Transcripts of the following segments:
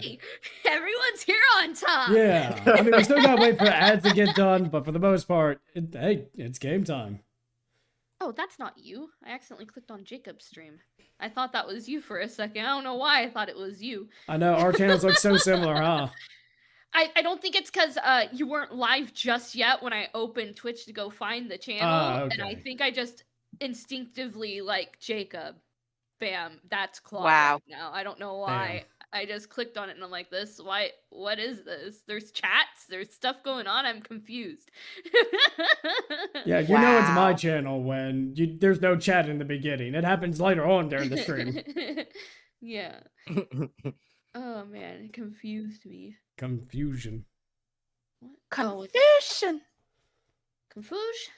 Hey, everyone's here on top. Yeah, I mean, we still gotta wait for ads to get done, but for the most part, hey, it's game time. Oh, that's not you. I accidentally clicked on Jacob's stream. I thought that was you for a second. I don't know why I thought it was you. I know, our channels look so similar, huh? I don't think it's because you weren't live just yet when I opened Twitch to go find the channel. Okay. And I think I just instinctively like Jacob. Bam, that's Claude Wow. right now. I don't know why. I just clicked on it and I'm like, what is this? There's chats, there's stuff going on, I'm confused. Yeah, you know it's my Wow. channel when there's no chat in the beginning. It happens later on during the stream. Yeah. Oh man, it confused me. Confusion. What? Confusion. Confusion?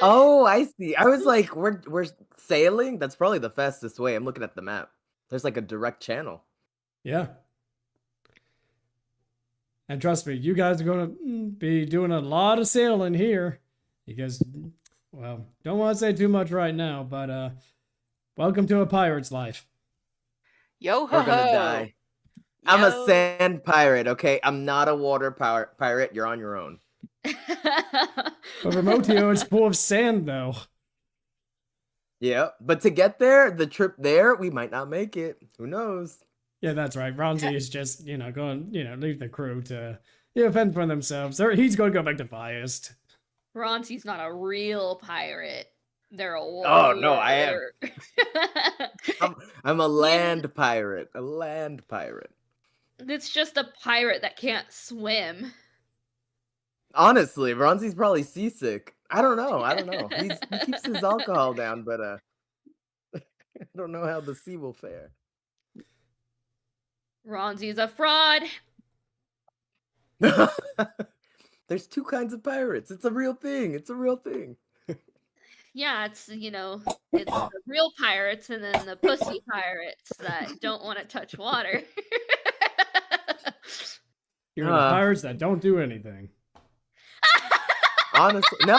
Oh, I see. I was like, we're sailing? That's probably the fastest way. I'm looking at the map. There's like a direct channel. Yeah. And trust me, you guys are going to be doing a lot of sailing here. Because, well, don't want to say too much right now, but welcome to a pirate's life. Yo ho We're gonna ho. die. I'm a sand pirate, okay? I'm not a water pirate. You're on your own. But Remotio is full of sand, though. Yeah, but to get there, the trip there, we might not make it. Who knows? Yeah, that's right. Ronzi is just, going, leave the crew to fend for themselves. He's going to go back to Viaest. Ronzi's not a real pirate. They're a warrior. Oh, no, I am. I'm a land pirate. A land pirate. It's just a pirate that can't swim. Honestly, Ronzi's probably seasick. I don't know. He keeps his alcohol down, but I don't know how the sea will fare. Ronzi's a fraud. There's two kinds of pirates. It's a real thing. Yeah, it's it's the real pirates and then the pussy pirates that don't want to touch water. You're the pirates that don't do anything. Honestly, no.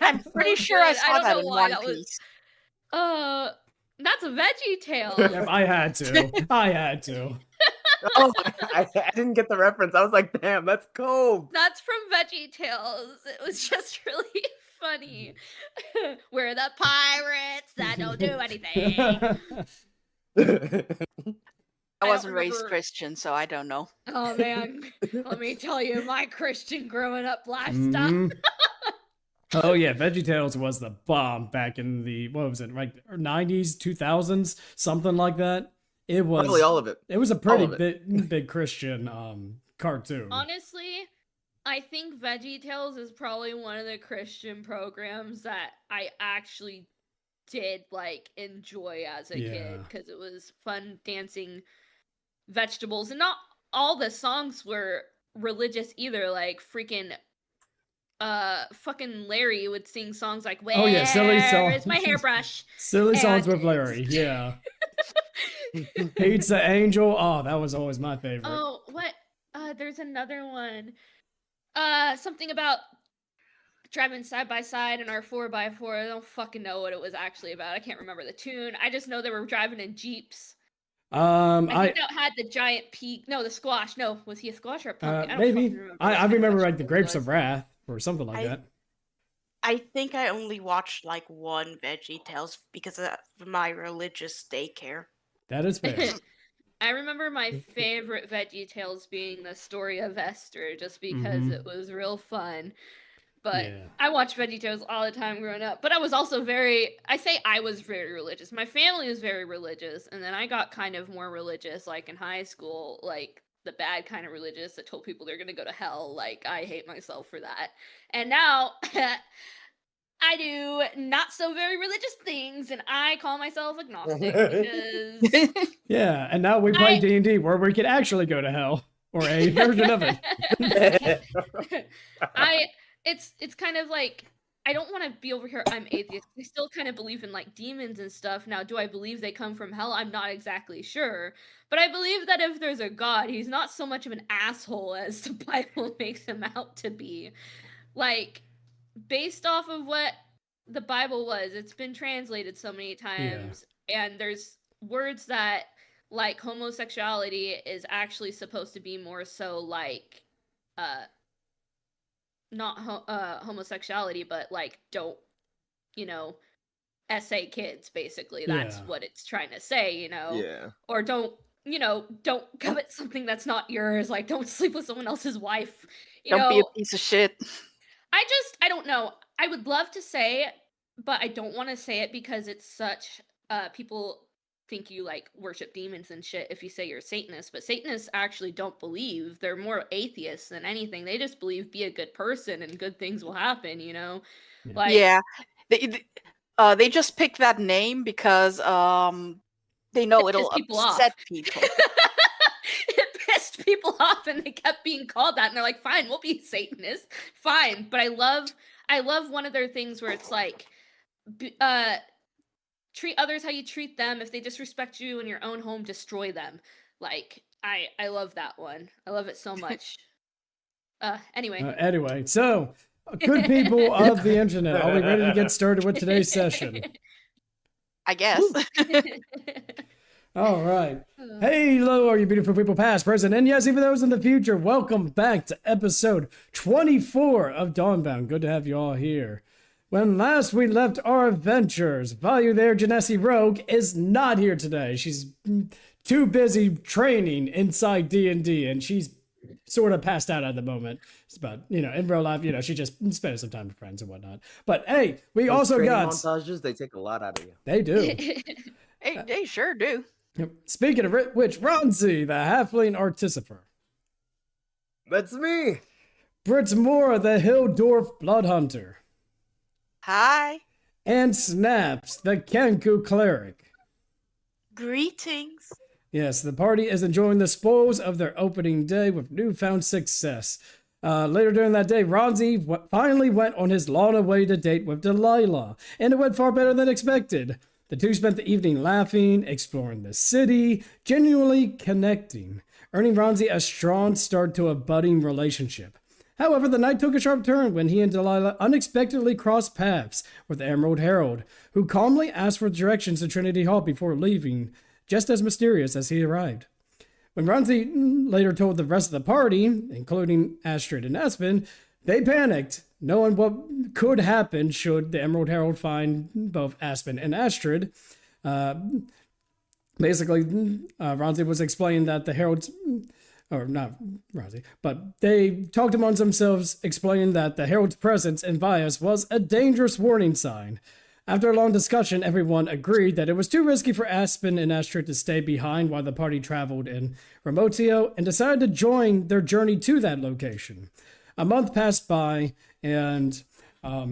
I'm pretty sure I saw that in One Piece. That's a Veggie Tales. Yep, I had to. Oh, I didn't get the reference. I was like, damn, that's cold. That's from Veggie Tales. It was just really funny. We're the pirates that don't do anything. I wasn't raised Christian, so I don't know. Oh man, let me tell you my Christian growing up lifestyle. Oh yeah, VeggieTales was the bomb back in the, what was it, like 90s, 2000s, something like that. It was probably all of it. It was a pretty big Christian cartoon. Honestly, I think VeggieTales is probably one of the Christian programs that I actually did enjoy as a kid, because it was fun dancing vegetables, and not all the songs were religious either. Like fucking Larry would sing songs like silly songs. Where's my hairbrush? Silly songs with Larry, yeah. Pizza Angel, oh, that was always my favorite. Oh, what? There's another one. Something about driving side by side in our 4x4. I don't fucking know what it was actually about. I can't remember the tune. I just know they were driving in Jeeps. I think that had the giant peak. No, the squash. No, was he a squash or a pumpkin? Maybe. I remember like the Grapes of Wrath or something like that. I think I only watched one VeggieTales because of my religious daycare. That is fair. I remember my favorite VeggieTales being the story of Esther, just because it was real fun. But I watched VeggieTales all the time growing up. But I was also I was very religious. My family was very religious. And then I got kind of more religious, in high school, the bad kind of religious that told people they're going to go to hell. I hate myself for that. And now I do not so very religious things, and I call myself agnostic because... Yeah, and now we play D&D where we can actually go to hell. Or a version of it. It's kind of I don't want to be over here, I'm atheist. I still kind of believe in demons and stuff. Now, do I believe they come from hell? I'm not exactly sure. But I believe that if there's a God, he's not so much of an asshole as the Bible makes him out to be. Based off of what the Bible was. It's been translated so many times, and there's words that, like, homosexuality is actually supposed to be more so like, not homosexuality, but like, don't, essay kids, basically. That's what it's trying to say, Yeah. or don't covet something that's not yours. Like, don't sleep with someone else's wife. Don't be a piece of shit. I don't know. I would love to say it, but I don't want to say it because it's such, people think you, like, worship demons and shit if you say you're a Satanist, but Satanists actually don't believe. They're more atheists than anything. They just believe be a good person and good things will happen, Like, yeah. They just picked that name because they know it'll upset people. It pissed people off, and they kept being called that, and they're like, fine, we'll be Satanists, fine. But I love one of their things where it's like, treat others how you treat them. If they disrespect you in your own home, destroy them. Like, I love that one. I love it so much. Anyway, so good people of the internet, are we ready to get started with today's session? I guess. All right. Hello, all you beautiful people, past, present, and yes, even those in the future. Welcome back to episode 24 of Dawnbound. Good to have you all here. When last we left our adventures, Vayu there, Genasi Rogue, is not here today. She's too busy training inside D&D, and she's sort of passed out at the moment. But, in real life, she just spends some time with friends and whatnot. But, hey, we Those also got... montages, they take a lot out of you. They do. They sure do. Speaking of which, Ronzi the Halfling Artificer. That's me. Brytmora the Dwarf Bloodhunter. Hi. And Snaps the Kenku Cleric. Greetings. Yes, the party is enjoying the spoils of their opening day with newfound success. Later during that day, Ronzi finally went on his long-awaited date with Delighla, and it went far better than expected. The two spent the evening laughing, exploring the city, genuinely connecting, earning Ronzi a strong start to a budding relationship. However, the night took a sharp turn when he and Delighla unexpectedly crossed paths with the Emerald Herald, who calmly asked for directions to Trinity Hall before leaving, just as mysterious as he arrived. When Ronzi later told the rest of the party, including Astrid and Aspen, they panicked, knowing what could happen should the Emerald Herald find both Aspen and Astrid. Basically, Ronzi was explaining that the Heralds... Or not Ronzi, but they talked amongst themselves, explaining that the Herald's presence in Viaest was a dangerous warning sign. After a long discussion, everyone agreed that it was too risky for Aspen and Astrid to stay behind while the party traveled in Remotio, and decided to join their journey to that location. A month passed by, and a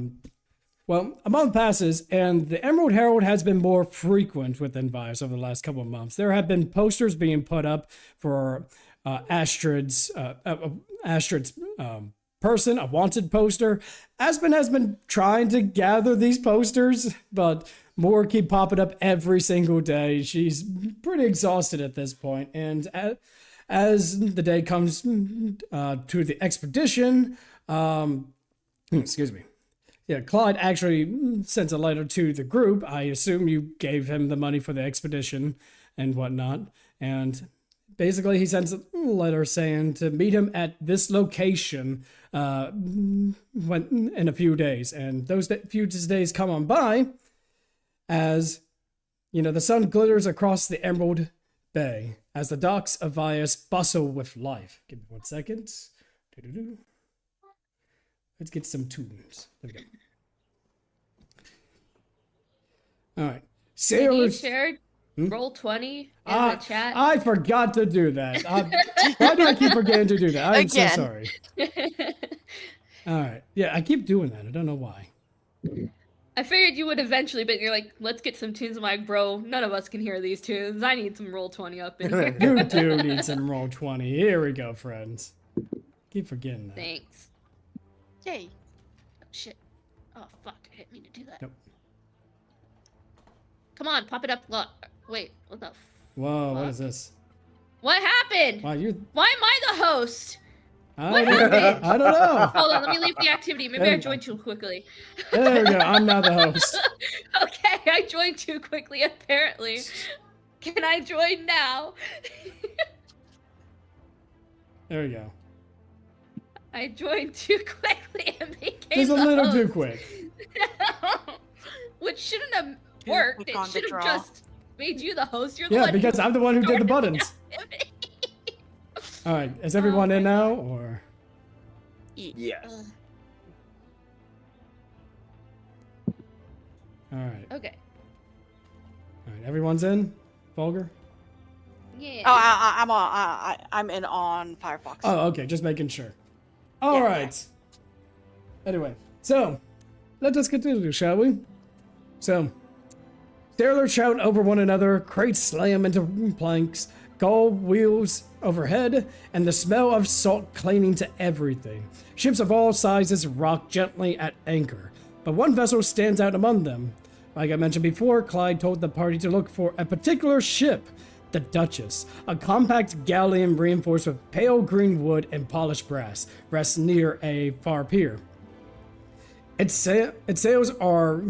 month passes, and the Emerald Herald has been more frequent within Viaest over the last couple of months. There have been posters being put up for Astrid's person, a wanted poster. Aspen has been trying to gather these posters, but more keep popping up every single day. She's pretty exhausted at this point, and as the day comes to the expedition, excuse me. Yeah, Clyde actually sent a letter to the group. I assume you gave him the money for the expedition and whatnot, and basically, he sends a letter saying to meet him at this location in a few days. And those few days come on by as, the sun glitters across the Emerald Bay as the docks of Viaest bustle with life. Give me 1 second. Let's get some tunes. There we go. All right. Sailors... Roll 20 in the chat. I forgot to do that. Why do I keep forgetting to do that? I'm so sorry. All right. Yeah, I keep doing that. I don't know why. I figured you would eventually, but you're like, let's get some tunes. I'm like, bro, none of us can hear these tunes. I need some Roll 20 up in here. You do need some Roll 20. Here we go, friends. Keep forgetting that. Thanks. Yay. Oh, shit. Oh, fuck. I didn't mean to do that. Nope. Come on, pop it up. Look. Wait, what the Whoa, fuck? what is this? What happened? Wow, Why am I the host? I don't know. Hold on, let me leave the activity. Maybe I joined too quickly. There we go. I'm now the host. Okay, I joined too quickly, apparently. Can I join now? There we go. I joined too quickly and became Just a the little host. too quick. Which shouldn't have worked. It should have just made you the host. You're the one because I'm the one who did the buttons. activity. All right, is everyone in now, or? Yes. All right. Okay. All right, everyone's in. Vulgar. Yeah. Oh, I'm in on Firefox. Oh, okay, just making sure. All right. Anyway, so let us continue, shall we? So, sailors shout over one another, crates slam into planks, gull wheels overhead, and the smell of salt clinging to everything. Ships of all sizes rock gently at anchor, but one vessel stands out among them. Like I mentioned before, Clyde told the party to look for a particular ship, the Duchess, a compact galleon reinforced with pale green wood and polished brass, rests near a far pier. Its sails are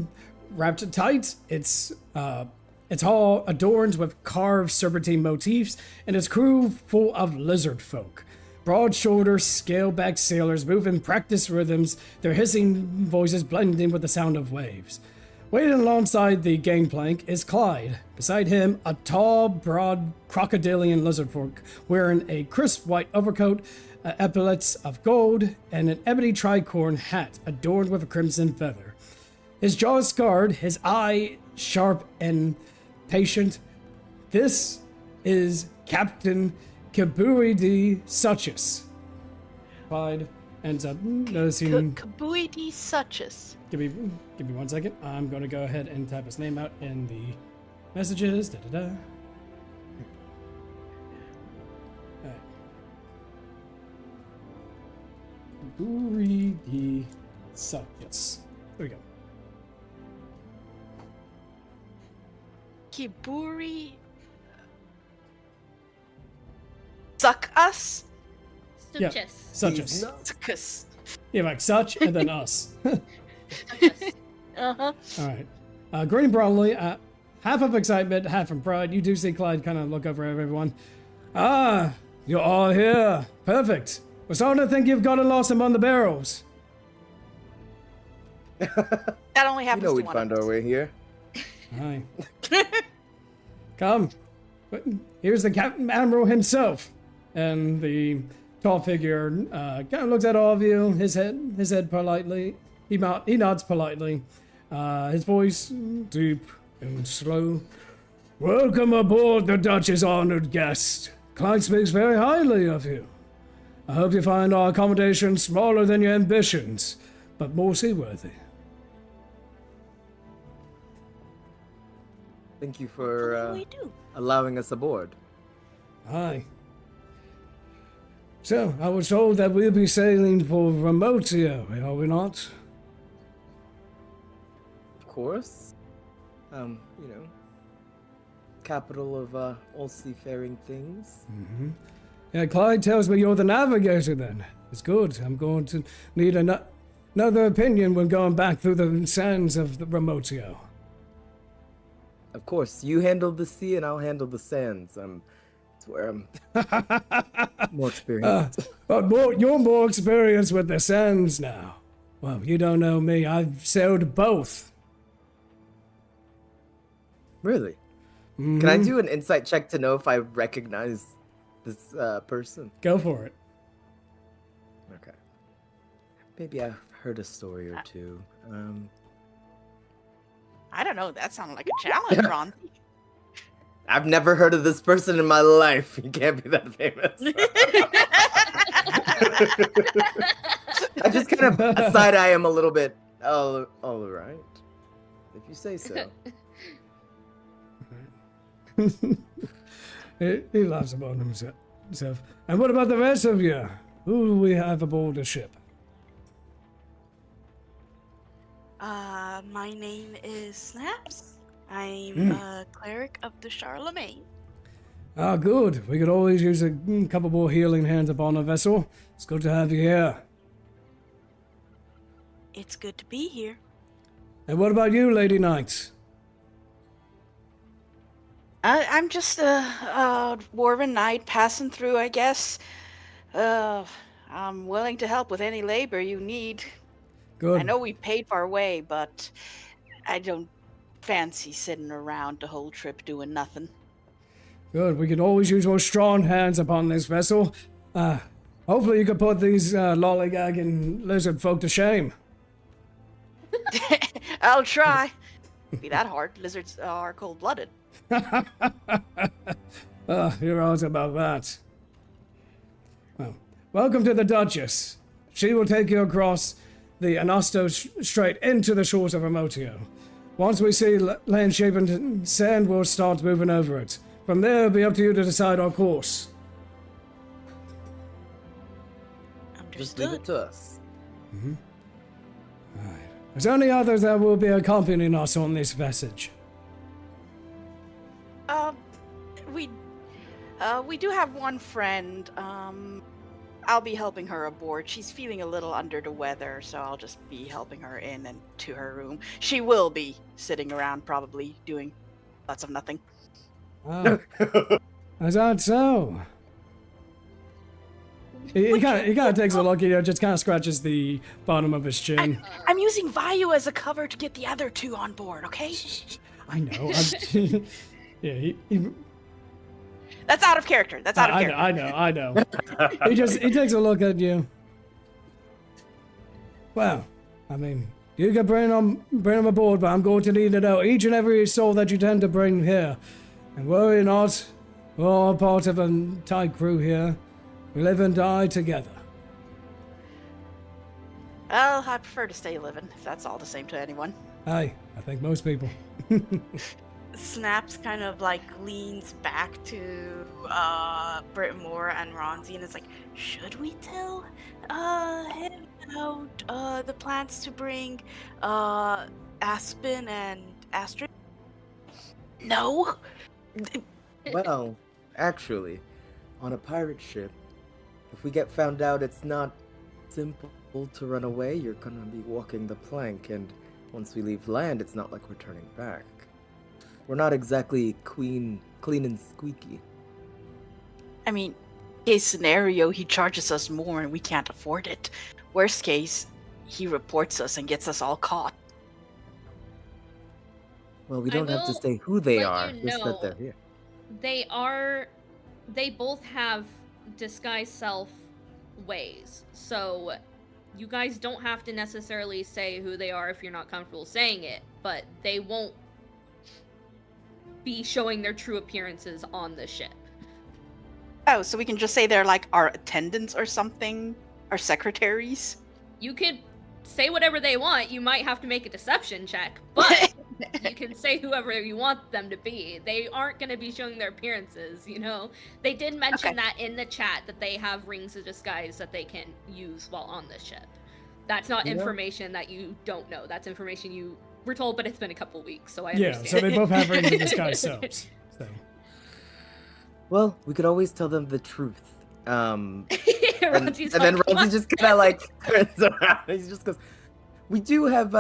wrapped tight, its hull adorned with carved serpentine motifs, and its crew full of lizard folk. Broad-shouldered, scale-backed sailors move in practiced rhythms, their hissing voices blending with the sound of waves. Waiting alongside the gangplank is Clyde. Beside him, a tall, broad, crocodilian lizard folk wearing a crisp white overcoat, epaulets of gold, and an ebony tricorn hat adorned with a crimson feather. His jaw is scarred, his eye sharp and patient. This is Captain Kabui de Suchus. Clyde ends up noticing... Kabui de Suchus. Give me 1 second. I'm going to go ahead and type his name out in the messages. Da-da-da. Alright. Kabui de Suchus. There we go. Kiburi. Suck us? Yeah, Suchus. Suck us. Yeah, like such and then us. Uh-huh. Alright. Grinning broadly, half of excitement, half from pride, you do see Clyde kind of look over at everyone. Ah, you're all here. Perfect. We're starting to think you've gotten lost among the barrels. That only happens to we'd one find of us. our way here. Aye. Come. Here's the Captain Admiral himself. And the tall figure kind of looks at all of you, his head politely. He nods politely. His voice deep and slow. Welcome aboard the Duchess' honored guest. Clyde speaks very highly of you. I hope you find our accommodation smaller than your ambitions, but more seaworthy. Thank you for allowing us aboard. Aye. So, I was told that we'll be sailing for Remotio, are we not? Of course. Capital of all seafaring things. Mm-hmm. Yeah, Clyde tells me you're the navigator then. It's good. I'm going to need another opinion when going back through the sands of the Remotio. Of course, you handle the sea and I'll handle the sands. It's where I'm more experienced. But you're more experienced with the sands now. Well, you don't know me. I've sailed both. Really? Mm-hmm. Can I do an insight check to know if I recognize this person? Go for it. Okay. Maybe I've heard a story or two. I don't know. That sounded like a challenge, Ron. I've never heard of this person in my life. You can't be that famous. I just kind of aside I am a little bit. Oh, all right. If you say so. He laughs about himself. And what about the rest of you? Who do we have aboard the ship? My name is Snaps. I'm a cleric of the Charlemagne. Ah, good. We could always use a couple more healing hands upon a vessel. It's good to have you here. It's good to be here. And what about you, Lady Knight? I'm just a dwarven knight passing through, I guess. I'm willing to help with any labor you need. Good. I know we paid for our way, but I don't fancy sitting around the whole trip doing nothing. Good. We can always use more strong hands upon this vessel. Hopefully you can put these lollygagging lizard folk to shame. I'll try. Be that hard. Lizards are cold-blooded. You're right about that. Well, welcome to the Duchess. She will take you across the Anasto Strait into the shores of Remotio. Once we see land-shaping sand, we'll start moving over it. From there, it'll be up to you to decide our course. Just leave it to us. Mm-hmm. All right. There's only others that will be accompanying us on this passage. We do have one friend. I'll be helping her aboard. She's feeling a little under the weather, so I'll just be helping her in and to her room. She will be sitting around, probably doing lots of nothing. Oh. Is that so? He kind of takes a look, just kind of scratches the bottom of his chin. I'm using Vayu as a cover to get the other two on board, okay? I know. Yeah, he That's out of character. That's out of character. I know. He takes a look at you. Well, I mean, you can bring them aboard, but I'm going to need to know each and every soul that you tend to bring here. And worry not, we're all part of a tight crew here. We live and die together. Well, I prefer to stay living, if that's all the same to anyone. Hey, I think most people. Snaps kind of like leans back to Brytmora and Ronzi and is like, should we tell him about the plans to bring Aspen and Astrid? No. Well, actually, on a pirate ship, if we get found out it's not simple to run away, you're gonna be walking the plank, and once we leave land, it's not like we're turning back. We're not exactly clean and squeaky. I mean, case scenario, he charges us more and we can't afford it. Worst case, he reports us and gets us all caught. Well, we don't have to say who they are, just that they're here. They both have disguise self ways, so you guys don't have to necessarily say who they are if you're not comfortable saying it, but they won't be showing their true appearances on the ship. Oh, so we can just say they're like our attendants or something? Our secretaries? You could say whatever they want. You might have to make a deception check, but you can say whoever you want them to be. They aren't going to be showing their appearances, you know? They did mention that in the chat, that they have rings of disguise that they can use while on the ship. That's not information that you don't know. That's information you were told, but it's been a couple weeks, so I understand. Yeah, so they both have rings of disguise selves. So. Well, we could always tell them the truth. And then like, Ronzi just kind of like turns around. He just goes, "We do have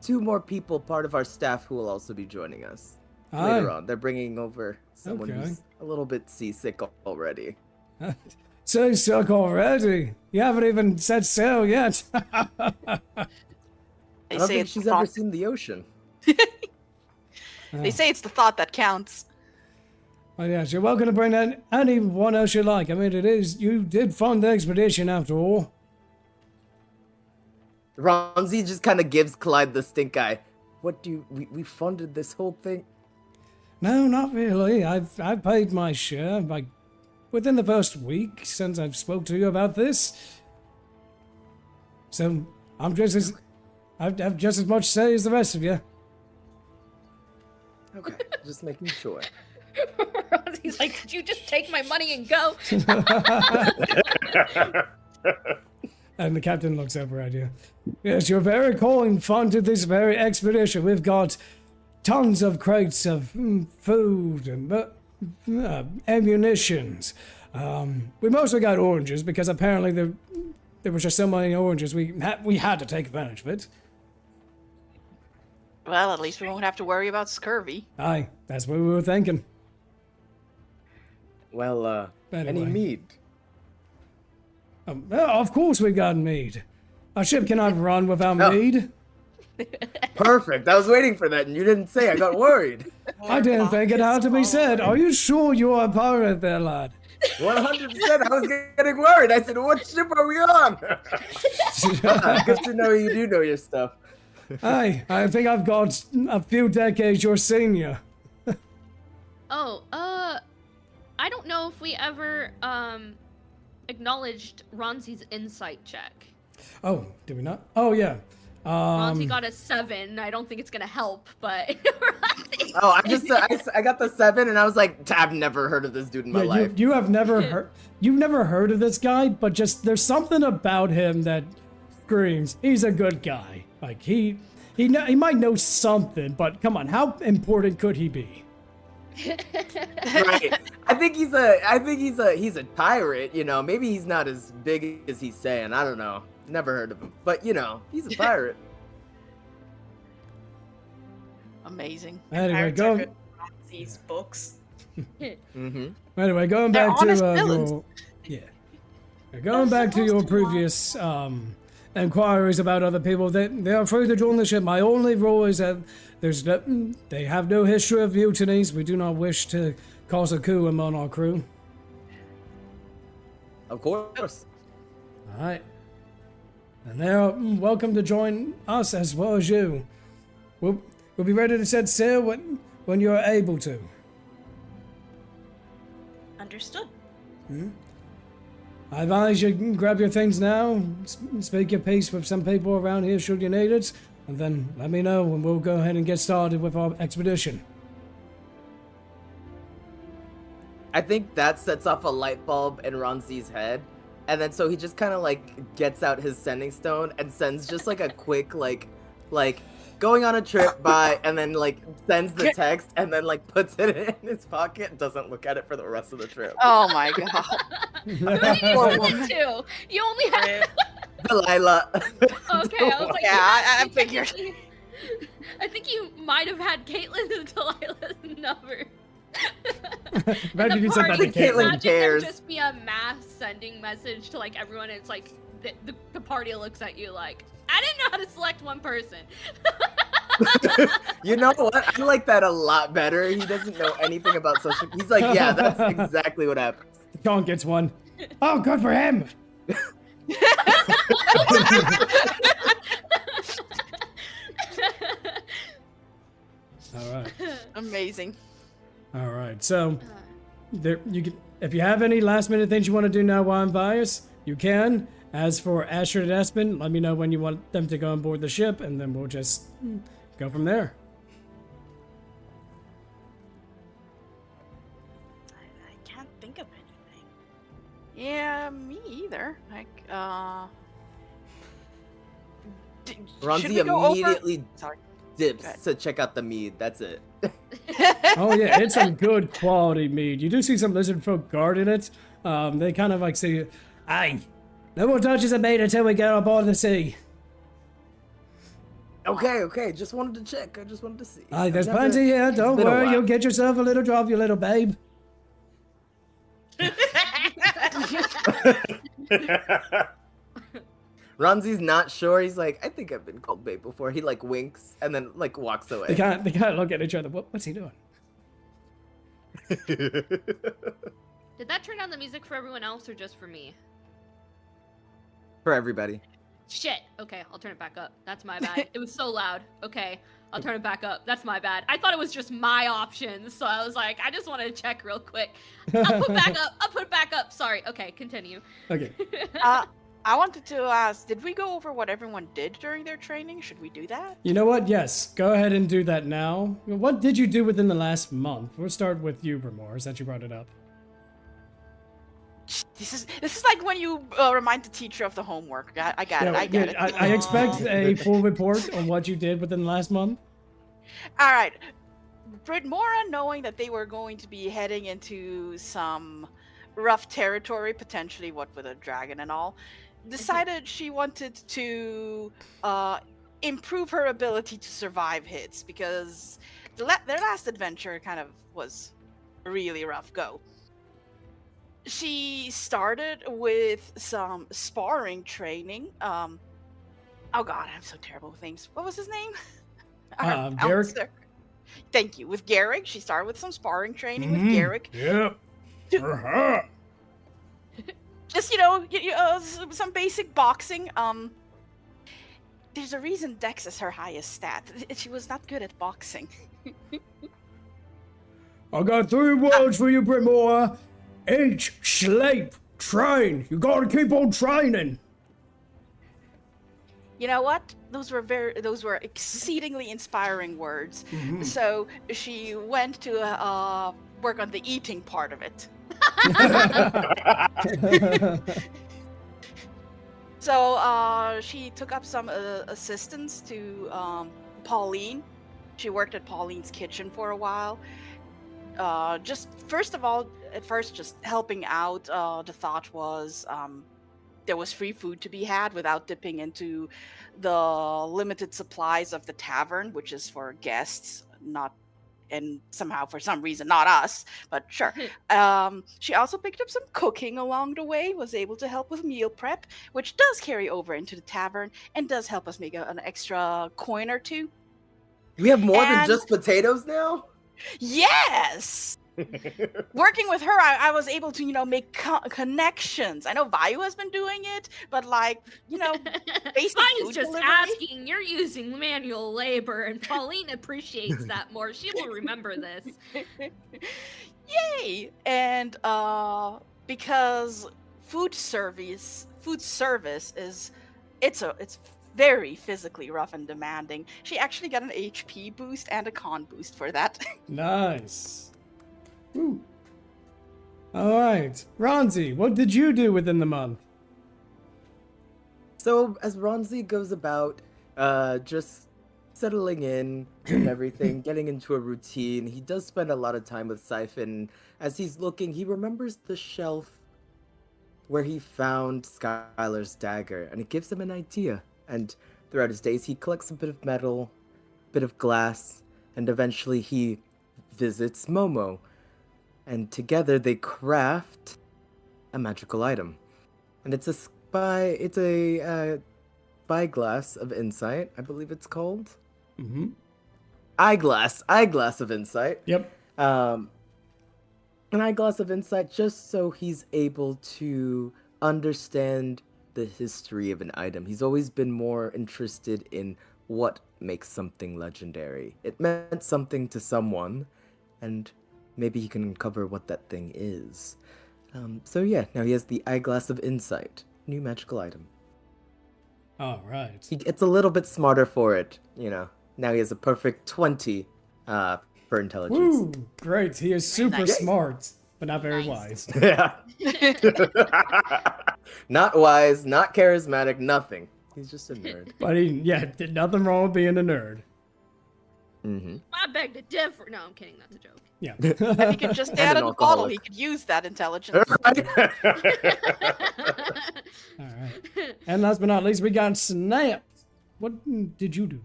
2 more people, part of our staff, who will also be joining us later on. They're bringing over someone who's a little bit seasick already." Seasick already? You haven't even said sail yet. I don't think she's ever seen the ocean. They say it's the thought that counts. Oh yes, you're welcome to bring anyone else you like. I mean, you did fund the expedition after all. Ronzi just kind of gives Clyde the stink eye. What do you... We funded this whole thing? No, not really. I've paid my share, like, within the first week since I've spoke to you about this. So, I have just as much say as the rest of you. Okay, just making sure. Ronzi's like, did you just take my money and go? And the captain looks over at you. Yes, you're very kind funded this very expedition. We've got tons of crates of food and ammunitions. We mostly got oranges because apparently there was just so many oranges. We had to take advantage of it. Well, at least we won't have to worry about scurvy. Aye, that's what we were thinking. Well, any Anyway. mead? Well, of course we got mead. Our ship cannot run without No. mead. Perfect. I was waiting for that, and you didn't say. I got worried. I didn't think it had to be said. Are you sure you are a pirate there, lad? 100%. I was getting worried. I said, "What ship are we on?" Good to know you do know your stuff. Aye, I think I've got a few decades your senior. Oh, I don't know if we ever acknowledged Ronzi's insight check. Oh, did we not? Oh, yeah. Ronzi got a 7. I don't think it's gonna help, but Oh, I got the 7, and I was like, I've never heard of this dude in my life. You have never heard. You've never heard of this guy, but just there's something about him that screams he's a good guy. Like he might know something, but come on, how important could he be? Right. I think he's a pirate, you know. Maybe he's not as big as he's saying. I don't know. Never heard of him. But, you know, he's a pirate. Amazing. Anyway, Pirates are go. good at these books. Mm-hmm. Anyway, going They're back to honest villains. going back to your previous inquiries about other people. They are free to join the ship. My only rule is that they have no history of mutinies. We do not wish to cause a coup among our crew. Of course. All right. And they're welcome to join us as well as you. We'll be ready to set sail when you're able to. Understood. I advise you can grab your things now, speak your piece with some people around here should you need it, and then let me know and we'll go ahead and get started with our expedition. I think that sets off a light bulb in Ronzi's head. And then so he just kind of like gets out his sending stone and sends just like a quick like going on a trip by, and then like sends the text and then like puts it in his pocket and doesn't look at it for the rest of the trip. Oh my god. Who did you send it to? You only have. Delighla. Okay, I was like, Yeah, I figured. I think you might have had Caitlin and Delilah's number. Imagine you said that to Caitlin Caitlin. Imagine cares. there just be a mass sending message to like everyone, and it's like the party looks at you like, I didn't know how to select one person. You know what? I like that a lot better. He doesn't know anything about social. He's like, yeah, that's exactly what happens. John gets one. Oh, good for him. All right. Amazing. All right. So, you can, if you have any last minute things you want to do now while I'm Viaest, you can. As for Astrid and Aspen, let me know when you want them to go on board the ship, and then we'll just go from there. I can't think of anything. Yeah, me either. Like, should Ronzi we go over? immediately Sorry. dips Go ahead. to check out the mead. That's it. Oh yeah, it's some good quality mead. You do see some lizard folk guarding it. They kind of like say, "Aye, no more touches of mead until we get on board the sea." Okay. Just wanted to check. I just wanted to see. Aye, there's I've never- plenty here. it's Don't been a worry, while. you'll get yourself a little drop, you little babe. Ronzi's not sure. He's like, I think I've been called babe before. He like winks and then like walks away. They kind of look at each other. What's he doing? Did that turn down the music for everyone else or just for me? For everybody. Shit. Okay, I'll turn it back up. That's my bad. It was so loud. Okay, I'll turn it back up. That's my bad. I thought it was just my options, so I was like, I just wanted to check real quick. I'll put it back up. Sorry. Okay, continue. Okay. I wanted to ask, did we go over what everyone did during their training? Should we do that? You know what? Yes. Go ahead and do that now. What did you do within the last month? We'll start with you, Brytmora, since you brought it up. This is like when you remind the teacher of the homework. I got it. I get it. I expect a full report on what you did within the last month. All right. Brytmora, knowing that they were going to be heading into some rough territory, potentially what with a dragon and all, decided she wanted to improve her ability to survive hits, because their last adventure kind of was a really rough go. She started with some sparring training. Oh god, I'm so terrible with names. What was his name? Garrick. Thank you. With Garrick, she started with some sparring training with Garrick. Yep. Just some basic boxing. There's a reason Dex is her highest stat. She was not good at boxing. I got 3 words for you, Brytmora. Eat, sleep, train. You gotta keep on training. You know what? Those were exceedingly inspiring words. Mm-hmm. So she went to work on the eating part of it. So she took up some assistance to Pauline. She worked at Pauline's kitchen for a while. Just at first, just helping out. The thought was there was free food to be had without dipping into the limited supplies of the tavern, which is for guests, and somehow for some reason not us, but sure. She also picked up some cooking along the way, was able to help with meal prep, which does carry over into the tavern and does help us make an extra coin or two. We have more than just potatoes now? Yes! Working with her, I was able to, make connections. I know Vayu has been doing it, but basic Vayu's food just delivery. asking. You're using manual labor, and Pauline appreciates that more. She will remember this. Yay! And because food service is it's very physically rough and demanding. She actually got an HP boost and a con boost for that. Nice. Woo. All right, Ronzi, what did you do within the month? So as Ronzi goes about just settling in and everything, getting into a routine, he does spend a lot of time with Siphon. As he's looking, he remembers the shelf where he found Skylar's dagger, and it gives him an idea. And throughout his days, he collects a bit of metal, a bit of glass, and eventually he visits Momo. And together they craft a magical item. And it's a spyglass of insight, I believe it's called. Mm-hmm. Eyeglass of insight. Yep. An eyeglass of insight, just so he's able to understand the history of an item. He's always been more interested in what makes something legendary. It meant something to someone, and maybe he can uncover what that thing is. So yeah, now he has the Eyeglass of Insight. New magical item. All right. He gets a little bit smarter for it, Now he has a perfect 20 for intelligence. Woo! Great. He is super nice. smart, but not very wise. Yeah. Not wise, not charismatic, nothing. He's just a nerd. But did nothing wrong with being a nerd. Mm-hmm. I beg to differ. No, I'm kidding. That's a joke. Yeah. If he could just stay out of the bottle, he could use that intelligence. All right. And last but not least, we got Snaps. What did you do?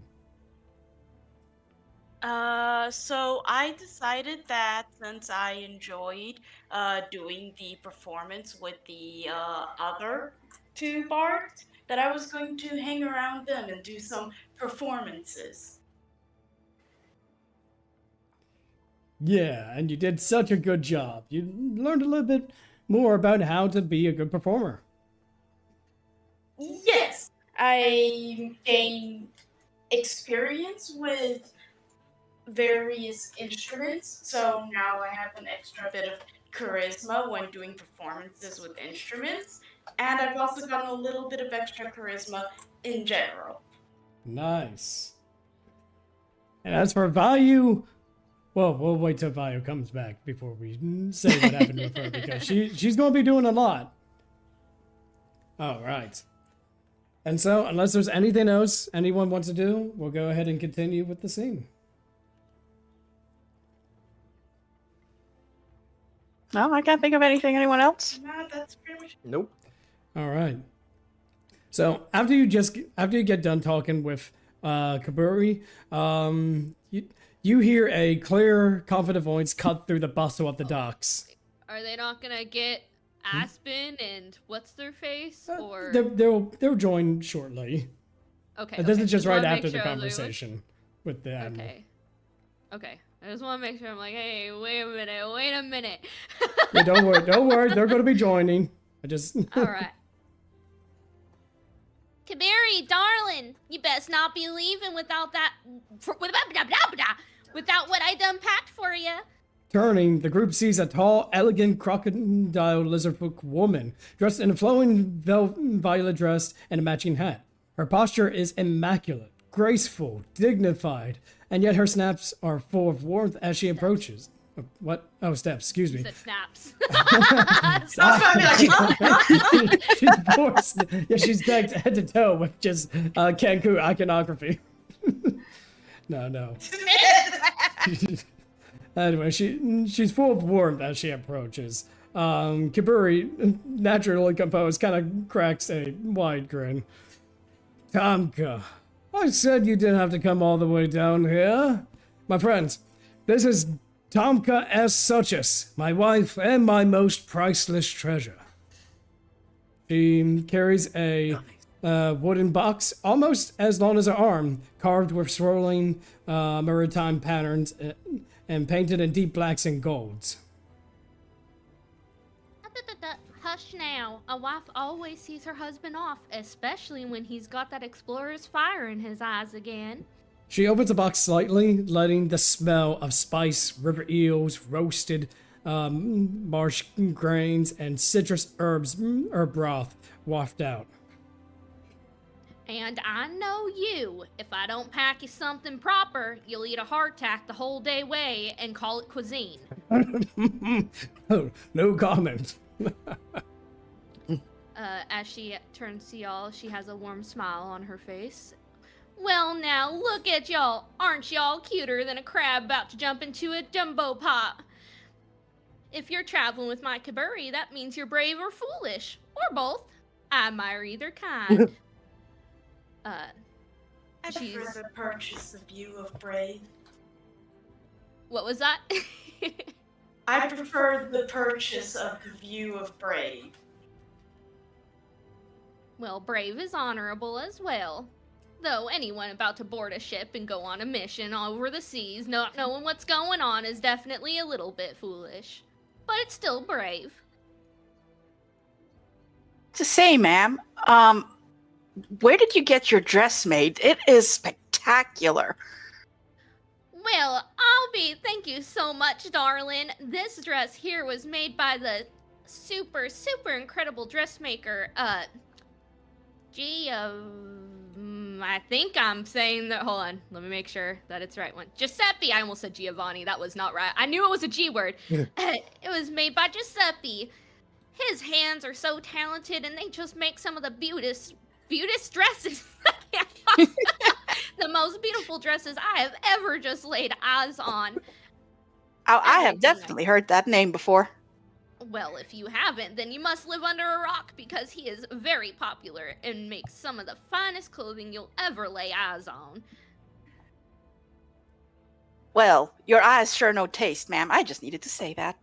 So I decided that since I enjoyed doing the performance with the other 2 bards, that I was going to hang around them and do some performances. Yeah, and you did such a good job. You learned a little bit more about how to be a good performer. Yes, I gained experience with various instruments, so now I have an extra bit of charisma when doing performances with instruments, and I've also gotten a little bit of extra charisma in general. Nice. And as for Vayu, well, we'll wait till Vayu comes back before we say what happened with her, because she's going to be doing a lot. All right. And so, unless there's anything else anyone wants to do, we'll go ahead and continue with the scene. No, I can't think of anything. Anyone else? No, that's pretty much. Nope. All right. So after you get done talking with Kaburi, you hear a clear, confident voice cut through the bustle of the docks. Are they not gonna get Aspen and what's their face? Or They'll join shortly. okay. This is just right wanna after make the sure I was like, conversation with the admiral. Okay. I just want to make sure. I'm like, hey, wait a minute. Yeah, don't worry. They're going to be joining. I just. All right. Kabiri, darling, you best not be leaving without that. Without what I done packed for you. Turning, the group sees a tall, elegant crocodile lizardfolk woman dressed in a flowing violet dress and a matching hat. Her posture is immaculate, graceful, dignified, and yet her snaps are full of warmth as she approaches. What? Oh, steps. Excuse me. You said snaps. She's forced. Yeah, she's decked head to toe with just Kenku iconography. No. Anyway, she's full of warmth as she approaches. Kaburi, naturally composed, kind of cracks a wide grin. Tamka, I said you didn't have to come all the way down here. My friends, this is Tamka S. Suchus, my wife and my most priceless treasure. She carries a wooden box almost as long as her arm, carved with swirling maritime patterns and painted in deep blacks and golds. Hush now. A wife always sees her husband off, especially when he's got that explorer's fire in his eyes again. She opens the box slightly, letting the smell of spice, river eels, roasted marsh grains, and citrus herb broth waft out. And I know you. If I don't pack you something proper, you'll eat a hardtack the whole day way and call it cuisine. Oh, no comment. As she turns to y'all, she has a warm smile on her face. Well now, look at y'all. Aren't y'all cuter than a crab about to jump into a jumbo pot? If you're traveling with my Kaburi, that means you're brave or foolish. Or both. I admire either kind. I prefer the purchase the view of brave. What was that? I prefer the purchase of the view of brave. Well, brave is honorable as well. Though anyone about to board a ship and go on a mission over the seas not knowing what's going on is definitely a little bit foolish. But it's still brave. To say, ma'am, where did you get your dress made? It is spectacular. Well, thank you so much, darling. This dress here was made by the super incredible dressmaker, I think I'm saying that, hold on, let me make sure that it's the right one. Giuseppe, I almost said Giovanni, that was not right. I knew it was a G word. It was made by Giuseppe. His hands are so talented and they just make some of the beautiful dresses. The most beautiful dresses I have ever just laid eyes on. Oh, I have definitely heard that name before. Well, if you haven't, then you must live under a rock because he is very popular and makes some of the finest clothing you'll ever lay eyes on. Well, your eyes sure no taste, ma'am. I just needed to say that.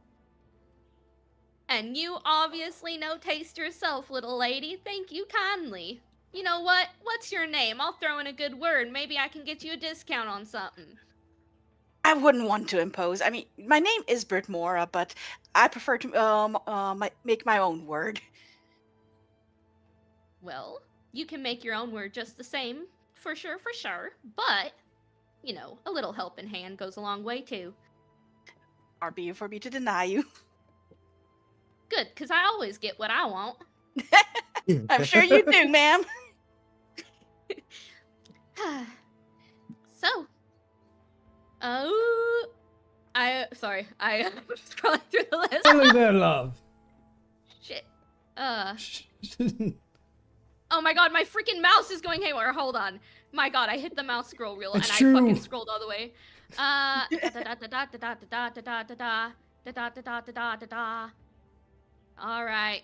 And you obviously no taste yourself, little lady. Thank you kindly. You know what? What's your name? I'll throw in a good word. Maybe I can get you a discount on something. I wouldn't want to impose. I mean, my name is Brytmora, but I prefer to make my own word. Well, you can make your own word just the same, for sure. But, you know, a little helping hand goes a long way, too. Far be it for me to deny you. Good, because I always get what I want. I'm sure you do, ma'am. So, I was scrolling through the list. Only their love. Shit. Oh my god, my freaking mouse is going haywire. Hold on. My god, I hit the mouse scroll wheel and I fucking scrolled all the way. Da-da-da-da-da-da-da. All right.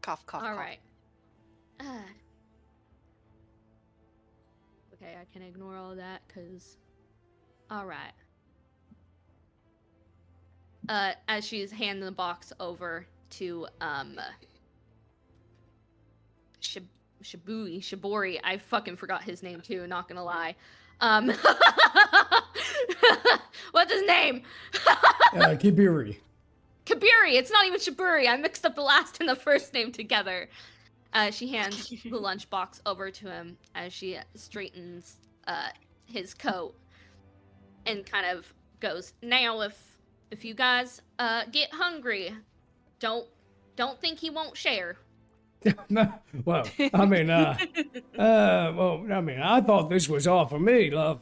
Cough, cough, All cough. right. Okay, I can ignore all that, because... All right. As she's handing the box over to, Shibori. I fucking forgot his name, too, not gonna lie. What's his name? Kibiri. Kabiri! It's not even Shiburi! I mixed up the last and the first name together. She hands the lunchbox over to him as she straightens his coat and kind of goes, "Now, if you guys get hungry, don't think he won't share." Well, I mean, I thought this was all for me, love.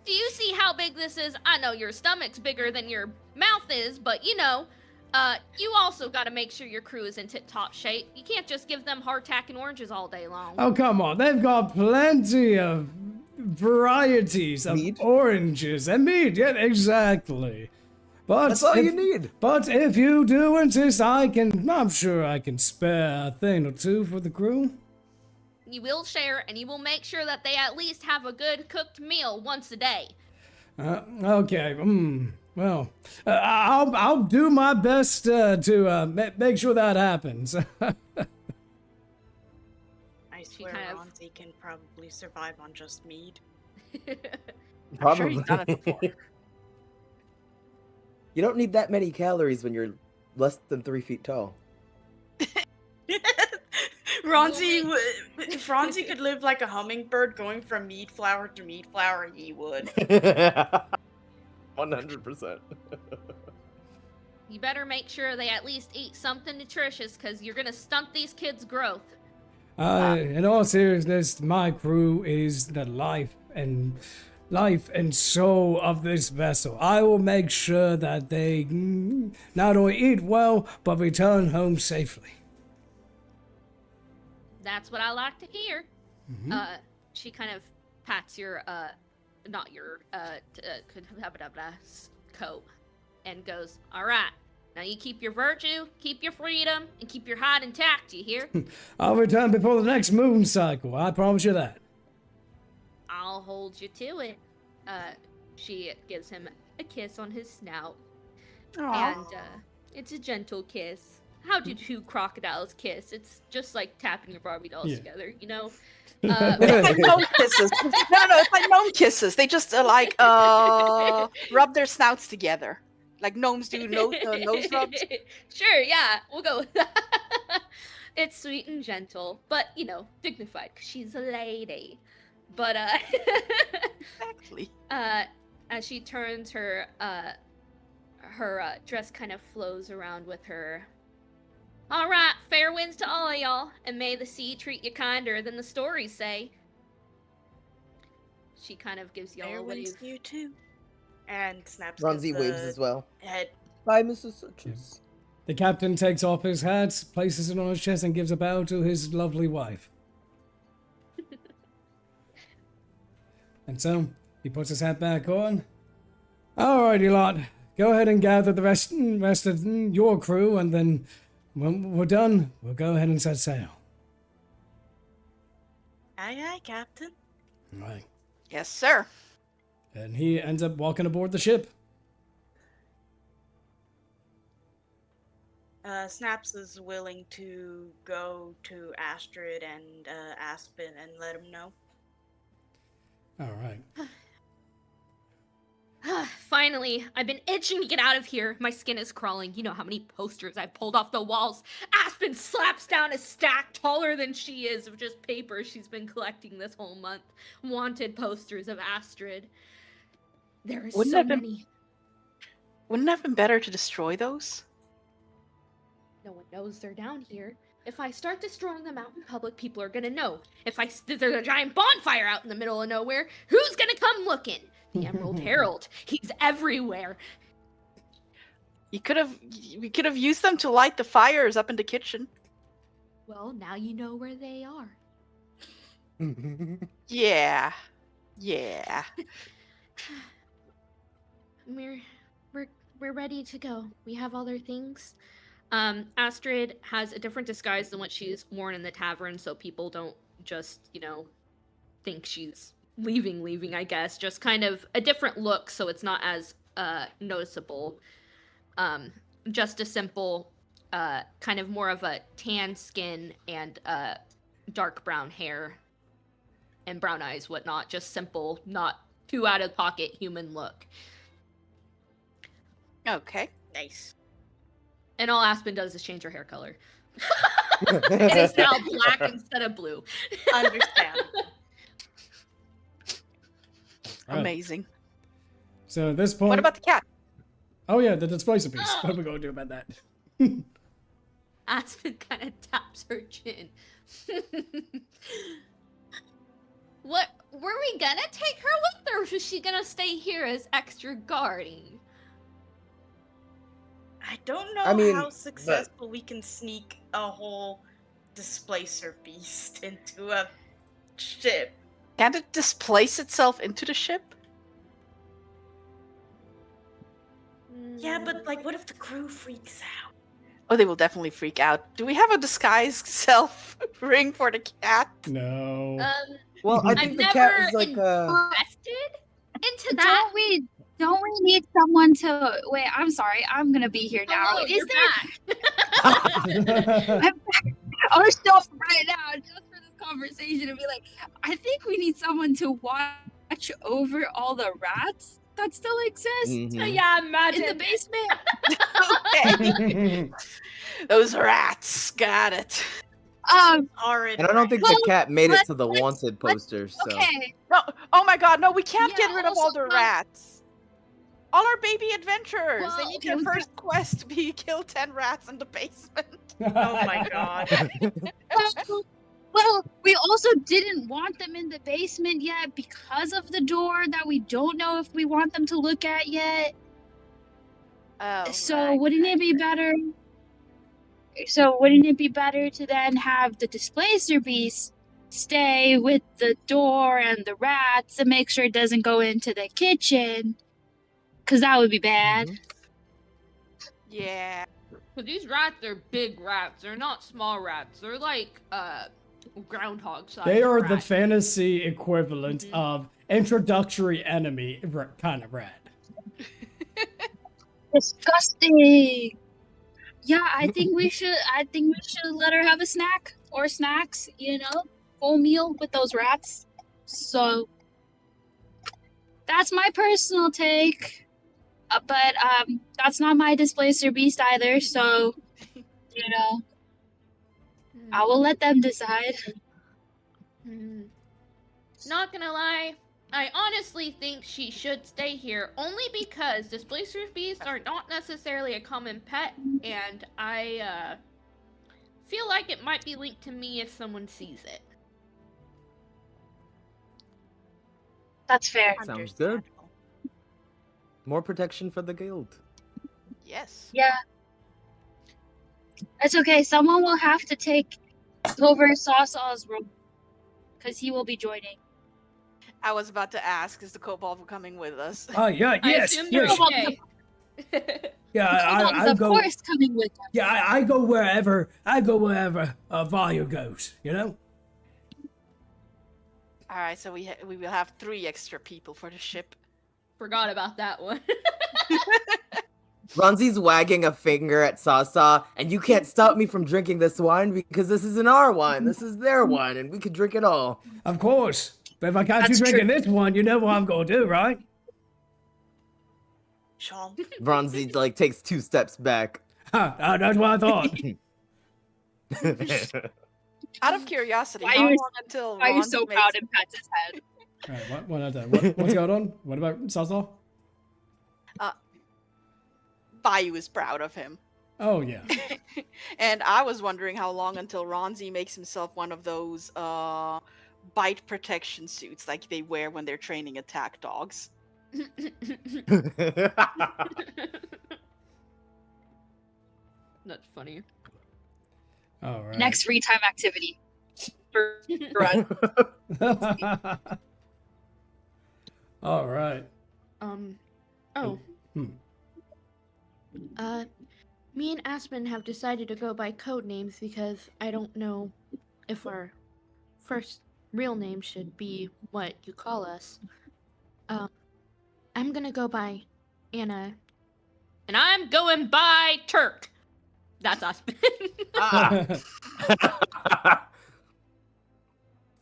Do you see how big this is? I know your stomach's bigger than your mouth is, but you know, you also gotta make sure your crew is in tip-top shape. You can't just give them hardtack and oranges all day long. Oh, come on. They've got plenty of varieties of Meat? oranges and meat. Yeah, exactly. But That's all you need. But if you do insist, I'm sure I can spare a thing or two for the crew. You will share, and you will make sure that they at least have a good cooked meal once a day. Okay. Well, I'll do my best to make sure that happens. I swear kind of- Ronzi can probably survive on just mead. I'm sure he's done it before. You don't need that many calories when you're less than 3 feet tall. If Ronzi could live like a hummingbird going from mead flour to mead flour, he would. 100%. You better make sure they at least eat something nutritious, because you're gonna stunt these kids' growth. In all seriousness, my crew is the life and soul of this vessel. I will make sure that they not only eat well, but return home safely. That's what I like to hear. She kind of pats your, not your, coat, and goes, "All right, now you keep your virtue, keep your freedom, and keep your hide intact, you hear?" I'll return before the next moon cycle, I promise you that. I'll hold you to it. She gives him a kiss on his snout. Aw. And, it's a gentle kiss. How do two crocodiles kiss? It's just like tapping your Barbie dolls together, you know? It's like gnome kisses. No, it's like gnome kisses. They just rub their snouts together, like gnomes do nose rubs. Sure, yeah, we'll go with that. It's sweet and gentle, but you know, dignified, because she's a lady. But Exactly. as she turns her dress kind of flows around with her. "All right, fair winds to all of y'all, and may the sea treat you kinder than the stories say." She kind of gives y'all Fair a winds wave. to you too. And Snaps Ronzi gives waves the as well. head. Bye, Mrs. Suches. The captain takes off his hat, places it on his chest, and gives a bow to his lovely wife. And so, he puts his hat back on. Alrighty, lot. Go ahead and gather the rest of your crew, and then when we're done, we'll go ahead and set sail. Aye, aye, Captain. Right. Yes, sir. And he ends up walking aboard the ship. Snaps is willing to go to Astrid and Aspen and let him know. Alright. Finally, I've been itching to get out of here. My skin is crawling. You know how many posters I've pulled off the walls. Aspen slaps down a stack taller than she is of just paper she's been collecting this whole month. Wanted posters of Astrid. There are Wouldn't so have been- many. Wouldn't it have been better to destroy those? No one knows they're down here. If I start destroying them out in public, people are gonna know. If there's a giant bonfire out in the middle of nowhere, who's gonna come looking? The Emerald Herald. He's everywhere. We could have used them to light the fires up in the kitchen. Well, now you know where they are. Yeah. Yeah. we're ready to go. We have all our things. Astrid has a different disguise than what she's worn in the tavern, so people don't just, think she's leaving, I guess. Just kind of a different look, so it's not as noticeable. Just a simple, kind of more of a tan skin and dark brown hair and brown eyes, whatnot. Just simple, not too out of pocket human look. Okay. Nice. And all Aspen does is change her hair color. It is now black instead of blue. Understand. Right. Amazing. So at this point... What about the cat? Oh yeah, the displacer piece. What are we going to do about that? Aspen kind of taps her chin. What? Were we gonna take her with, or was she gonna stay here as extra guarding? I don't know how successful we can sneak a whole displacer beast into a ship. Can't it displace itself into the ship? Yeah, but what if the crew freaks out? Oh, they will definitely freak out. Do we have a disguise self ring for the cat? No. Well, I I've think the never cat is like invested into that. Don't we need someone to wait? I'm sorry, I'm gonna be here now. Hello, you're back. I was still right now just for this conversation and be like, I think we need someone to watch over all the rats that still exist Yeah, imagine. in the basement. Okay. Those rats. Got it. Horrid. and I don't think the cat made it to the wanted poster, so. Okay. No. Oh my god, no, we can't get Yeah, rid of all also, the rats. All our baby adventurers. Well, they need okay, their was first quest to be kill 10 rats in the basement. Oh my god. Well, we also didn't want them in the basement yet because of the door that we don't know if we want them to look at yet. Oh, So right. wouldn't it be better? So wouldn't it be better to then have the displacer beast stay with the door and the rats and make sure it doesn't go into the kitchen? Because that would be bad. Yeah. But these rats are big rats. They're not small rats. They're like groundhog size. They are the rat. fantasy equivalent of introductory enemy kind of rat. Disgusting. Yeah, I think we should let her have a snack or snacks, full meal with those rats. So that's my personal take. But that's not my displacer beast either, so I will let them decide. Not gonna lie, I honestly think she should stay here only because displacer beasts are not necessarily a common pet, and I feel like it might be linked to me if someone sees it. That's fair. Sounds good. More protection for the guild. Yes. Yeah. That's okay. Someone will have to take over Sawsaw's role because he will be joining. I was about to ask, is the kobold coming with us? Oh yeah, I yes, assume they're yes. okay. Yeah, I of go. course coming with them. Yeah, I go wherever. Vayu goes. All right, so we will have 3 extra people for the ship. Forgot about that one. Ronzi's wagging a finger at Sasa, and you can't stop me from drinking this wine because this isn't our wine. This is their wine, and we could drink it all. Of course. But if I catch you That's drinking this one, you know what I'm gonna do, right? Sean. Ronzi takes 2 steps back. That's what I thought. Out of curiosity, Why how are you- long until Why are you Ron so makes- proud and pats his head? Alright, what's going on? What about Sasa? Vayu is proud of him. Oh yeah. And I was wondering how long until Ronzi makes himself one of those bite protection suits like they wear when they're training attack dogs. That's funny. All right. Next free time activity. For run. All right. Oh, Me and Aspen have decided to go by code names because I don't know if our first real name should be what you call us. I'm gonna go by Anna. And I'm going by Turk. That's Aspen.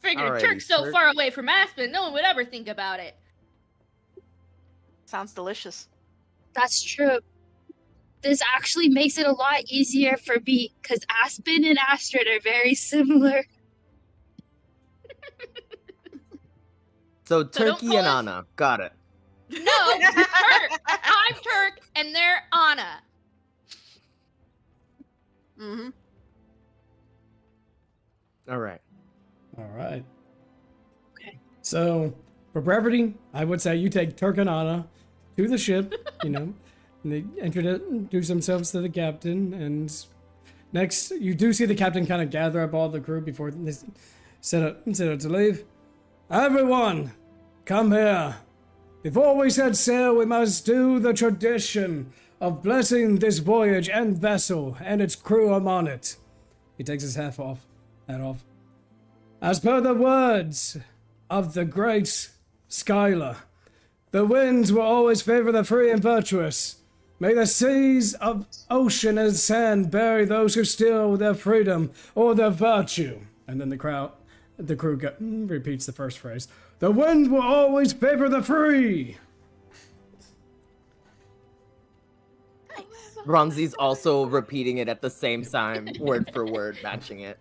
Figured Alrighty, Turk's so Turk. far away from Aspen, no one would ever think about it. Sounds delicious. That's true. This actually makes it a lot easier for me because Aspen and Astrid are very similar. So don't Turkey call and us- Anna. Got it. No, Turk. I'm Turk, and they're Anna. Mm-hmm. All right. All right. Okay. So, for brevity, I would say you take Turk and Anna to the ship, and they introduce themselves to the captain, and next, you do see the captain kind of gather up all the crew before they set out to leave. Everyone, come here. Before we set sail, we must do the tradition of blessing this voyage and vessel and its crew on it. He takes his hat off. As per the words of the great Skylar, the winds will always favor the free and virtuous. May the seas of ocean and sand bury those who steal their freedom or their virtue. And then the crew repeats the first phrase. The wind will always favor the free. Ronzi's also repeating it at the same time, word for word, matching it.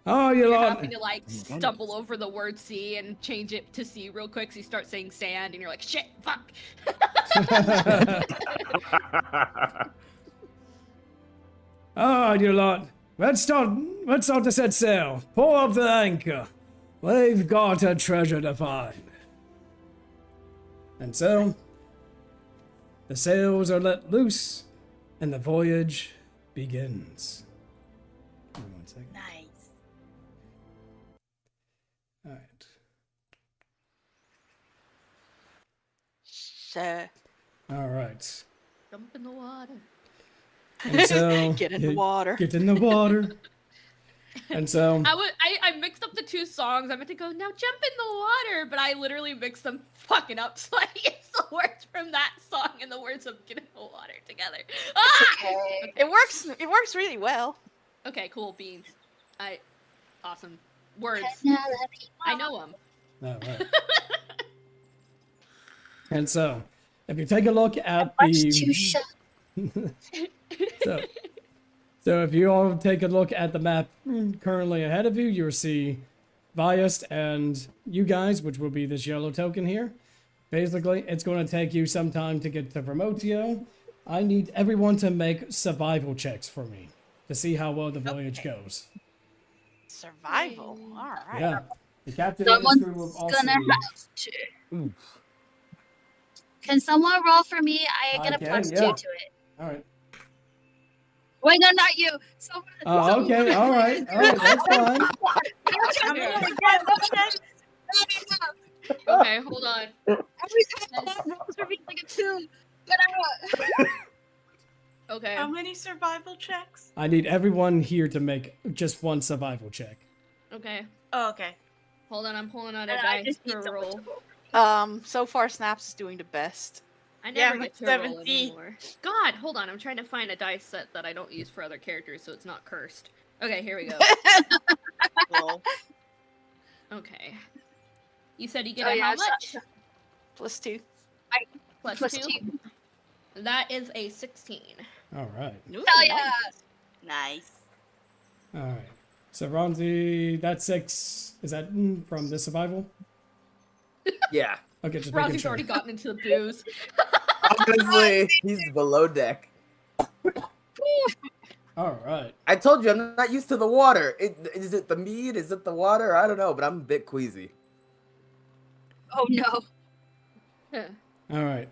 Oh, you You're lot. having to like stumble over the word sea and change it to sea real quick so you start saying sand and you're like, shit, fuck. Oh, you lot. Let's start to set sail. Pull up the anchor. We've got a treasure to find. And so, the sails are let loose, and the voyage begins. Give me 1 second. Nice. All right. So, All right. Jump in the water. And so get in the water. Get in the water. And so I mixed up the two songs. I meant to go, now jump in the water, but I literally mixed them fucking up, so I used the words from that song and the words of get in the water together. Ah! Okay. It works. It works really well. Okay, cool, beans. Awesome. Words. I I know them. all right. And so, if you take a look at the So if you all take a look at the map currently ahead of you, you'll see Viaest and you guys, which will be this yellow token here. Basically, it's going to take you some time to get to Promotio. I need everyone to make survival checks for me to see how well the voyage goes. Survival. All right. Yeah. The captain and his crew will also gonna be... have to. Can someone roll for me? I get a can, plus yeah. 2 to it. All right. Wait, no, not you. Someone. Oh, okay. All right. That's fine. I'm gonna get Okay, hold on. Every time that rolls for me like a 2. Get out. Okay. How many survival checks? I need everyone here to make just one survival check. Okay. Oh, okay. Hold on, I'm pulling out a And I dice just need for a someone roll. to roll. So far, Snaps is doing the best. I Yeah, never I'm get at to roll 17. anymore. God, hold on, I'm trying to find a dice set that I don't use for other characters so it's not cursed. Okay, here we go. Well, Okay. You said you get Oh, a yeah, how it's much? plus 2. Plus Plus 2? 2. That is a 16. All right. Ooh, Hell yeah. Nice. All right. So Ronzi, that's 6. Is that from the survival? Yeah. Okay, just making Rossi's sure. already gotten into the booze. Honestly, he's below deck. All right. I told you I'm not used to the water. Is it the mead? Is it the water? I don't know, but I'm a bit queasy. Oh no. All right.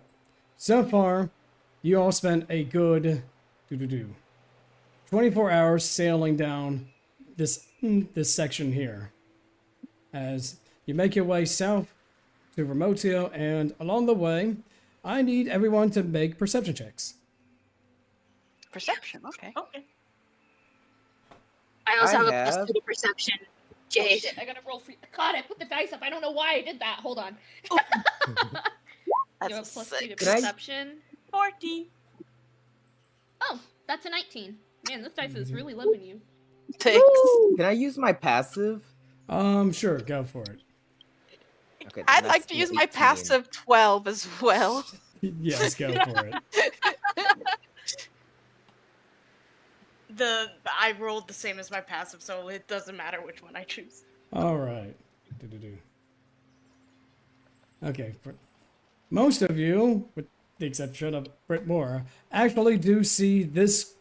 So far, you all spent a good 24 hours sailing down this section here. As you make your way south to Remotio, and along the way, I need everyone to make perception checks. Perception, okay. Okay. I also I have a have- +2 to perception. Oh, Jade. shit, I gotta roll for. God, I put the dice up. I don't know why I did that. Hold on. You have a That's a +2 to 6. Can I- perception. 14. Oh, that's a 19. Man, this dice is really loving you. 6. Can I use my passive? Sure, go for it. Okay, then I'd that's like to an use my 18. passive 12 as well. Yes, go for it. I rolled the same as my passive, so it doesn't matter which one I choose. All right. Okay. Most of you, with the exception of Brytmora, actually do see this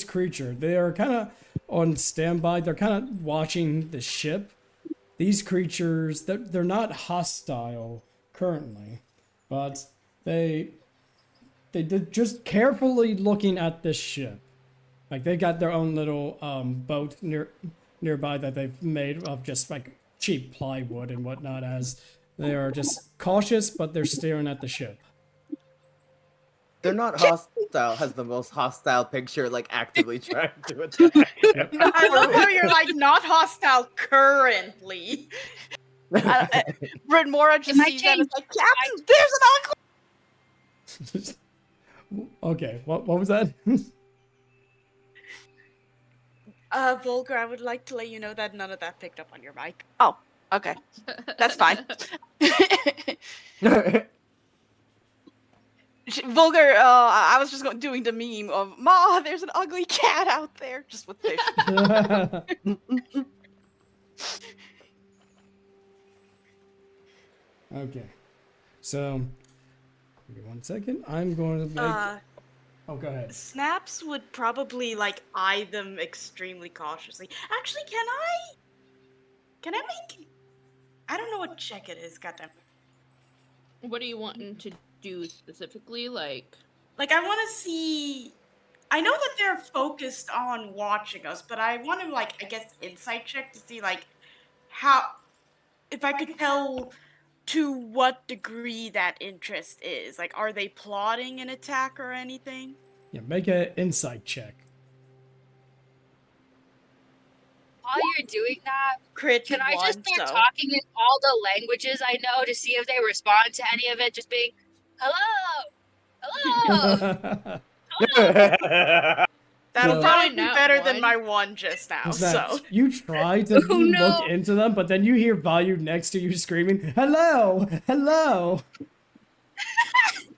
creature. They are kind of on standby. They're kind of watching the ship. These creatures, they're not hostile currently, but they're just carefully looking at this ship. Like they got their own little boat nearby that they've made of just like cheap plywood and whatnot. As they are just cautious, but they're staring at the ship. They're not hostile. Has the most hostile picture, like actively trying to attack. I love how you're like not hostile currently. Brytmora just might sees that and change. is like, Captain, there's an ugly. Okay, what was that? Volker, I would like to let you know that none of that picked up on your mic. Oh, okay. That's fine. Vulgar, I was just doing the meme of, Ma, there's an ugly cat out there, just with fish. Okay, so give me 1 second. I'm going to make. Oh, go ahead. Snaps would probably like eye them extremely cautiously. Actually, can I make? I don't know what check it is. Goddamn. What are you wanting to do specifically? Like I want to see. I know that they're focused on watching us, but I want to like I guess insight check to see like how if I could tell to what degree that interest is. Like, are they plotting an attack or anything? Yeah, make an insight check. While you're doing that, Crit can I just one, start so. talking in all the languages I know to see if they respond to any of it? Just being, hello, hello, hello. That'll So- probably be Not better one. than my one just now. So You try to Oh, no. look into them, but then you hear Vayu next to you screaming, "Hello, hello!"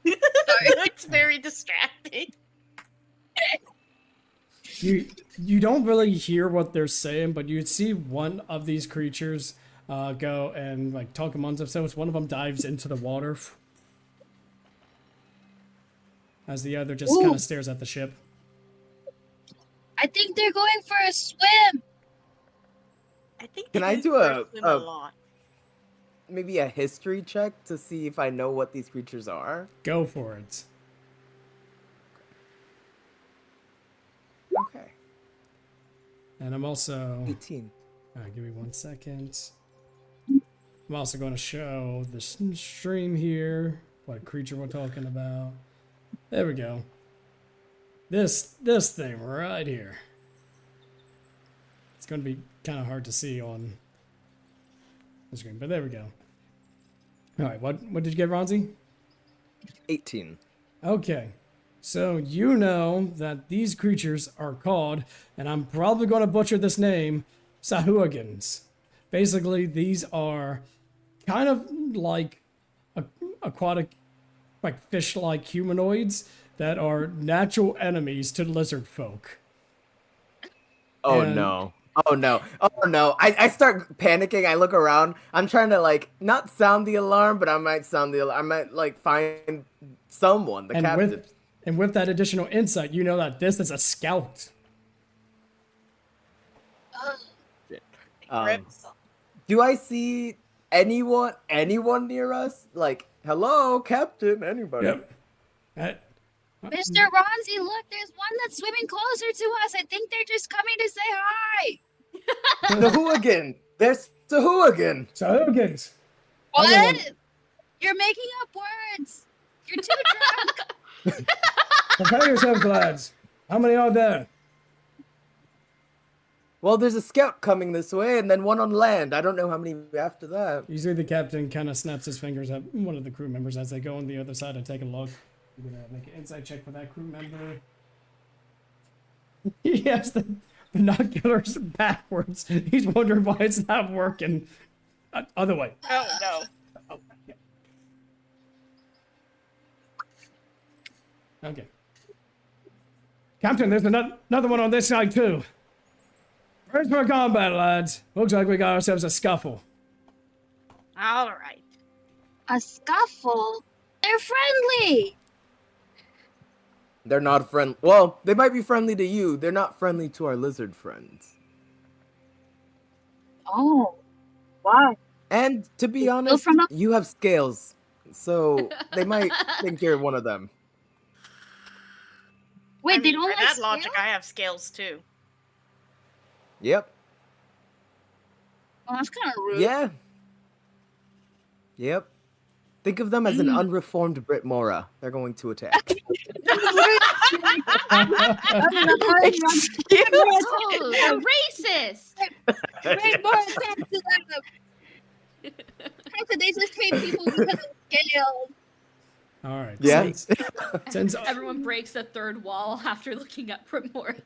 it's very distracting. You don't really hear what they're saying, but you see one of these creatures go and like talk amongst themselves. One of them dives into the water, as the other just kind of stares at the ship. I think they're going for a swim. I think. Can they I do do a- swim a lot. Maybe a history check to see if I know what these creatures are? Go for it. Okay. And I'm also 18. give me 1 second. I'm also going to show the stream here, what creature we're talking about. There we go. This thing right here. It's going to be kind of hard to see on the screen, but there we go. All right, what did you get, Ronzi? 18. Okay, so you know that these creatures are called, and I'm probably going to butcher this name, Sahuagins. Basically, these are kind of like aquatic, like fish-like humanoids that are natural enemies to lizard folk. Oh And- no. Oh no. Oh no. I start panicking. I look around. I'm trying to like not sound the alarm, but I might sound the alarm. I might like find someone, the captain. With that additional insight, you know that this is a scout. Rips. Do I see anyone near us? Like, hello, captain, anybody? Yep. Mr. Ronzi, look, there's one that's swimming closer to us. I think they're just coming to say hi. The hooligan. There's the hooligan. Sahuagins. What? Everyone- You're making up words. You're too drunk. Prepare yourself, lads. How many are there? Well, there's a scout coming this way, and then one on land. I don't know how many after that. You see the captain kind of snaps his fingers at one of the crew members as they go on the other side and take a look. I'm gonna make an insight check for that crew member. He has the binoculars backwards. He's wondering why it's not working. Other way. Oh no. Oh, yeah. Okay. Captain, there's another one on this side too. Where's for combat, lads? Looks like we got ourselves a scuffle. All right. A scuffle? They're friendly. They're not friendly. Well, they might be friendly to you. They're not friendly to our lizard friends. Oh, wow. And to be honest, you have scales, so they might think you're one of them. Wait, they don't by like that scales? logic, I have scales too. Yep. Oh, that's kind of rude. Yeah. Yep. Think of them as an unreformed Brytmora. They're going to attack. Oh, racist! Way more attention to them. How could they just hate people because of scales? All right. Yeah. Since Everyone breaks the third wall after looking at Brytmora.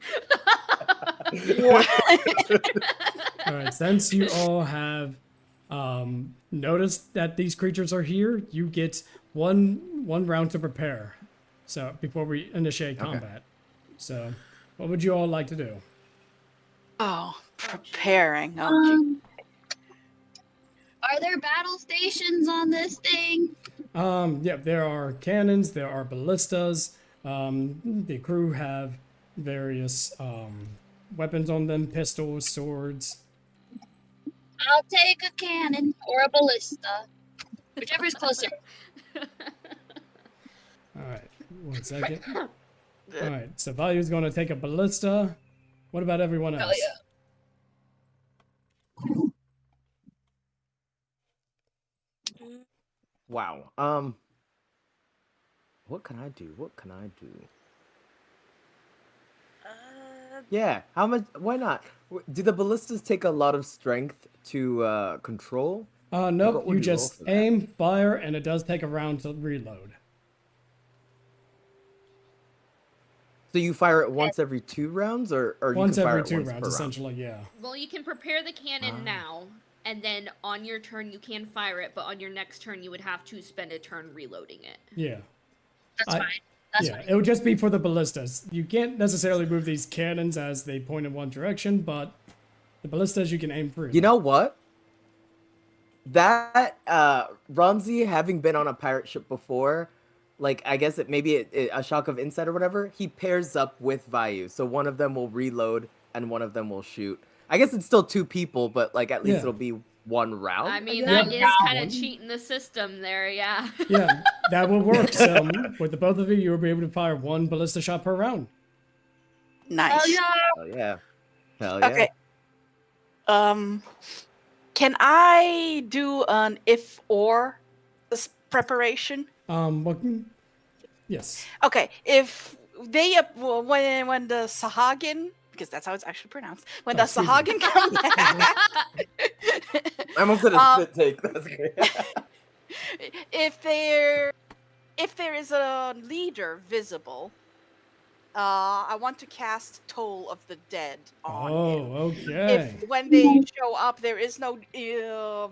all right, since you all have noticed that these creatures are here, you get one round to prepare. So before we initiate combat. So, what would you all like to do? Oh, preparing. Oh, Are there battle stations on this thing? Yeah, there are cannons, there are ballistas. The crew have various weapons on them, pistols, swords. I'll take a cannon or a ballista. Whichever is closer. All right, 1 second. All right, so Valu's going to take a ballista. What about everyone else? Hell Wow. What can I do? What can I do? Yeah. How much? Why not? Do the ballistas take a lot of strength to control? Nope. You just aim, fire, and it does take a round to reload. So you fire it once every 2 rounds, or Once you can fire every it 2 once rounds, per essentially. Yeah. Well, you can prepare the cannon now, and then on your turn you can fire it, but on your next turn you would have to spend a turn reloading it. Yeah. That's fine. That's fine. It would just be for the ballistas. You can't necessarily move these cannons as they point in one direction, but the ballistas you can aim through. You know what? That Ronzi, having been on a pirate ship before, like I guess a shock of insight or whatever, he pairs up with Vayu, so one of them will reload and one of them will shoot. I guess it's still 2 people, but like at least it'll be 1 round. I mean, guess. that is kind of cheating the system there, yeah. Yeah, that will work. So with the both of you, you'll be able to fire 1 ballista shot per round. nice. Hell yeah. Hell yeah. Hell yeah. Okay. Can I do an if-or preparation? Yes. Okay, if they when the Sahagin, because that's how it's actually pronounced, when the excuse me. Sahagin come back, I almost did a spit take. That's great. if there is a leader visible, I want to cast Toll of the Dead on him. Okay. If when they show up there is no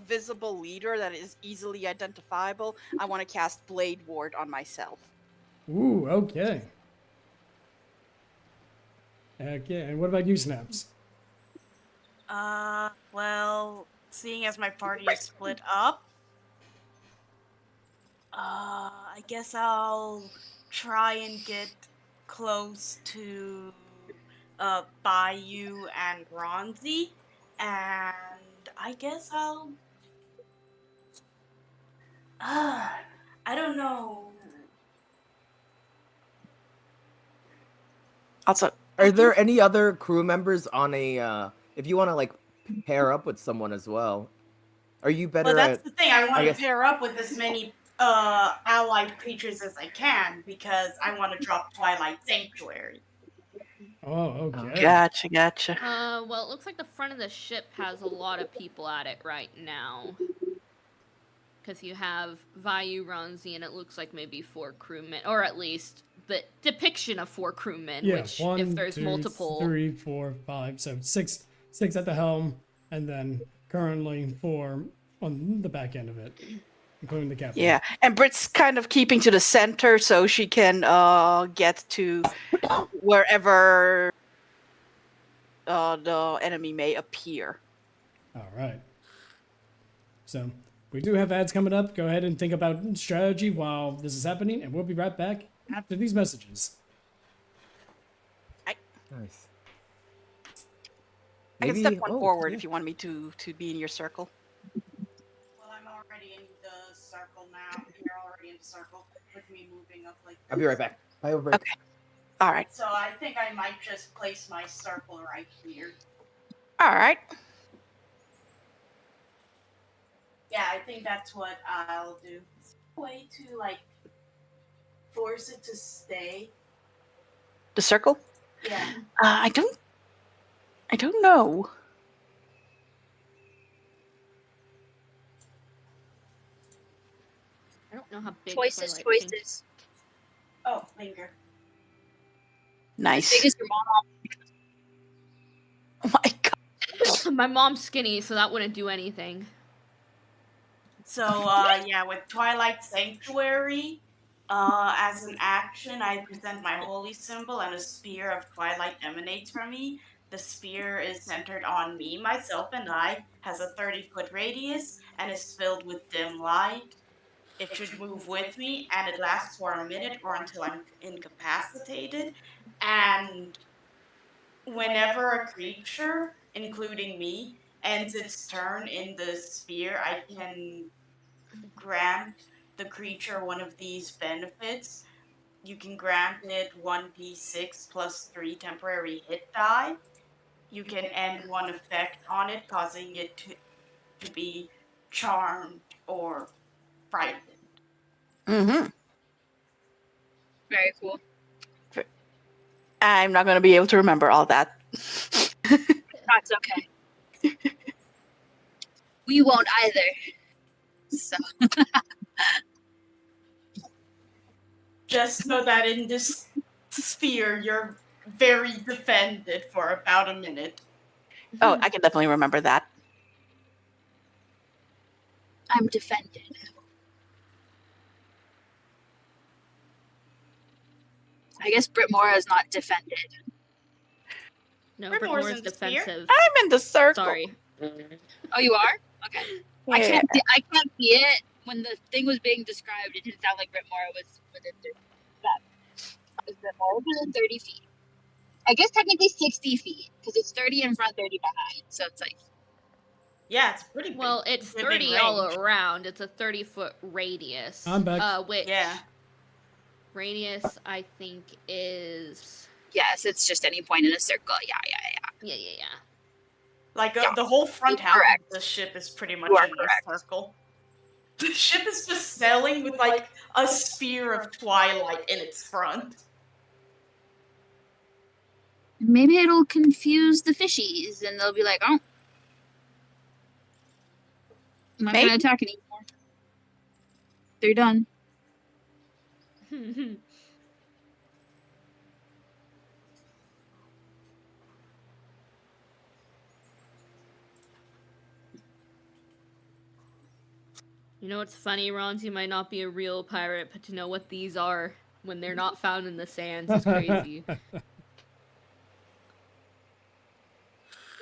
visible leader that is easily identifiable, I want to cast Blade Ward on myself. Ooh, okay. Okay, and what about you, Snaps? Well, seeing as my party is split up, I guess I'll try and get close to Vayu and Ronzi, and I guess I'll I don't know. Also, Are there any other crew members on a if you want to like pair up with someone as well? Are you better Well, that's at the thing. I want to guess- pair up with as many allied creatures as I can because I want to drop Twilight Sanctuary. Oh, okay. Gotcha. Well, it looks like the front of the ship has a lot of people at it right now. Because you have Vayu, Ronzi, and it looks like maybe 4 crewmen, or at least the depiction of 4 crewmen. Yeah, which, 1, if there's 2, multiple, 3, 4, 5, so 6 at the helm, and then currently 4 on the back end of it, including the captain. Yeah, and Brit's kind of keeping to the center so she can get to wherever the enemy may appear. All right. So we do have ads coming up. Go ahead and think about strategy while this is happening, and we'll be right back after these messages. Nice. I can step one forward if you want me to be in your circle. Well, I'm already in the circle now. You're already in the circle with me moving up like this. I'll be right back. Bye, over. Okay. All right. So I think I might just place my circle right here. All right. Yeah, I think that's what I'll do. Is there a way to, like, force it to stay? The circle? Yeah. I don't know. I don't know how big Choices. Oh, linger. Nice. Big as your mom. Oh my god. My mom's skinny, so that wouldn't do anything. So, yeah, with Twilight Sanctuary, as an action, I present my holy symbol and a spear of twilight emanates from me. The spear is centered on me, myself, and I, has a 30-foot radius, and is filled with dim light. It should move with me, and it lasts for a minute or until I'm incapacitated. And whenever a creature, including me, ends its turn in the sphere, I can grant the creature one of these benefits. You can grant it 1d6 plus 3 temporary hit die. You can end one effect on it, causing it to be charmed or frightened. Mm-hmm. Very cool. I'm not going to be able to remember all that. That's okay. We won't either. So. Just know that in this sphere, you're very defended for about a minute. Oh, I can definitely remember that. I'm defended. I guess Brytmora is not defended. No, Brytmora's Brytmora's in the sphere. defensive. I'm in the circle. Sorry. Oh, you are? Okay. Yeah. I can't see it. When the thing was being described, it didn't sound like Brytmora was within 30 feet. Is Brytmora within 30 feet? I guess technically 60 feet, because it's 30 in front, 30 behind. So it's like... Yeah, it's pretty big. Well, it's within 30 all range. around. It's a 30-foot radius. I'm back. Which Yeah. radius, I think, is... Yes, it's just any point in a circle. Yeah. Yeah. Like, Yeah. the whole front half Correct. of the ship is pretty much You are in correct. a circle. The ship is just sailing with, like, a spear of twilight in its front. Maybe it'll confuse the fishies, and they'll be like, oh. I'm not going to attack anymore. They're done. You know what's funny, Ronzi might not be a real pirate, but to know what these are when they're not found in the sands is crazy.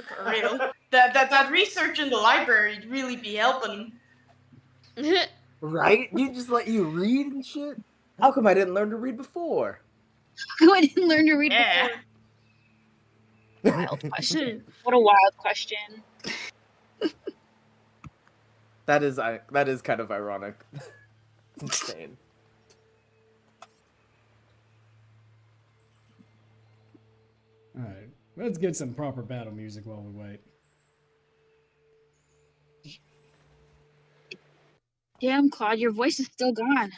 For real. That research in the library would really be helping him. Right? You just let you read and shit? How come I didn't learn to read before? I didn't learn to read Yeah. before. Wild question. What a wild question. That is kind of ironic. It's insane. Alright, let's get some proper battle music while we wait. Damn, Claude, your voice is still gone.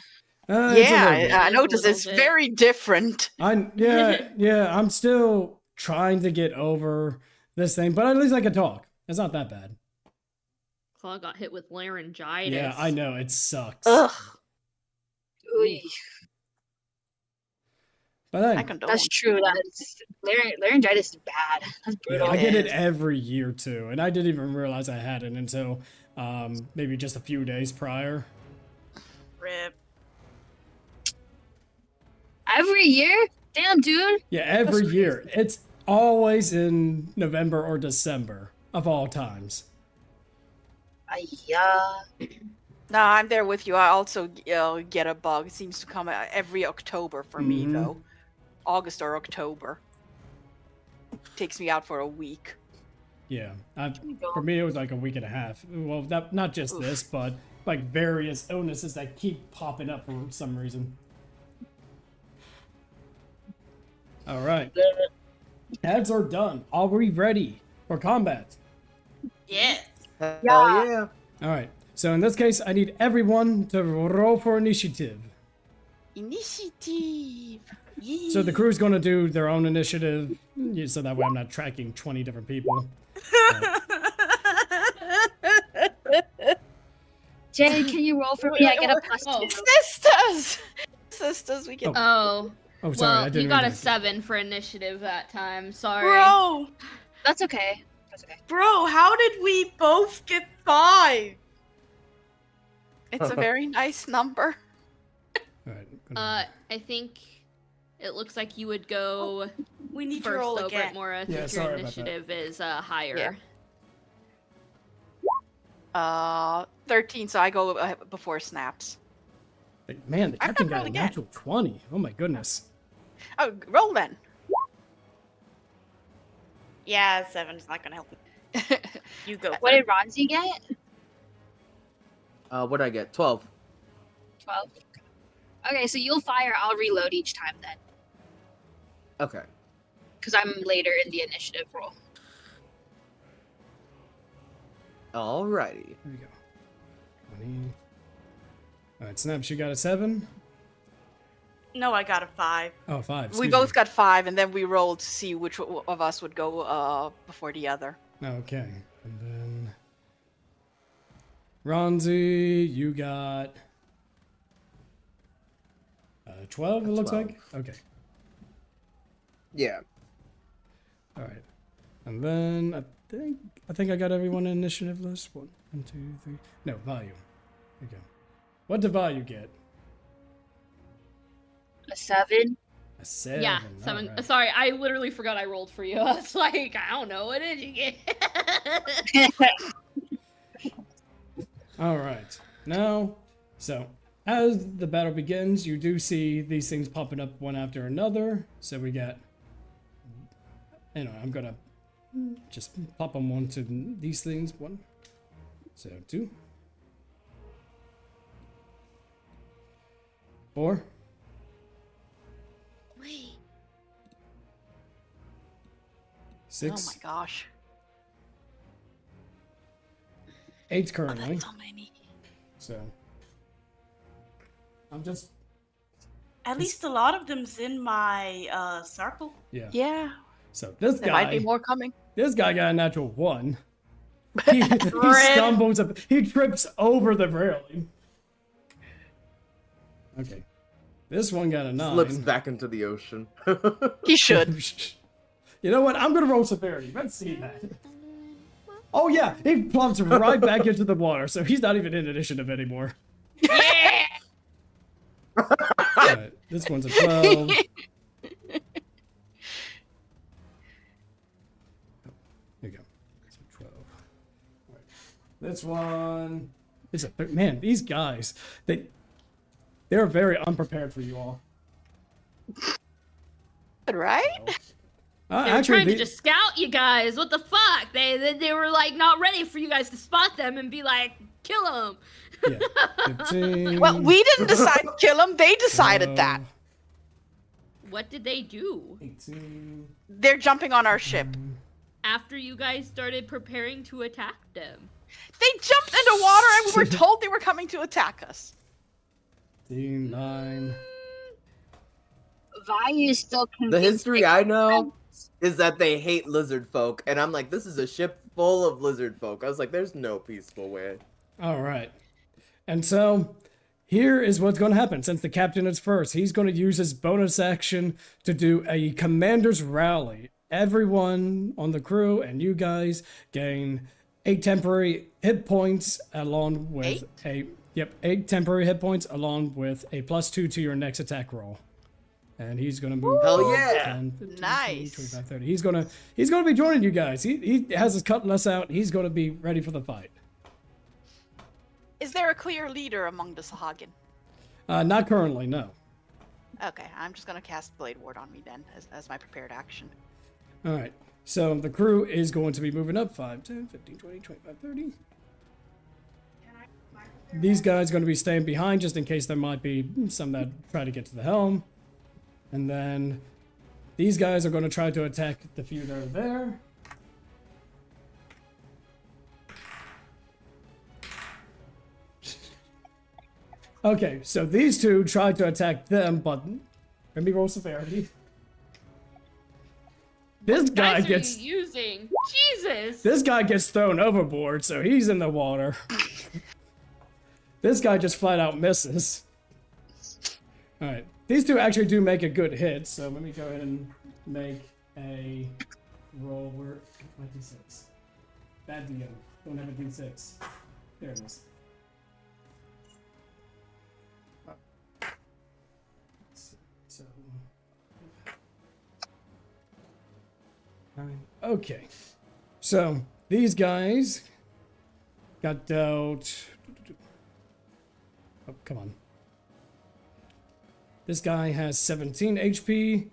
It's a little bit. I It's a noticed little it's bit. very different. Yeah, I'm still trying to get over this thing, but at least I can talk. It's not that bad. Claude got hit with laryngitis. Yeah, I know, it sucks. Ugh, Ooh, But I anyway, condone. that's true. That's laryngitis is bad. That's yeah, brutal. I get it is. every year too, and I didn't even realize I had it until maybe just a few days prior. Rip. Every year? Damn, dude. Yeah, every year. It's always in November or December of all times. Yeah. No, I'm there with you. I also get a bug. It seems to come every October for me, Mhm. though. August or October. Takes me out for a week. Yeah, for me it was like a week and a half. Well, not just Oof. this, but like various illnesses that keep popping up for some reason. All right, ads are done. Are we ready for combat? Yes. Hell yeah. All right. So in this case, I need everyone to roll for initiative. Initiative. So the crew's going to do their own initiative, so that way I'm not tracking 20 different people. Jay, can you roll for me? I get a +2. Sisters, we get. Oh, Oh, sorry, I well, didn't you got a realize. 7 for initiative that time. Sorry. Bro, That's okay. That's okay. bro, how did we both get 5? It's a very nice number. All right, I think it looks like you would go We need to first, roll though, again. Brytmora. I think Yeah, your sorry about that. initiative is higher. Yeah. 13, so I go before Snaps. Man, the I'm captain not got a rolling again. natural 20. Oh my goodness. Oh, roll then. Yeah, 7's not gonna help me. You go. What did Ronzi get? What did I get? 12. 12. Okay, so you'll fire. I'll reload each time then, Okay. because I'm later in the initiative roll. Alrighty. There we go. 20. All right, Snaps, you got a 7? No, I got a 5. Oh, 5. We excuse both me. got 5, and then we rolled to see which of us would go before the other. Okay, and then Ronzi, you got 12. It looks 12. like. Okay, Yeah. all right, and then I think I got everyone in initiative list. 1, 2, 3. No, Vayu. There you go. What did Vayu get? A 7. A 7. Yeah, all 7. right. Sorry, I literally forgot I rolled for you. I was like, I don't know. What did you get? All right. Now, so as the battle begins, you do see these things popping up one after another. So we got, I'm gonna just pop them onto these things. 1, so 2, 4, Wait. 6, Oh my gosh. 8 currently. So many. So I'm just At least a lot of them's in my circle. yeah. Yeah. So this There might be guy, more coming. this guy got a natural 1. He stumbles up. He trips over the railing. Okay. This one got a 9. Slips back into the ocean. He should. You know what? I'm gonna roll severity. Let's see that. Oh yeah, he plumps right back into the water, so he's not even in initiative anymore. Yeah! Alright, this one's a 12. There you go. So 12. Alright. This one is a man. These guys, they're very unprepared for you all. Right? They were Actually, trying to just scout you guys. What the fuck? They were like not ready for you guys to spot them and be like, kill them. yeah, 15. Well, we didn't decide to kill him. They decided that. What did they do 18. They're jumping on our ship. after you guys started preparing to attack them? They jumped into water and we were told they were coming to attack us. 9. Vayu is still convinced. The history I know is that they hate lizard folk, and I'm like, this is a ship full of lizard folk. I was like, there's no peaceful way. All right. And so here is what's going to happen. Since the captain is first, he's going to use his bonus action to do a commander's rally. Everyone on the crew and you guys gain 8 temporary hit points along with 8 temporary hit points along with a +2 to your next attack roll. And he's gonna move. Hell yeah! 10, 15, Nice. 20, 25, 30. He's gonna be joining you guys. He has his cutlass out. He's gonna be ready for the fight. Is there a clear leader among the Sahagin? Not currently, no. Okay, I'm just gonna cast Blade Ward on me then, as my prepared action. All right. So the crew is going to be moving up 5, 10, 15, 20, 25, 30. These guys are going to be staying behind just in case there might be some that try to get to the helm. And then these guys are going to try to attack the few that are there. Okay, so these two tried to attack them, but let me roll severity. This guy gets using Jesus. This guy gets thrown overboard, so he's in the water. This guy just flat out misses. All right. These two actually do make a good hit, so let me go ahead and make a roll. We're 26. Bad deal. Don't have a D6. There it is. So. Okay. So these guys got dealt. Oh, come on. This guy has 17 HP,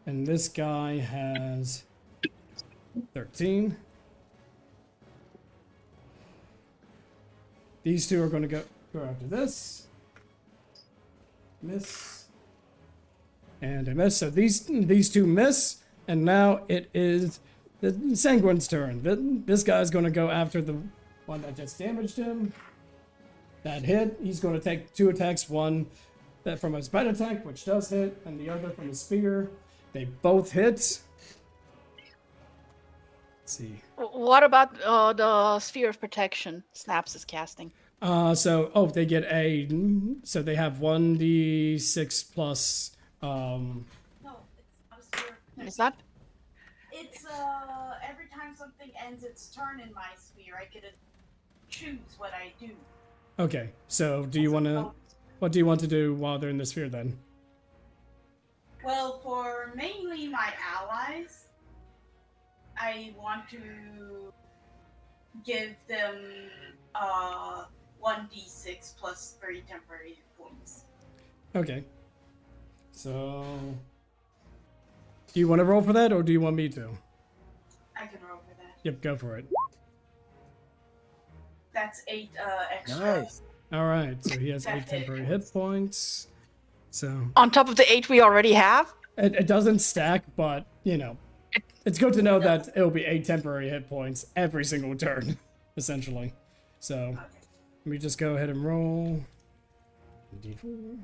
and this guy has 13. These two are going to go after this. Miss. And a miss. So these two miss, and now it is the Sanguine's turn. This guy's going to go after the one that just damaged him. That hit. He's going to take 2 attacks. One that from a bite attack, which does hit, and the other from a spear. They both hit. Let's see. What about the Sphere of Protection Snaps is casting? They get so they have 1d6 plus, No, it's not a sphere of protection. It's not? It's, every time something ends its turn in my sphere, I get to choose what I do. Okay, so what do you want to do while they're in the sphere then? Well, for mainly my allies, I want to give them 1d6 plus 3 temporary hit points. Okay. So, do you want to roll for that, or do you want me to? I can roll for that. Yep, go for it. That's 8 extra. Nice. All right, so he has 8 temporary hit points. So On top of the 8 we already have? it doesn't stack, but you know, it's good to know that it'll be 8 temporary hit points every single turn, essentially. So let me just go ahead and roll. D4.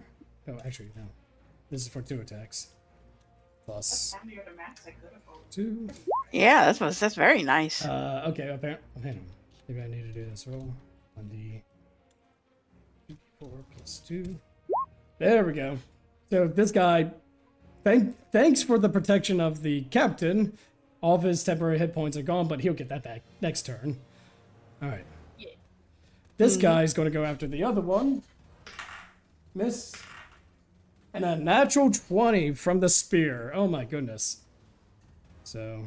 Oh, actually no. This is for 2 attacks. Plus 2. Yeah, that's very nice. Okay, apparently, hang on. Maybe I need to do this roll. 1d4 plus 2. There we go. So this guy, thanks for the protection of the captain. All of his temporary hit points are gone, but he'll get that back next turn. All right. Yeah. This guy's going to go after the other one. Miss. And a natural 20 from the spear. Oh my goodness. So.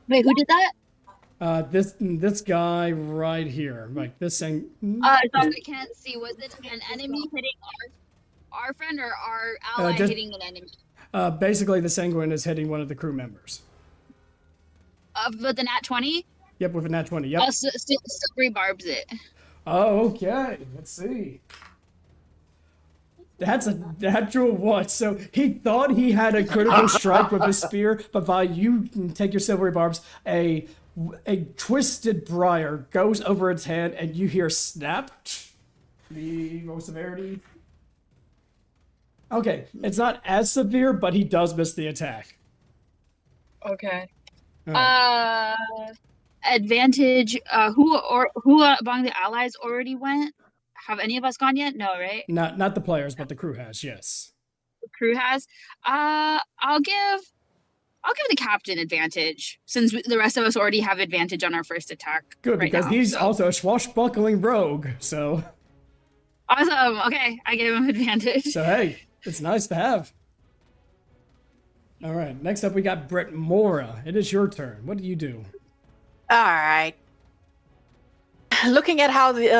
Wait, who did that? This guy right here, like this thing. I can't see. Was it an enemy hitting our friend or our ally hitting an enemy? Basically, the Sanguine is hitting one of the crew members. With the nat 20? Yep, with a nat 20. Yep. Still rebarbs it. Oh, okay. Let's see. That's a natural what? So he thought he had a critical strike with his spear, but Vayu, you take your silvery barbs. A a twisted briar goes over its head, and you hear snap. The roll severity. Okay, it's not as severe, but he does miss the attack. Okay. Alright. Advantage. Who among the allies already went? Have any of us gone yet? No, right? Not the players, but the crew has. Yes. The crew has. I'll give the captain advantage since the rest of us already have advantage on our first attack. Good, right because now, he's so. also a swashbuckling rogue. So. Awesome. Okay, I give him advantage. So hey, it's nice to have. All right. Next up, we got Brytmora. It is your turn. What do you do? All right. Looking at how the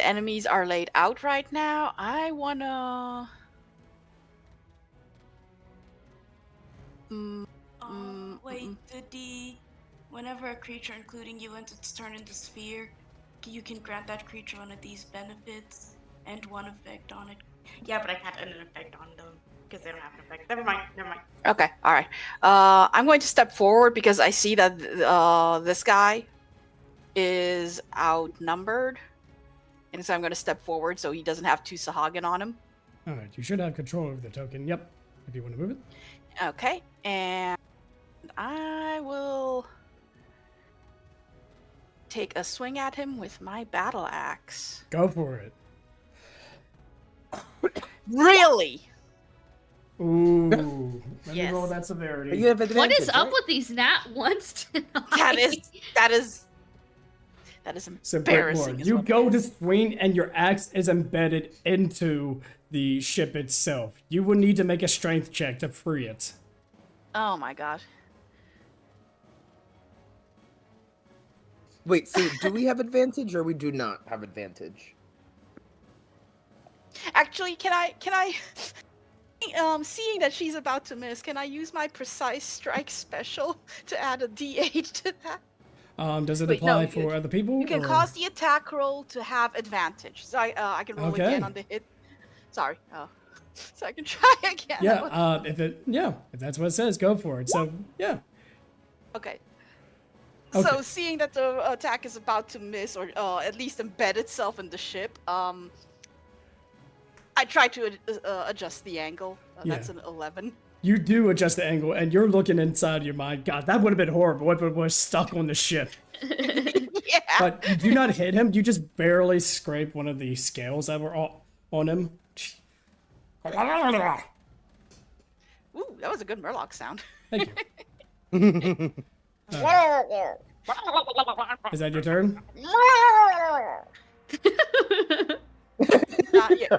enemies are laid out right now, I wanna. Whenever a creature, including you, ends its turn in the sphere, you can grant that creature one of these benefits and one effect on it. Yeah, but I can't end an effect on them because they don't have an effect. Never mind. Okay, all right. I'm going to step forward because I see that this guy is outnumbered, and so I'm going to step forward so he doesn't have two Sahagin on him. All right. You should have control over the token. Yep. If you want to move it. Okay, and I will take a swing at him with my battle axe. Go for it. Really? Ooh. Let me Yes. roll that severity. You have What advantage, is up right? with these nat ones tonight? That is So embarrassing. Brytmora, is you what go it to is. swing and your axe is embedded into the ship itself. You will need to make a strength check to free it. Oh my god. Wait, so do we have advantage or we do not have advantage? Actually, can I seeing that she's about to miss, can I use my precise strike special to add a D8 to that? Does it Wait, no, apply for other people? You can or- cause the attack roll to have advantage. So I can roll Okay. again on the hit. Sorry. So I can try again. Yeah, if that's what it says, go for it. So, yeah. Okay. Okay. So seeing that the attack is about to miss or at least embed itself in the ship, I try to adjust the angle. That's Yeah. an 11. You do adjust the angle, and you're looking inside your mind. God, that would have been horrible if it was stuck on the ship. Yeah. But you do not hit him. You just barely scrape one of the scales that were on him. Ooh, that was a good Murloc sound. Thank you. Is that your turn?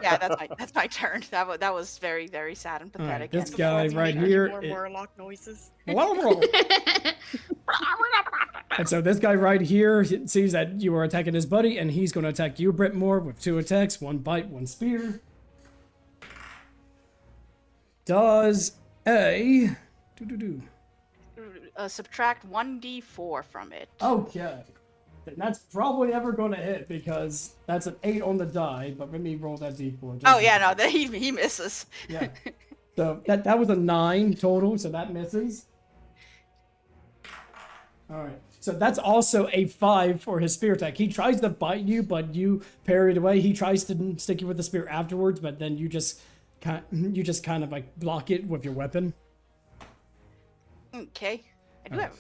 Yeah, that's my turn. That was very, very sad and All right, pathetic. this and- guy right here. More Murloc noises. And so this guy right here sees that you are attacking his buddy, and he's going to attack you, Brytmora, with 2 attacks, 1 bite, 1 spear. Does a... subtract 1d4 from it. Okay. Then that's probably never going to hit, because that's an 8 on the die, but let me roll that d4. Oh yeah, no, he misses. Yeah. So that was a 9 total, so that misses. Alright. So that's also a 5 for his spear attack. He tries to bite you, but you parry it away. He tries to stick you with the spear afterwards, but then you just kind of like block it with your weapon. Okay. I do Alright. have.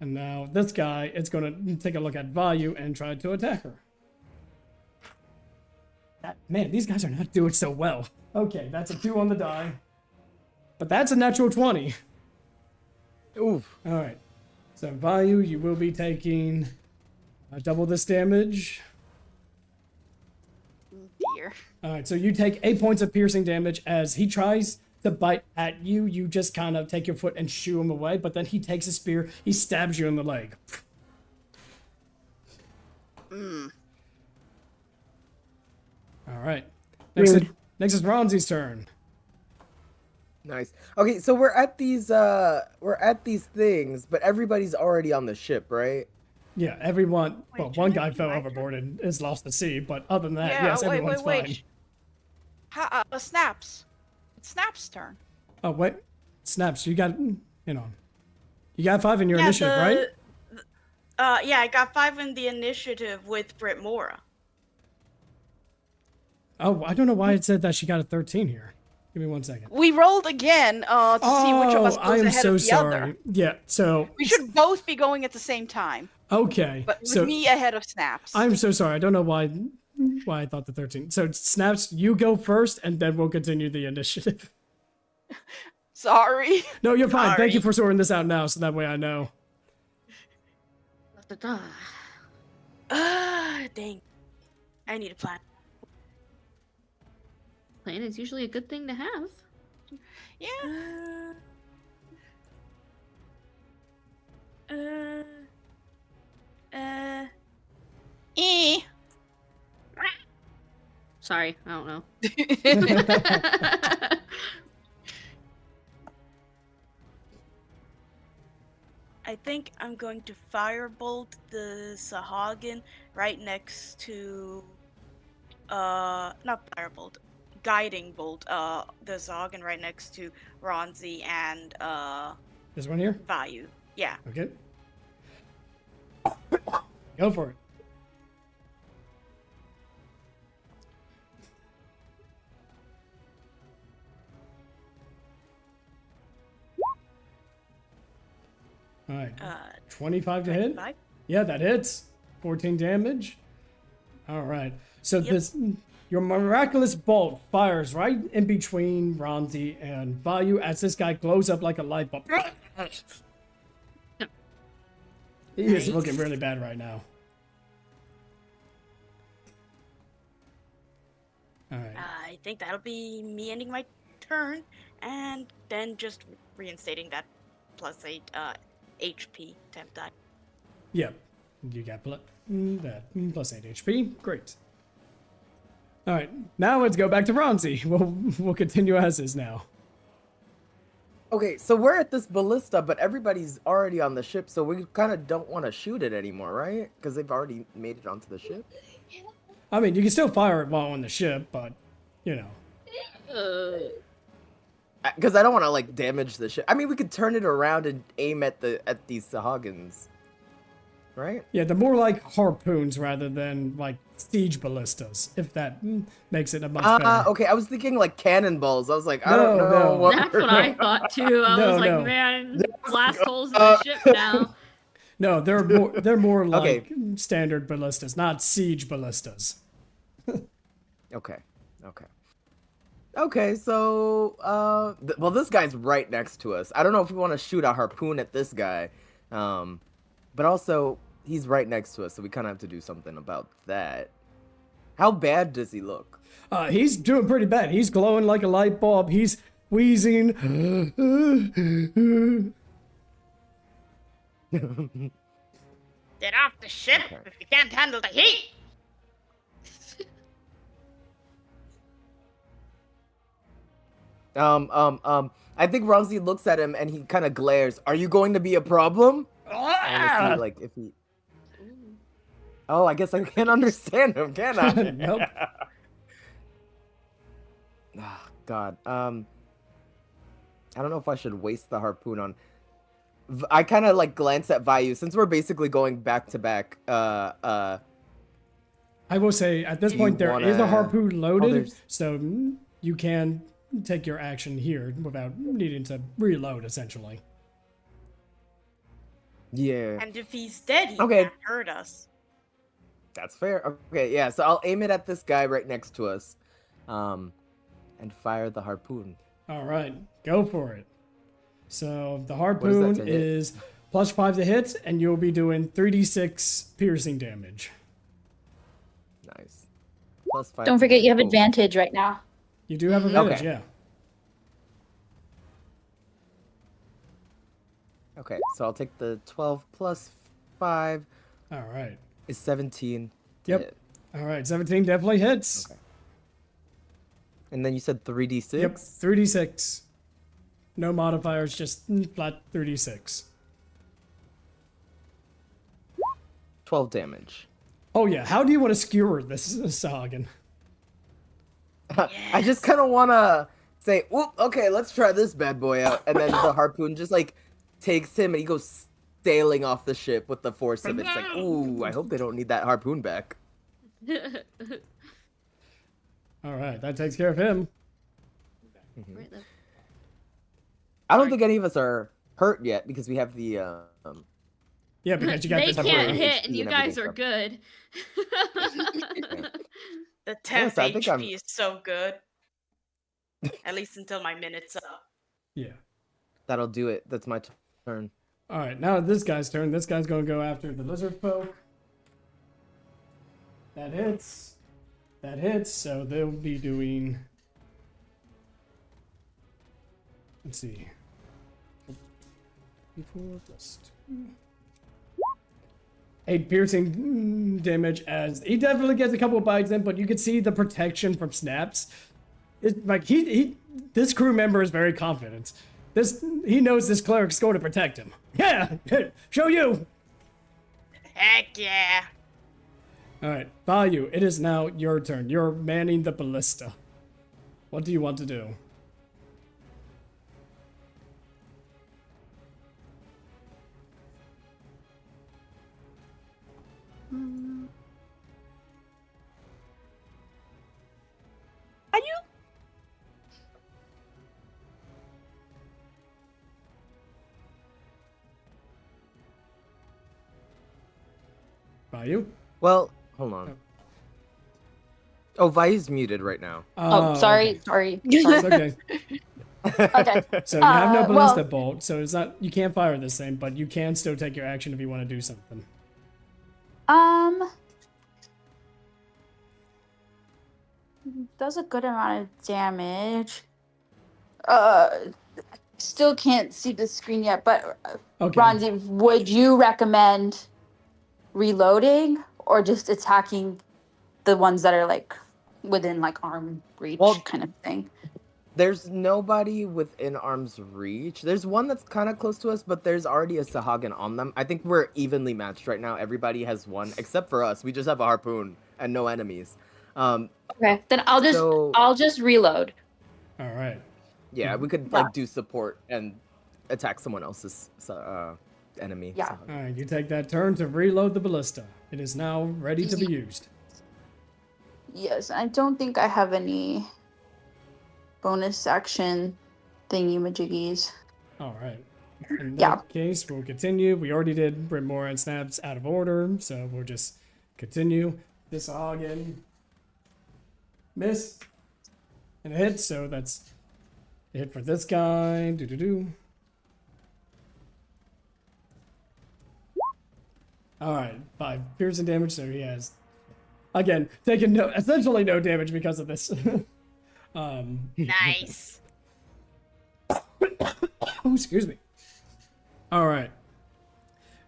And now this guy is going to take a look at Vayu and try to attack her. Man, these guys are not doing so well. Okay, that's a 2 on the die. But that's a natural 20. Oof. Alright. So Vayu, you will be taking double this damage. Dear. Alright, so you take 8 points of piercing damage as he tries to bite at you. You just kind of take your foot and shoo him away, but then he takes a spear, he stabs you in the leg. Alright. Next is Ronzi's turn. Nice. Okay, so we're at these things, but everybody's already on the ship, right? Yeah, everyone. Well, Wait, one shouldn't guy it be fell my overboard and is lost at sea, but other than that, Yeah, yes, everyone's fine. Snaps. It's Snaps' turn. Oh, wait. Snaps, you got. You know. You got 5 in your initiative, right? Yeah, I got 5 in the initiative with Brytmora. Oh, I don't know why it said that she got a 13 here. Give me 1 second. We rolled again to see which of us I goes am ahead so of the sorry. other. Yeah, so We should both be going at the same time. okay. But with so me ahead of Snaps. I'm so sorry. I don't know why I thought the 13. So Snaps, you go first, and then we'll continue the initiative. Sorry. No, you're fine. Sorry. Thank you for sorting this out now, so that way I know. Dang. I need a plan. Plan is usually a good thing to have. Yeah. Sorry, I don't know. I think I'm going to firebolt the Sahagin right next to not firebolt, guiding bolt the Sahagin right next to Ronzi and This one here? Vayu. Yeah. Okay. Go for it. All right. 25 to hit? 25? Yeah, that hits. 14 damage. All right. So your miraculous bolt fires right in between Ronzi and Vayu as this guy glows up like a light bulb. He is looking really bad right now. All right. I think that'll be me ending my turn, and then just reinstating that +8 HP temp die. Yep. You got that +8 HP. Great. All right. Now let's go back to Ronzi. We'll continue as is now. Okay, so we're at this ballista, but everybody's already on the ship, so we kind of don't want to shoot it anymore, right? Because they've already made it onto the ship. I mean, you can still fire it while on the ship, but you know. Because I don't want to like damage the ship. I mean, we could turn it around and aim at these Sahagins, right? Yeah, they're more like harpoons rather than like siege ballistas, if that makes it a much better. Okay, I was thinking like cannonballs. I was like, I don't know. That's what I thought too. I was like, man, blast holes in the ship now. No, they're more like standard ballistas, not siege ballistas. Okay, so well, this guy's right next to us. I don't know if we want to shoot a harpoon at this guy, but also he's right next to us, so we kind of have to do something about that. How bad does he look? He's doing pretty bad. He's glowing like a light bulb. He's wheezing. Get off the ship if you can't handle the heat! I think Ronzi looks at him and he kind of glares. Are you going to be a problem? I see, like, if he... Oh, I guess I can't understand him, can I? Nope. Oh, God. I don't know if I should waste the harpoon on... I kind of, like, glance at Vayu. Since we're basically going back to back, I will say, at this point, there is a harpoon loaded, so you can take your action here without needing to reload, essentially. Yeah. And if he's dead, he can't hurt us. That's fair. Okay, yeah, so I'll aim it at this guy right next to us, and fire the harpoon. All right, go for it. So the harpoon is +5 to hit, and you'll be doing 3d6 piercing damage. Nice. +5. Don't forget you have advantage right now. You do have advantage, Okay. yeah. Okay, so I'll take the 12 plus 5 All right. is 17 to Yep. hit. All right, 17 definitely hits. Okay. And then you said 3d6? Yep, 3d6. No modifiers, just flat 3d6. 12 damage. Oh yeah, how do you want to skewer this Sahagin? I just kind of want to say, whoop, okay, let's try this bad boy out. And then the harpoon just like takes him and he goes sailing off the ship with the force of it. It's like, ooh, I hope they don't need that harpoon back. All right, that takes care of him. Right, I don't think any of us are hurt yet because we have the Yeah, because you got they this. can't temporary hit, HP and you and guys everything, are good. The 10th I think HP is so good. At least until my minute's up. Yeah. that'll do it. That's my turn. All right, now this guy's turn. This guy's going to go after the lizard folk. That hits. That hits, so they'll be doing... Let's see. 4 plus 2. 8 piercing damage as he definitely gets a couple of bites in, but you can see the protection from Snaps. It's like this crew member is very confident. He knows this cleric's going to protect him. Yeah, show you. Heck yeah. All right, Vayu, it is now your turn. You're manning the ballista. What do you want to do? Are you? Vayu? Well, hold on. Oh, Vayu's muted right now. Oh, sorry, okay. sorry. It's okay. Okay. So you have no well- ballista bolt, so it's not you can't fire this thing, but you can still take your action if you want to do something. Does a good amount of damage. Still can't see the screen yet, but Okay. Ronzi, would you recommend reloading or just attacking the ones that are like within like arm reach Well, kind of thing? There's nobody within arm's reach. There's one that's kind of close to us, but there's already a Sahagin on them. I think we're evenly matched right now. Everybody has one, except for us. We just have a harpoon and no enemies. Okay, then I'll just reload. All right. Yeah, we could like do support and attack someone else's enemy. Yeah. Sahagin. All right, you take that turn to reload the ballista. It is now ready to be used. Yes, I don't think I have any bonus action thingy-majiggies. All right. In that Yeah. case, we'll continue. We already did Brytmora and Snaps out of order, so we'll just continue. This again. Miss. And a hit, so that's a hit for this guy. Do-do-do. All right, 5 piercing damage, so he has, again, taken essentially no damage because of this. Nice. Oh, excuse me. All right.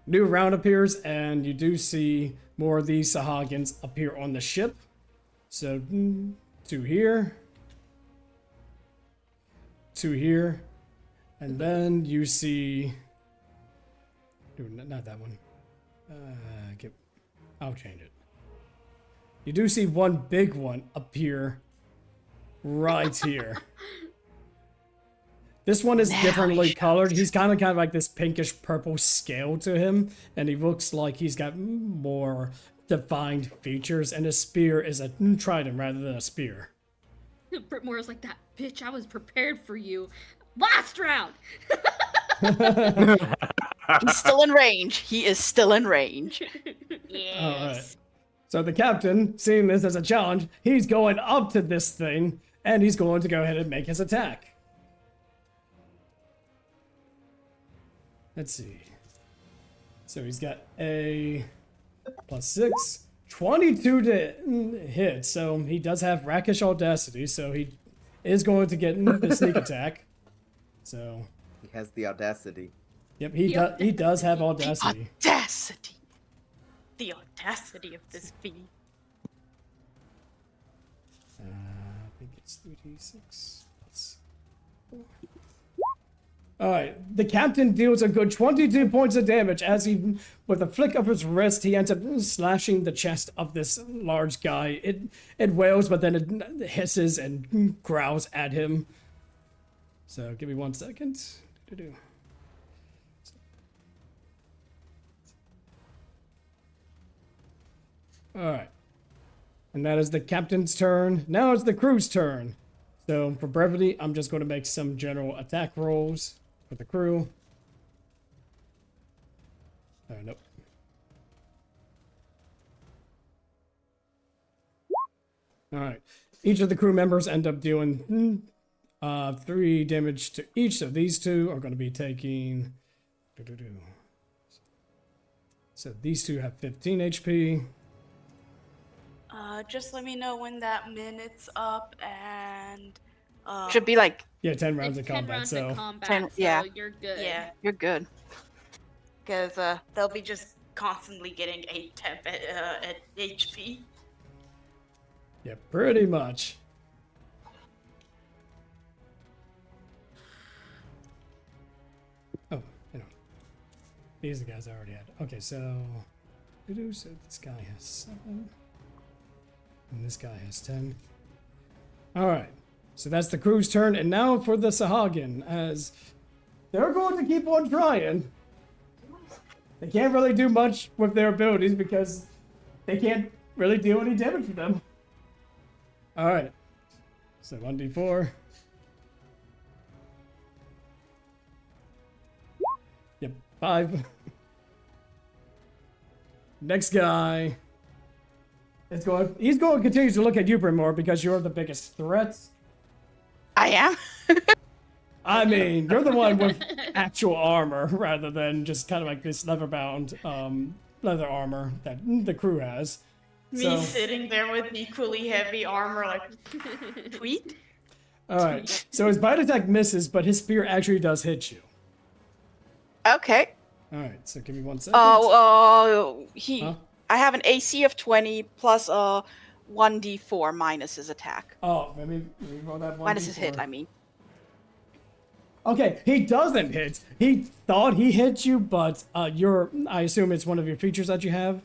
New round appears, and you do see more of these Sahagins appear on the ship. So, 2 here. 2 here. And then you see... Not that one. I'll change it. You do see one big one appear right here. This one is differently colored. He's kind of like this pinkish purple scale to him, and he looks like he's got more defined features, and his spear is a trident rather than a spear. Brytmora's like, that bitch, I was prepared for you. Last round! He's still in range. He is still in range. Yes. All right. So the captain, seeing this as a challenge, he's going up to this thing, and he's going to go ahead and make his attack. Let's see. So he's got a +6, 22 to hit. So he does have rakish audacity, so he is going to get the sneak attack. So He has the audacity. yep, he does have audacity. Audacity. The audacity of this feat. I think it's 3d6 plus 4. All right, the captain deals a good 22 points of damage as he, with a flick of his wrist, he ends up slashing the chest of this large guy. It wails, but then it hisses and growls at him. So give me 1 second. Alright. And that is the captain's turn. Now it's the crew's turn. So for brevity, I'm just going to make some general attack rolls for the crew. Nope. Alright. Each of the crew members end up doing 3 damage to each. So these two are going to be taking... So these two have 15 HP. Just let me know when that minute's up and Should be like 10 rounds It's of 10 combat. rounds So of combat, Ten- so yeah. you're good. yeah, you're good. because they'll be just constantly getting 8 temp at HP. yeah, pretty much. Oh, these are the guys I already had. Okay, so this guy has 7, and this guy has 10. All right, so that's the crew's turn, and now for the Sahagin, as they're going to keep on trying. They can't really do much with their abilities because they can't really do any damage to them. All right, so 1d4. Yep, 5. Next guy is going. He's going to continue to look at you, Brytmora, because you're the biggest threat. I am. I mean, you're the one with actual armor rather than just kind of like this leather-bound leather armor that the crew has. Me sitting there with equally heavy armor, like, tweet? Alright, so his bite attack misses, but his spear actually does hit you. Okay. Alright, so give me 1 second. I have an AC of 20 plus 1d4 minus his attack. Oh, maybe roll that one. Minus his hit, I mean. Okay, he doesn't hit. He thought he hit you, but I assume it's one of your features that you have?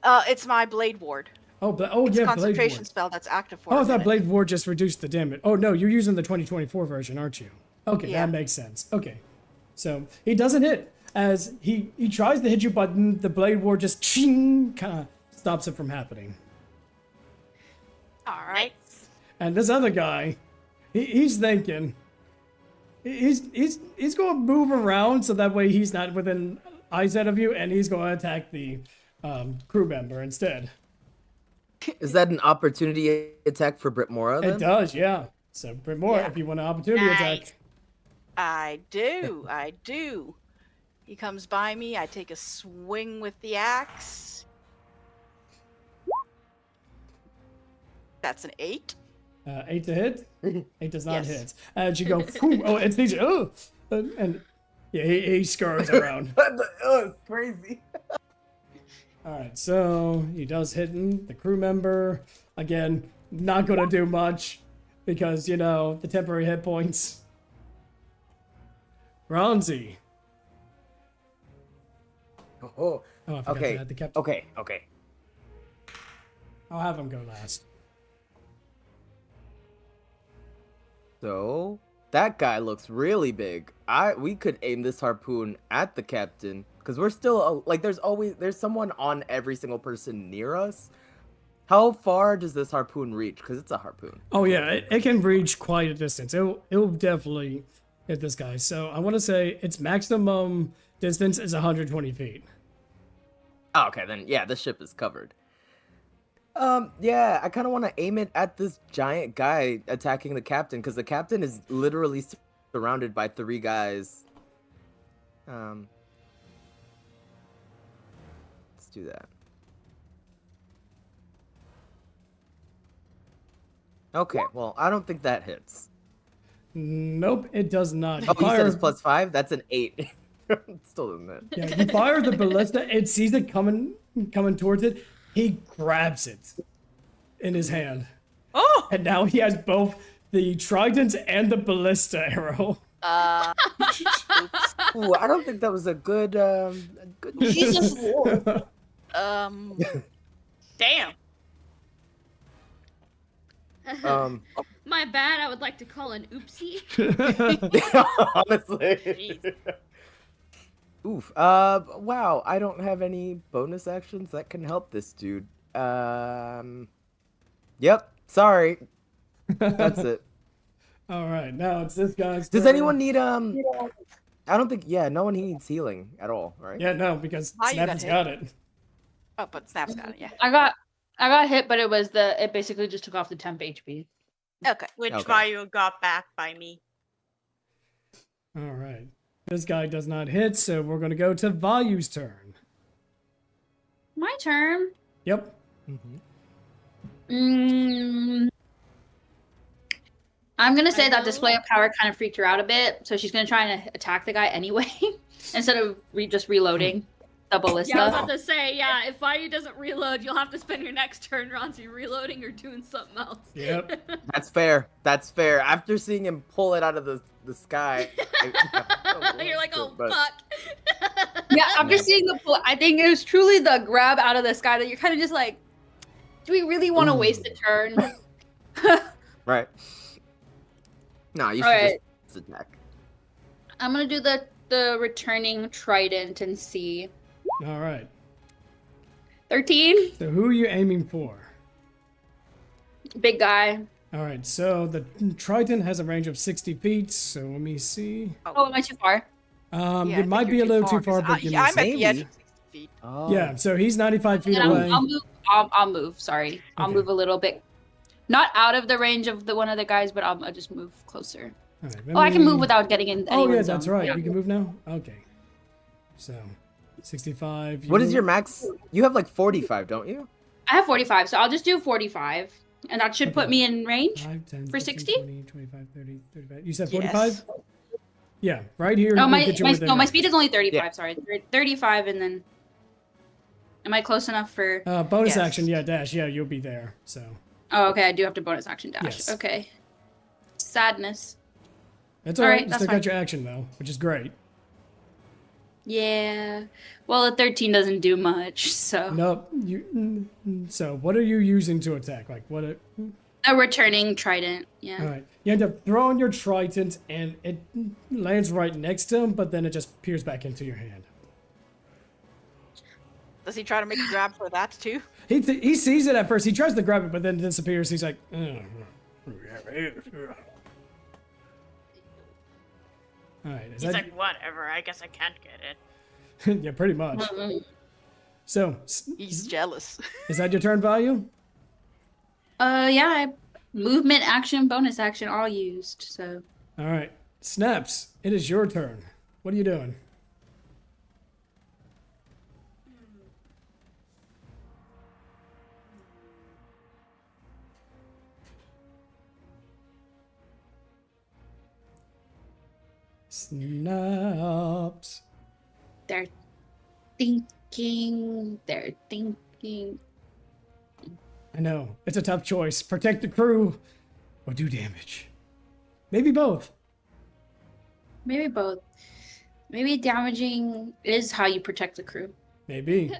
It's my Blade Ward. It's It's a yeah, concentration Blade Ward. spell that's active for Oh, a I thought minute. Blade Ward just reduced the damage. Oh, no, you're using the 2024 version, aren't you? Okay, Yeah. that makes sense. Okay, so he doesn't hit. As he tries to hit you, but the Blade Ward just ching, kind of stops it from happening. All right. And this other guy, he's thinking, he's going to move around so that way he's not within eyesight of you, and he's going to attack the crew member instead. Is that an opportunity attack for Brytmora then? It does, yeah. So Brytmora, if you want an opportunity attack. I do. He comes by me. I take a swing with the axe. That's an 8. 8 to hit? 8 does not Yes. hit. And you go, oh, it's these. Oh! And yeah, he scurries around. Oh, it's crazy. Alright, so he does hit the crew member. Again, not going to do much because, the temporary hit points. Ronzi. Oh, I forgot to add the captain. okay. I'll have him go last. So that guy looks really big. We could aim this harpoon at the captain because we're still there's someone on every single person near us. How far does this harpoon reach? Because it's a harpoon. Oh yeah, it can reach quite a distance. It'll definitely hit this guy. So I want to say its maximum distance is 120 feet. Oh, okay, then yeah, the ship is covered. Yeah, I kind of want to aim it at this giant guy attacking the captain because the captain is literally surrounded by 3 guys. Let's do that. Okay, well, I don't think that hits. Nope, it does not. Oh, you said it's +5? That's an 8. Still doesn't hit. Yeah, you fire the ballista. It sees it coming towards it. He grabs it in his hand. Oh! And now he has both the trident and the ballista arrow. Ooh, I don't think that was a good. Jesus Lord. Damn. My bad, I would like to call an oopsie. Honestly. Oof. Wow. I don't have any bonus actions that can help this dude. Yep. Sorry. That's it. All right, now it's this guy's Does turn. anyone need I don't think. Yeah, no one needs healing at all, right? Yeah, no, because Vayu Snap got has hit. got it. Oh, but Snap's got it, yeah. I got hit, but it basically just took off the temp HP. Okay. Which Okay. Vayu got back by me. All right. This guy does not hit, so we're going to go to Vayu's turn. My turn. Yep. I'm gonna say that display of power kind of freaked her out a bit, so she's gonna try and attack the guy anyway, instead of just reloading the ballista. Yeah, I was about to say, yeah, if Vayu doesn't reload, you'll have to spend your next turn, Ronzi, reloading or doing something else. Yep. That's fair. That's fair. After seeing him pull it out of the sky, You're like, oh, but- fuck. Yeah, after seeing the pull, I think it was truly the grab out of the sky that you're kind of just like, do we really want to waste a turn? Right. No, you should Alright. just attack. I'm gonna do the returning trident and see. All right. 13, So who are you aiming for? big guy. All right, so the Trident has a range of 60 feet, so let me see. Oh, am I too far? Yeah, I It think might be you're a little too far, 'cause but give me I'm a at the edge second. of 60 feet. Oh. Yeah, so he's 95 feet Then away. I'll move. I'll move. Sorry, I'll Okay. move a little bit, not out of the range of the one of the guys, but I'll just move closer. All right, Oh, I can move me- without getting in. Oh, yeah, anyone's that's zone. right. Yeah. You can move now? Okay. So, 65. What is your max? You have like 45, don't you? I have 45, so I'll just do 45, and that should put Okay. me in range. 5, 10, For 15, 60? 20, 25, 30, 35. You said Yes. 45? Yeah, right here. Oh, will my get you my, within no, my range. speed is only 35. Yeah. Sorry, 35, and then am I close enough for? Bonus Yes. action, yeah, dash. Yeah, you'll be there. So, Oh, okay. I do have to bonus action dash. Yes. Okay. Sadness. that's all All right. right, You that's still got fine. your action, though, which is great. Yeah. Well, a 13 doesn't do much, so Nope. So, what are you using to attack? Like, what? a returning trident. Yeah. All right. You end up throwing your trident, and it lands right next to him, but then it just peers back into your hand. Does he try to make a grab for that too? He sees it at first. He tries to grab it, but then it disappears. He's like, "Ugh." All right. Is He's that, like, whatever, I guess I can't get it. yeah, pretty much. So, He's jealous. is that your turn, Value? Yeah. Movement, action, bonus action, all used. So All right. Snaps, it is your turn. What are you doing? Snaps. they're thinking. They're thinking. I know. It's a tough choice. Protect the crew or do damage. Maybe both. Maybe both. Maybe damaging is how you protect the crew. Maybe.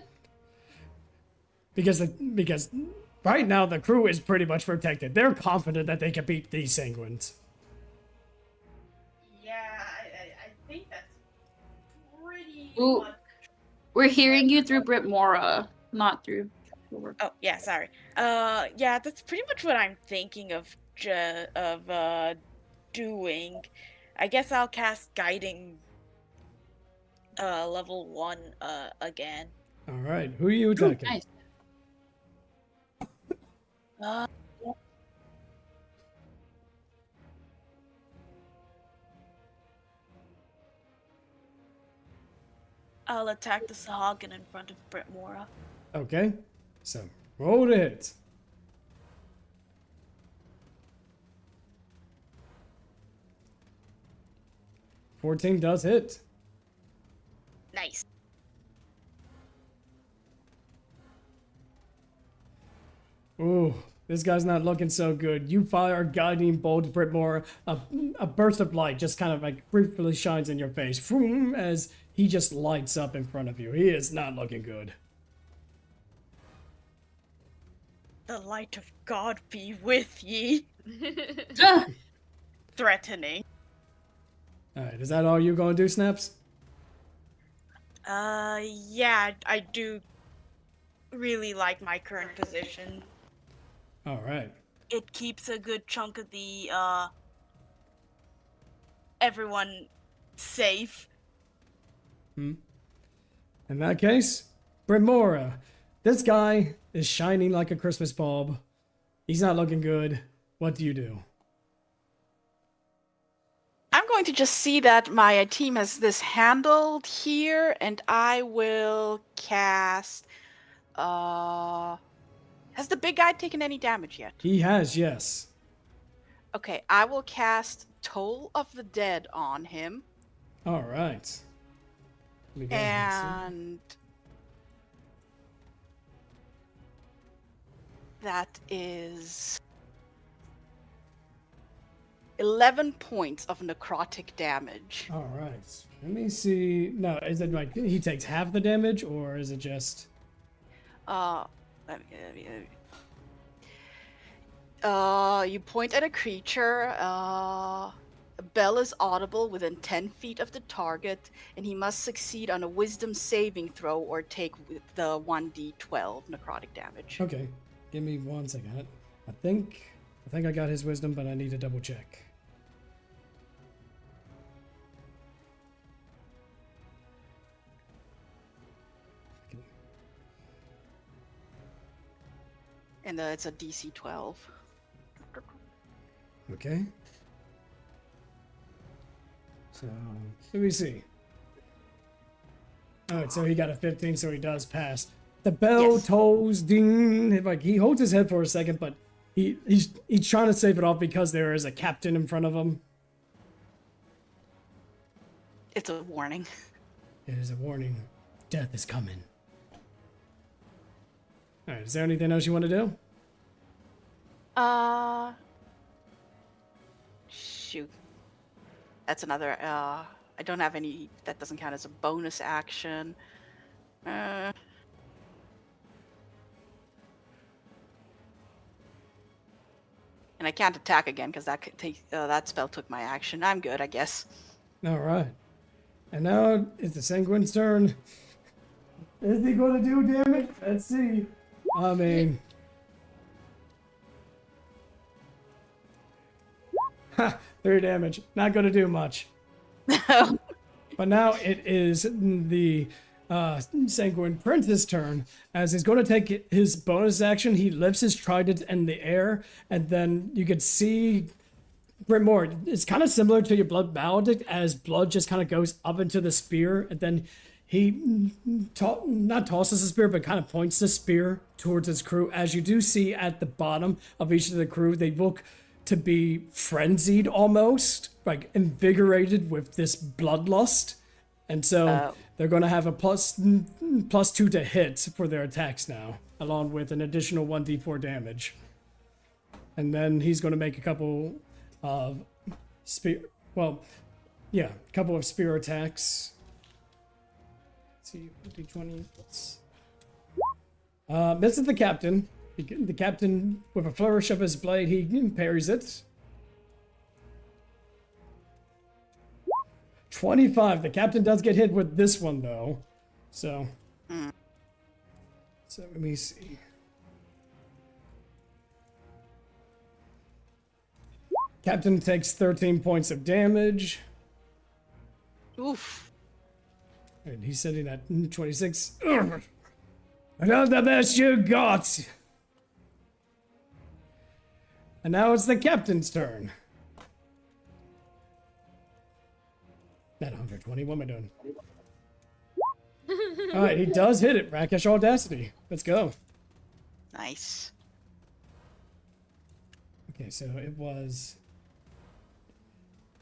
because right now the crew is pretty much protected. They're confident that they can beat these sanguines. Yeah, I think that's pretty Ooh. much... We're hearing you through Brytmora, not through. Oh, yeah, sorry. Yeah, that's pretty much what I'm thinking of doing. I guess I'll cast Guiding level 1 again. All right. Who are you attacking? Nice. I'll attack the Sahagin in front of Brytmora. Okay. So, roll to hit. $14 does hit. Nice. Ooh, this guy's not looking so good. You fire a guiding bolt, Brytmora. A burst of light just kind of like briefly shines in your face. Vroom, as he just lights up in front of you. He is not looking good. The light of God be with ye. Threatening. Alright, is that all you're gonna do, Snaps? Yeah, I do really like my current position. All right. It keeps a good chunk of the everyone safe. In that case, Brytmora, this guy is shining like a Christmas bulb. He's not looking good. What do you do? I'm going to just see that my team has this handled here, and I will cast. Has the big guy taken any damage yet? He has, yes. Okay, I will cast Toll of the Dead on him. All right. Let me go ahead and And that is 11 points of necrotic damage. see. All right. Let me see. No, is it like he takes half the damage, or is it just? Let me. You point at a creature. A bell is audible within 10 feet of the target, and he must succeed on a wisdom saving throw or take the 1d12 necrotic damage. Okay. Give me 1 second. I think I got his wisdom, but I need to double check. And it's a DC 12. Okay. So let me see. All right, so he got a 15, so he does pass. The bell Yes. tolls, ding. Like he holds his head for a second, but he's trying to save it off because there is a captain in front of him. It's a warning. It is a warning. Death is coming. All right, is there anything else you want to do? Shoot. That's another, I don't have any, that doesn't count as a bonus action. And I can't attack again because that could take, that spell took my action. I'm good, I guess. All right. And now it's the Sanguine's turn. Is he going to do damage? Let's see. I mean... Ha! 3 damage. Not going to do much. But now it is the Sanguine Prince's turn. As he's going to take his bonus action, he lifts his trident in the air, and then you can see Brytmora. It's kind of similar to your Blood Maledict, as blood just kind of goes up into the spear, and then he not tosses the spear, but kind of points the spear towards his crew. As you do see at the bottom of each of the crew, they look to be frenzied almost, like invigorated with this bloodlust. And so they're going to have a plus 2 to hit for their attacks now, along with an additional 1d4 damage. And then he's going to make a couple of spear attacks. Let's see, d20. Misses the captain. The captain, with a flourish of his blade, he parries it. 25. The captain does get hit with this one, though. So let me see. Captain takes 13 points of damage. Oof. And he's sitting at 26. Ugh. Not the best you got. And now it's the captain's turn. Not 120. What am I doing? All right, he does hit it. Rakesh Audacity. Let's go. Nice. Okay, so it was...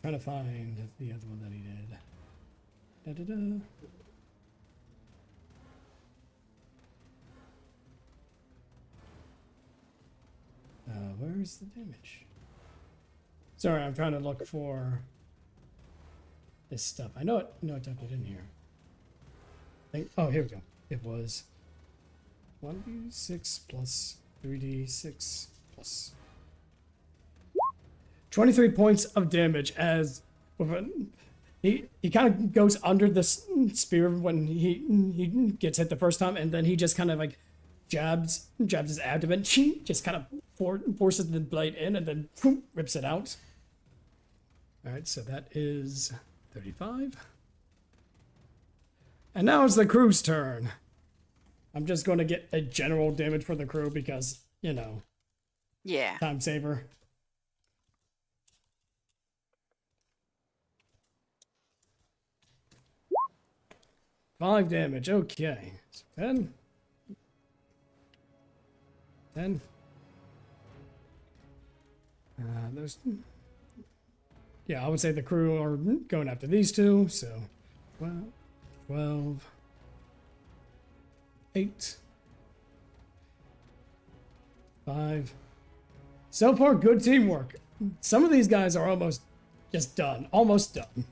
Trying to find the other one that he did. Da-da-da. Where's the damage? Sorry, I'm trying to look for this stuff. I know it. No, I dumped it in here. Oh, here we go. It was 1d6 plus 3d6 plus 23 points of damage. As he kind of goes under the spear when he gets hit the first time, and then he just kind of like jabs his abdomen, just kind of forces the blade in and then rips it out. All right, so that is 35. And now it's the crew's turn. I'm just going to get a general damage for the crew because, you know. Yeah. Time saver. Five damage, okay. So 10. 10. Yeah, I would say the crew are going after these two, so 12, 8, 5. So far, good teamwork. Some of these guys are almost just done. Almost done.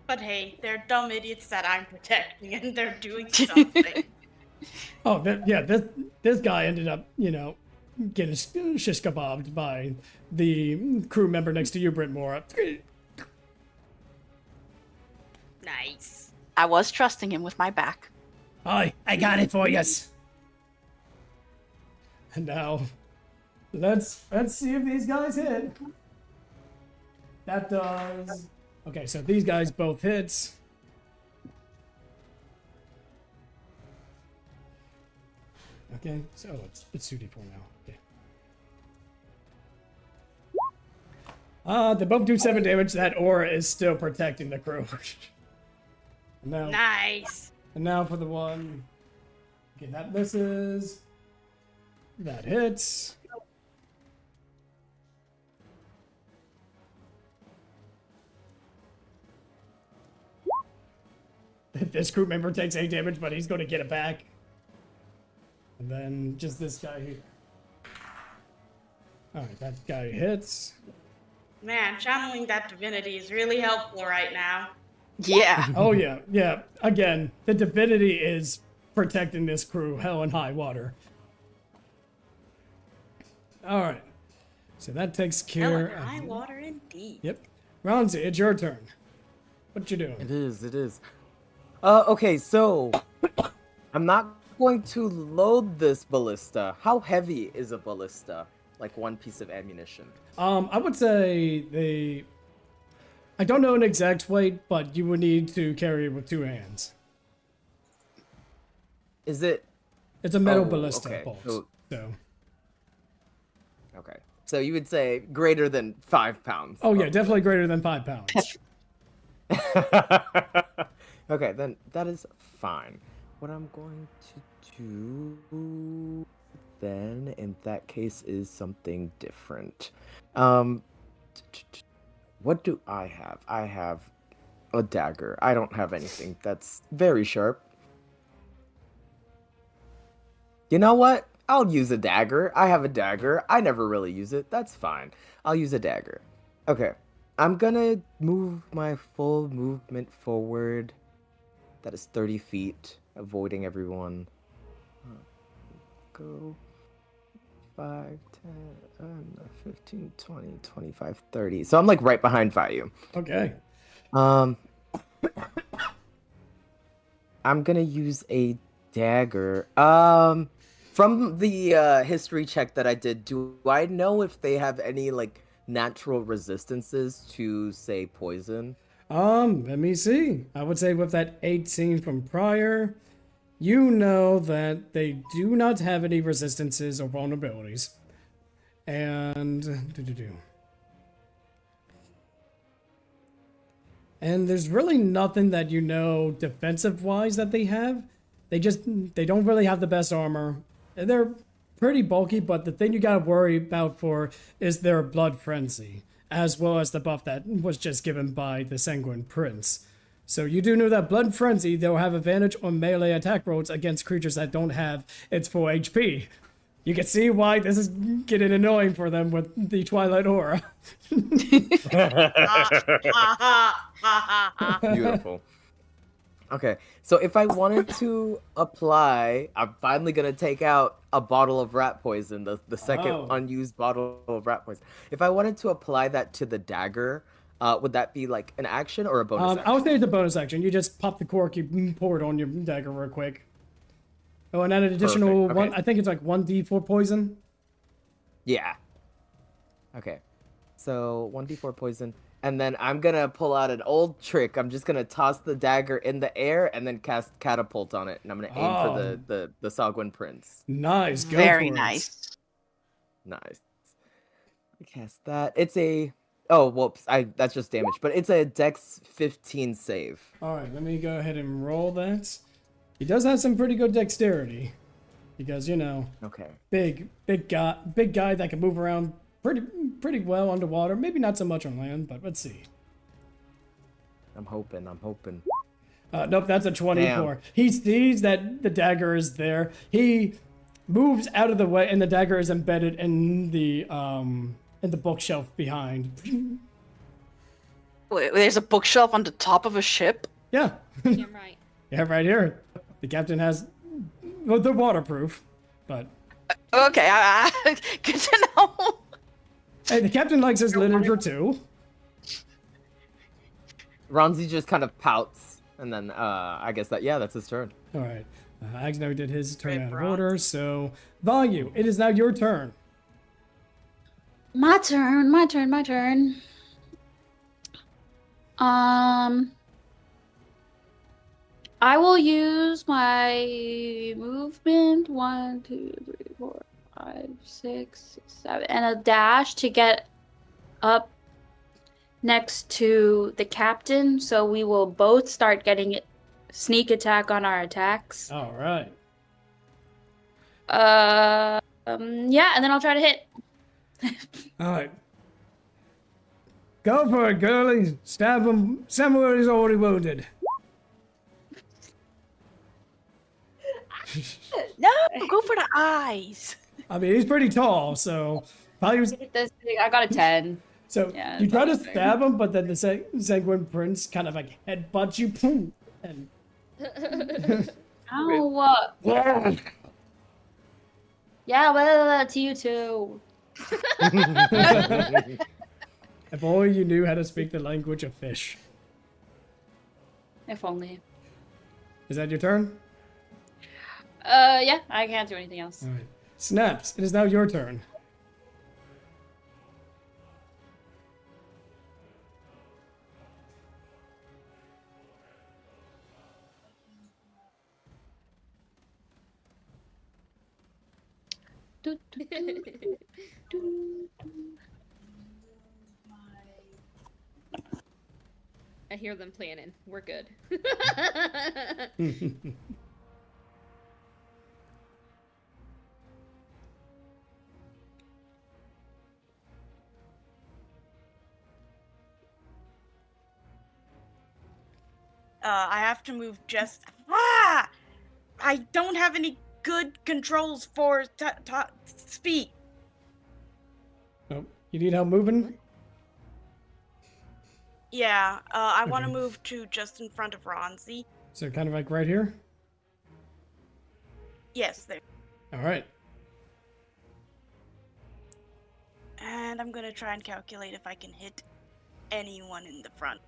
But hey, they're dumb idiots that I'm protecting, and they're doing something. Oh, this guy ended up, you know, getting shish kebabbed by the crew member next to you, Brytmora. Nice. I was trusting him with my back. I got it for yous. And now, let's see if these guys hit. That does. Okay, so these guys both hits. Okay, so it's 2d4 now. Okay. They both do 7 damage. That aura is still protecting the crew. Now, Nice. and now for the one. Okay, that misses. That hits. This crew member takes 8 damage, but he's going to get it back. And then just this guy here. Alright, that guy hits. Man, channeling that divinity is really helpful right now. Yeah. Oh, yeah, yeah. Again, the divinity is protecting this crew hell and high water. Alright. So that takes Hell care and high of... water indeed. Yep. Ronzi, it's your turn. What you doing? It is. Okay, so I'm not going to load this ballista. How heavy is a ballista? Like one piece of ammunition. I would say I don't know an exact weight, but you would need to carry it with 2 hands. Is it? It's a metal Oh, ballista okay. bolt. So... Okay. So you would say greater than 5 pounds. Oh yeah, definitely greater than 5 pounds. Okay, then that is fine. What I'm going to do then in that case is something different. What do I have? I have a dagger. I don't have anything that's very sharp. You know what? I'll use a dagger. I have a dagger. I never really use it. That's fine. I'll use a dagger. Okay. I'm gonna move my full movement forward. That is 30 feet, avoiding everyone. Go 5, 10, 15, 20, 25, 30. So I'm like right behind Vayu. Okay. I'm gonna use a dagger. From the history check that I did, do I know if they have any like natural resistances to, say, poison? Let me see. I would say with that 18 from prior, you know that they do not have any resistances or vulnerabilities. And and there's really nothing that you know defensive wise that they have. They don't really have the best armor. They're pretty bulky, but the thing you gotta worry about for is their blood frenzy, as well as the buff that was just given by the Sanguine Prince. So you do know that blood frenzy, they'll have advantage on melee attack rolls against creatures that don't have its full HP. You can see why this is getting annoying for them with the Twilight Aura. Beautiful. Okay, so if I wanted to apply, I'm finally gonna take out a bottle of rat poison, the second unused bottle of rat poison. If I wanted to apply that to the dagger, would that be like an action or a bonus action? I would say it's a bonus action. You just pop the cork, you pour it on your dagger real quick. Oh, and then an additional Perfect. Okay. one. I think it's like 1d4 poison. Yeah. Okay. So 1d4 poison. And then I'm going to pull out an old trick. I'm just going to toss the dagger in the air and then cast catapult on it. And I'm going to aim for the Sogwin Prince. Nice. Go Very for nice. Nice. Cast that. It's a... Oh, whoops. That's just damage. But it's a Dex 15 save. All right, let me go ahead and roll that. He does have some pretty good dexterity. Because, you know... Okay. Big guy that can move around pretty well underwater. Maybe not so much on land, but let's see. I'm hoping. Nope, that's a 24. Damn. He sees that the dagger is there. He moves out of the way, and the dagger is embedded in the bookshelf behind. Wait, there's a bookshelf on the top of a ship? Yeah. Damn right. Yeah, right here. The captain has... Well, they're waterproof, but... Okay, good to know. Hey, the captain likes his literature too. Ronzi just kind of pouts, and then I guess that's his turn. All right. Agno did his turn out of Bronze. order, so Vayu, it is now your turn. My turn. I will use my movement 1, 2, 3, 4, 5, 6, 7, and a dash to get up next to the captain. So we will both start getting sneak attack on our attacks. All right. Yeah, and then I'll try to hit. All right. Go for it, girlie. Stab him somewhere he's already wounded. No, go for the eyes. I mean, he's pretty tall, so Valu's... I got a 10. So yeah, you try to stab him, but then the Sanguine Prince kind of like headbutts you, boom, and... Ow! Yeah, well, to you too. If only you knew how to speak the language of fish. If only. Is that your turn? Yeah, I can't do anything else. All right. Snaps, it is now your turn. I hear them planning. We're good. I have to move just... I don't have any good controls for speed. Oh, you need help moving? Yeah, I want to move to just in front of Ronzi. So kind of like right here? Yes, there. All right. And I'm gonna try and calculate if I can hit anyone in the front.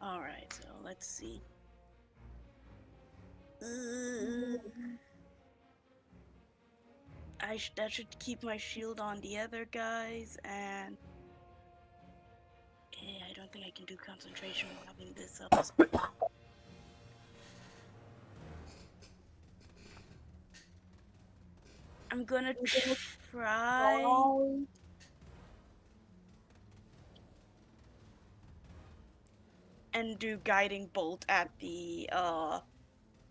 Alright, so let's see. That should keep my shield on the other guys, and... Okay, I don't think I can do concentration while having this up. I'm gonna try... and do guiding bolt at the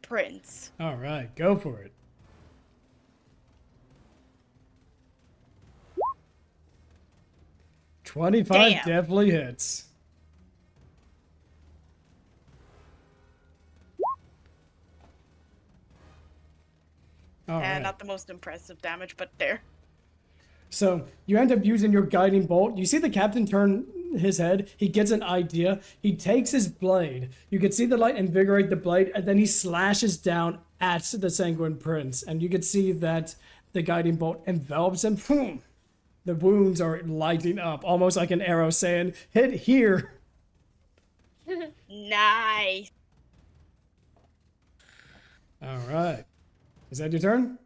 prince. All right, go for it. 25 Damn. definitely hits. All right. Not the most impressive damage, but there. So you end up using your guiding bolt. You see the captain turn his head. He gets an idea. He takes his blade. You can see the light invigorate the blade, and then he slashes down at the Sanguine Prince. And you can see that the guiding bolt envelops him. Boom! The wounds are lighting up, almost like an arrow saying, "Hit here." Nice. All right. Is that your turn?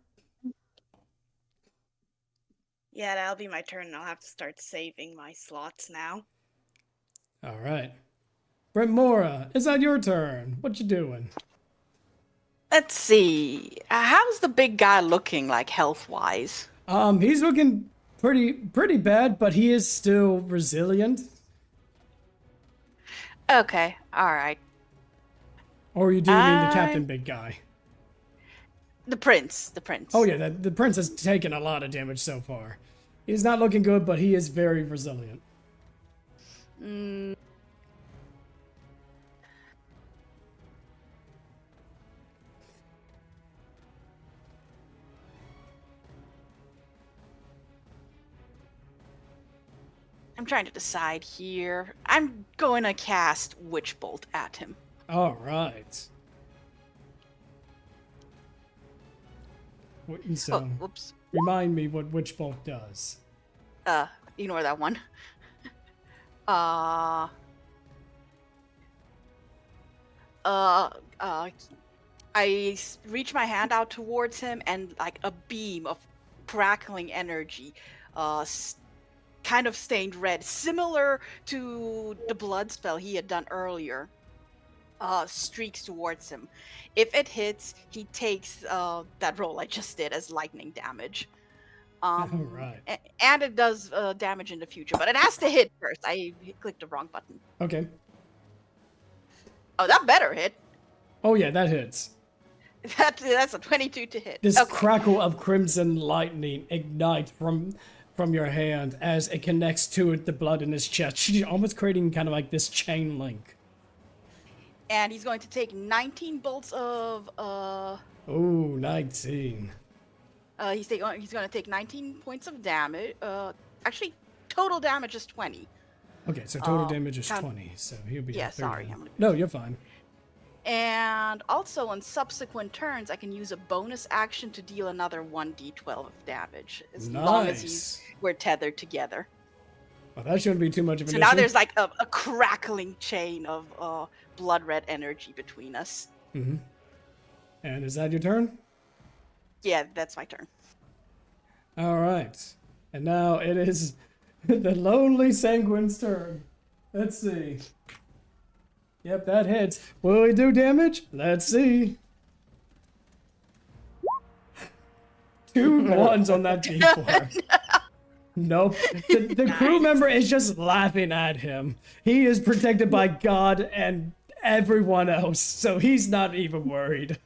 Yeah, that'll be my turn. I'll have to start saving my slots now. All right. Brytmora, is that your turn? What you doing? Let's see. How's the big guy looking, like, health-wise? He's looking pretty bad, but he is still resilient. Okay, alright. Or you do mean the captain big guy? The prince. Oh yeah, the prince has taken a lot of damage so far. He's not looking good, but he is very resilient. Mm. I'm trying to decide here. I'm going to cast Witch Bolt at him. All right. So, Oh, whoops. remind me what Witch Bolt does. Ignore that one. I reach my hand out towards him, and like a beam of crackling energy, kind of stained red, similar to the blood spell he had done earlier, streaks towards him. If it hits, he takes that roll I just did as lightning damage. Right. And it does damage in the future, but it has to hit first. I clicked the wrong button. Okay. Oh, that better hit. Oh yeah, that hits. That's a 22 to hit. This Okay. crackle of crimson lightning ignites from your hand as it connects to the blood in his chest, almost creating kind of like this chain link. And he's going to take 19 bolts of Oh, 19. he's going to take 19 points of damage. Actually, total damage is 20. Okay, so total damage is count- 20, so he'll be Yeah, at 30. sorry. No, you're fine. And also on subsequent turns, I can use a bonus action to deal another 1d12 of damage, as long as we're tethered together. Well, that shouldn't be too much of an So issue. now there's like a crackling chain of blood red energy between us. Mm-hmm. And is that your turn? Yeah, that's my turn. All right. And now it is the lonely Sanguine's turn. Let's see. Yep, that hits. Will he do damage? Let's see. 2 ones on that D4. Nope. The crew member is just laughing at him. He is protected by God and everyone else, so he's not even worried.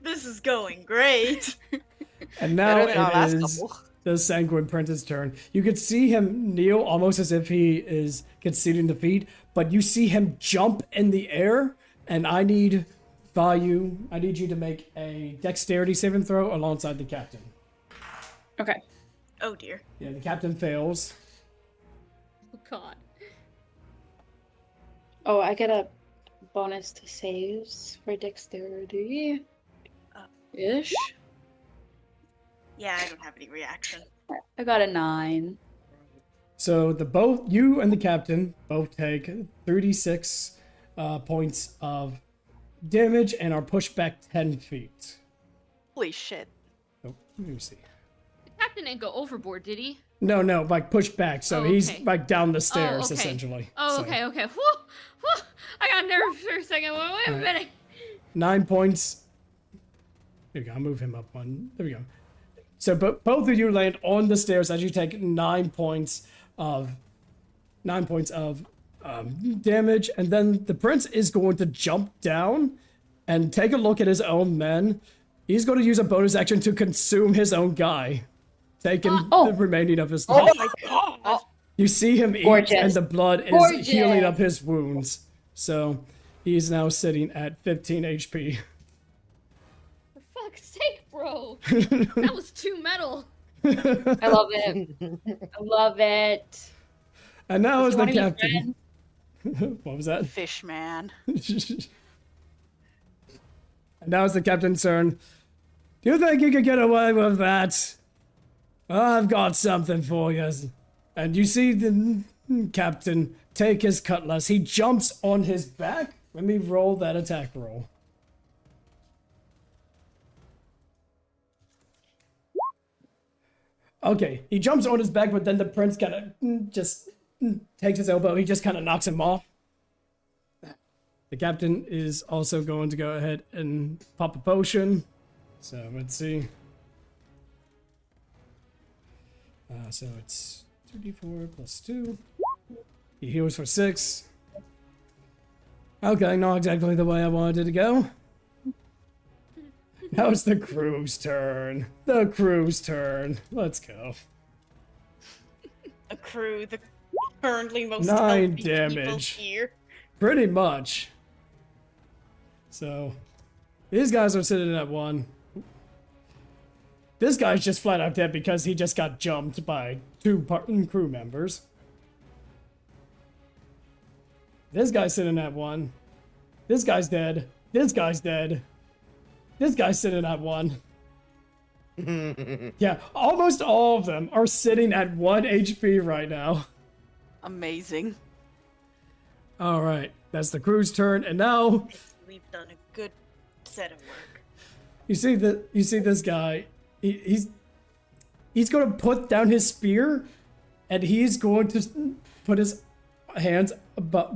This is going great. And now Better than our last it is couple. the Sanguine Prince's turn. You could see him kneel almost as if he is conceding defeat, but you see him jump in the air, and I need Vayu. I need you to make a dexterity saving throw alongside the captain. Okay. Oh dear. Yeah, the captain fails. Oh god. Oh, I get a bonus to saves for dexterity. Ish. Yeah, I don't have any reaction. I got a 9. So both you and the captain both take 36 points of damage and are pushed back 10 feet. Holy shit. Oh, let me see. The captain didn't go overboard, did he? No, like pushed back, so Oh, he's okay. like down the stairs okay. essentially. Oh, So, okay. Whew, whew. I got nervous for a second. Wait a minute. 9 points. There we go. I'll move him up one. There we go. So both of you land on the stairs as you take 9 points of damage, and then the prince is going to jump down and take a look at his own men. He's going to use a bonus action to consume his own guy, taking the remaining of his life. Oh my god. You see him eat, Gorgeous. and the blood is Gorgeous. healing up his wounds. So he's now sitting at 15 HP. For fuck's sake, bro. That was too metal. I love it. I love it. And now Does is he the wanna be captain. What was that? Fish man. And now it's the captain's turn. Do you think you could get away with that? I've got something for you. And you see the captain take his cutlass. He jumps on his back. Let me roll that attack roll. Okay, he jumps on his back, but then the prince kind of just takes his elbow. He just kind of knocks him off. The captain is also going to go ahead and pop a potion. So let's see. So it's 2d4 plus 2. He heals for 6. Okay, not exactly the way I wanted it to go. Now it's the crew's turn. The crew's turn. Let's go. A crew, the currently most 9 healthy people damage. here. Pretty much. So, these guys are sitting at 1. This guy's just flat out dead because he just got jumped by 2 crew members. This guy's sitting at 1. This guy's dead. This guy's dead. This guy's sitting at 1. Yeah, almost all of them are sitting at 1 HP right now. Amazing. All right, that's the crew's turn, and now We've done a good set of work. you see this guy. He's going to put down his spear, and he's going to put his hands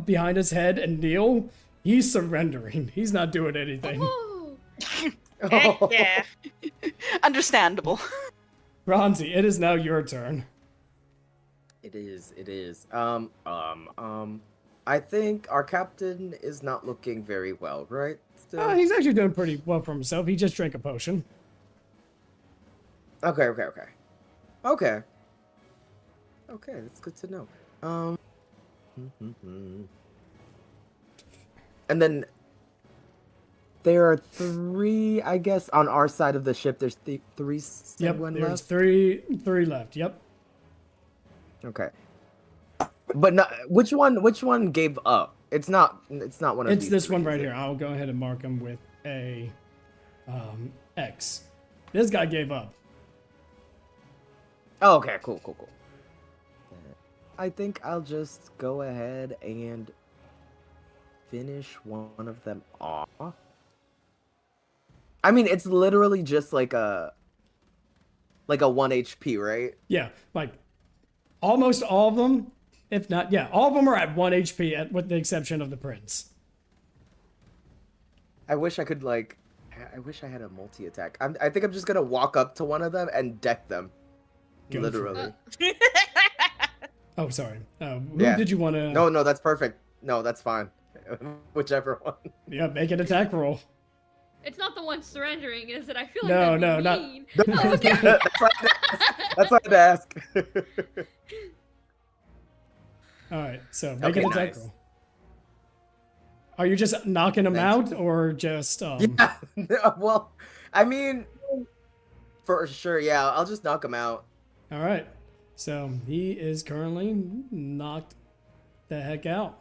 behind his head and kneel. He's surrendering. He's not doing anything. Oh. Heck yeah. Understandable. Ronzi, it is now your turn. It is. I think our captain is not looking very well, right? Still? He's actually doing pretty well for himself. He just drank a potion. Okay, that's good to know. And then there are 3, I guess, on our side of the ship. There's 3 Yep, left. there's three left. Yep. Okay. But not, which one gave up? It's not one of these. It's this one three, right is it? here. I'll go ahead and mark him with a X. This guy gave up. Oh, okay, cool. I think I'll just go ahead and finish one of them off. I mean, it's literally just like a 1 HP, right? Yeah, like almost all of them, if not, yeah, all of them are at 1 HP, with the exception of the prince. I wish I could I wish I had a multi-attack. I think I'm just gonna walk up to one of them and deck them. Go for Literally. Oh, sorry. Who Yeah. did you want to? No, that's perfect. No, that's fine. Whichever one. Yeah, make an attack roll. It's not the one surrendering, is it? I feel like No, that'd no, be not- mean. No. Oh, okay. That's what I'd ask. All right, so make an Okay, attack nice. roll. Are you just knocking him Thanks. out, or just Yeah. Well, I mean, for sure. Yeah, I'll just knock him out. All right, so he is currently knocked the heck out.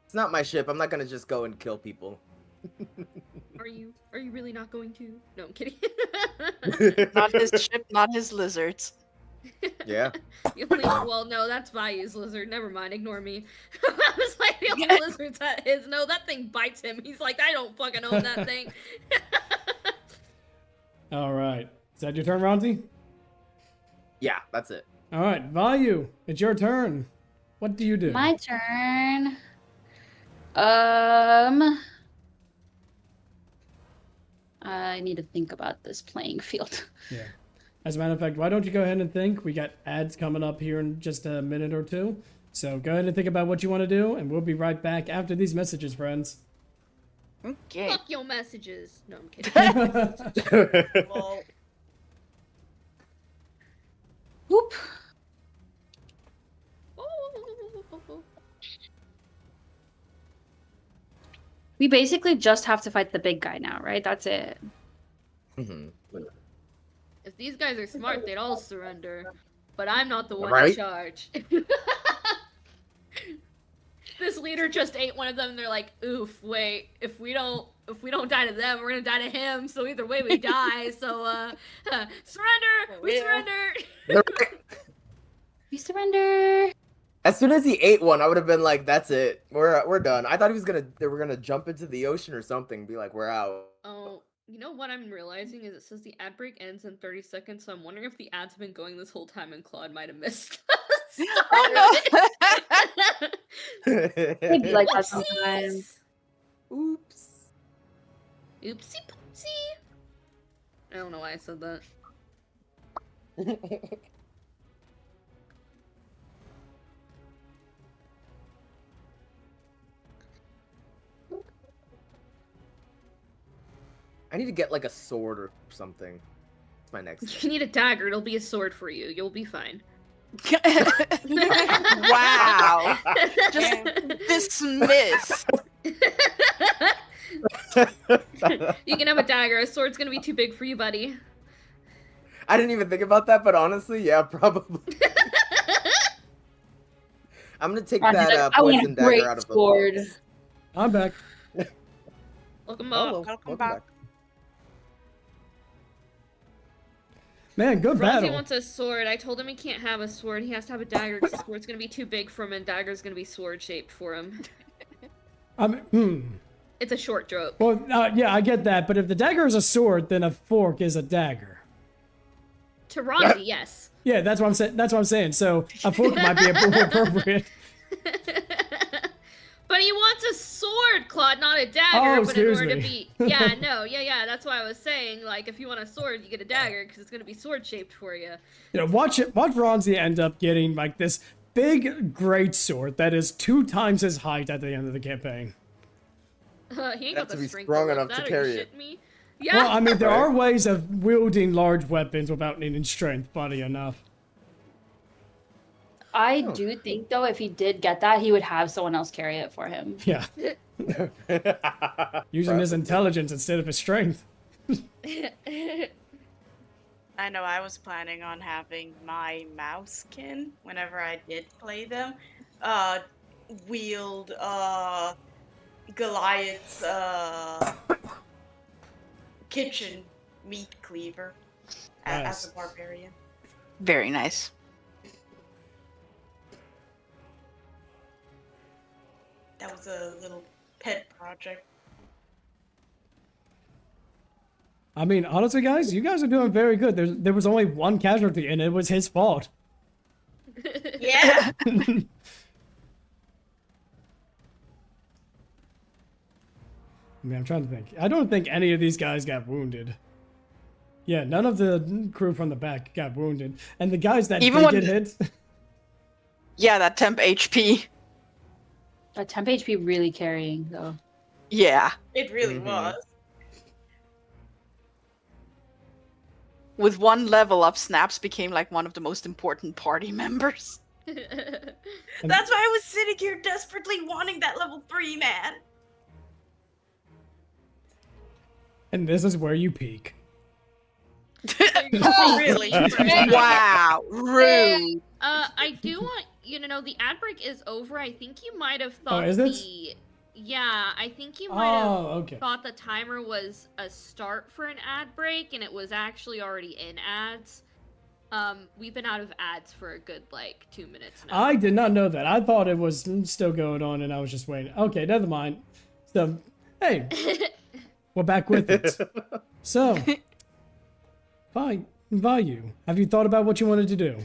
It's not my ship. I'm not gonna just go and kill people. Are you really not going to? No, I'm kidding. Not his ship, not his lizards. Yeah. Well, no, that's Vayu's lizard. Never mind, ignore me. I was like, the only lizard's at his. No, that thing bites him. He's like, I don't fucking own that thing. All right, is that your turn, Ronzi? Yeah, that's it. All right, Vayu, it's your turn. What do you do? My turn. I need to think about this playing field. Yeah. As a matter of fact, why don't you go ahead and think? We got ads coming up here in just a minute or two. So go ahead and think about what you want to do, and we'll be right back after these messages, friends. Okay. Fuck your messages. No, I'm kidding. Well, Whoop. We basically just have to fight the big guy now, right? That's it. Mhm. If these guys are smart, they'd all surrender. but I'm not the one Right? in charge. This leader just ate one of them, and they're like, "Oof! Wait, if we don't die to them, we're gonna die to him. So either way, we die. So surrender! We surrender!" We surrender. As soon as he ate one, I would have been like, "That's it. We're done." I thought they were gonna jump into the ocean or something, be like, "We're out." Oh, you know what I'm realizing is it says the ad break ends in 30 seconds, so I'm wondering if the ads have been going this whole time and Claude might have missed us. Oh It'd be like that sometimes. Oops. Oopsie poopsie. I don't know why I said that. I need to get like a sword or something. That's my next. You need a dagger, it'll be a sword for you. You'll be fine. Wow. Just dismissed. You can have a dagger. A sword's gonna be too big for you, buddy. I didn't even think about that, but honestly, yeah, probably. I'm gonna take that poison dagger out of the box. I'm back. Welcome Hello, back. Welcome back. Man, good Ronzi battle. wants a sword. I told him he can't have a sword. He has to have a dagger because the sword's gonna be too big for him, and dagger's gonna be sword shaped for him. It's a short joke. Well, yeah, I get that, but if the dagger is a sword, then a fork is a dagger. To Ronzi, yes. Yeah, that's what I'm saying. That's what I'm saying. So a fork might be more appropriate. But he wants a sword, Claude, not a dagger. Oh, but in excuse order me. to be, yeah. That's why I was saying, like, if you want a sword, you get a dagger because it's gonna be sword shaped for you. You know, watch Ronzi end up getting like this big great sword that is 2 times his height at the end of the campaign. He ain't Have got to the be strength strong to lift enough to that. Are carry you it. shitting me? Yeah. Well, I mean, there are ways of wielding large weapons without needing strength, funny enough. I do think, though, if he did get that, he would have someone else carry it for him. Yeah. Using his intelligence instead of his strength. I know I was planning on having my mousekin, whenever I did play them, wield Goliath's kitchen meat cleaver as Nice. a barbarian. Very nice. That was a little pet project. I mean, honestly, guys, you guys are doing very good. There was only one casualty, and it was his fault. Yeah. I mean, I'm trying to think. I don't think any of these guys got wounded. Yeah, none of the crew from the back got wounded. And the guys that Even did when get hit... Yeah, that temp HP. That temp HP really carrying, though. Yeah. It really was. With one level up, Snaps became like one of the most important party members. That's why I was sitting here desperately wanting that level 3 man. And this is where you peak. Really? Wow, rude. I do want you to know the ad break is over. I think you might have thought is it? Yeah, I think you might have okay. thought the timer was a start for an ad break, and it was actually already in ads. We've been out of ads for a good, 2 minutes now. I did not know that. I thought it was still going on, and I was just waiting. Okay, never mind. So, hey, we're back with it. So, Vayu, have you thought about what you wanted to do?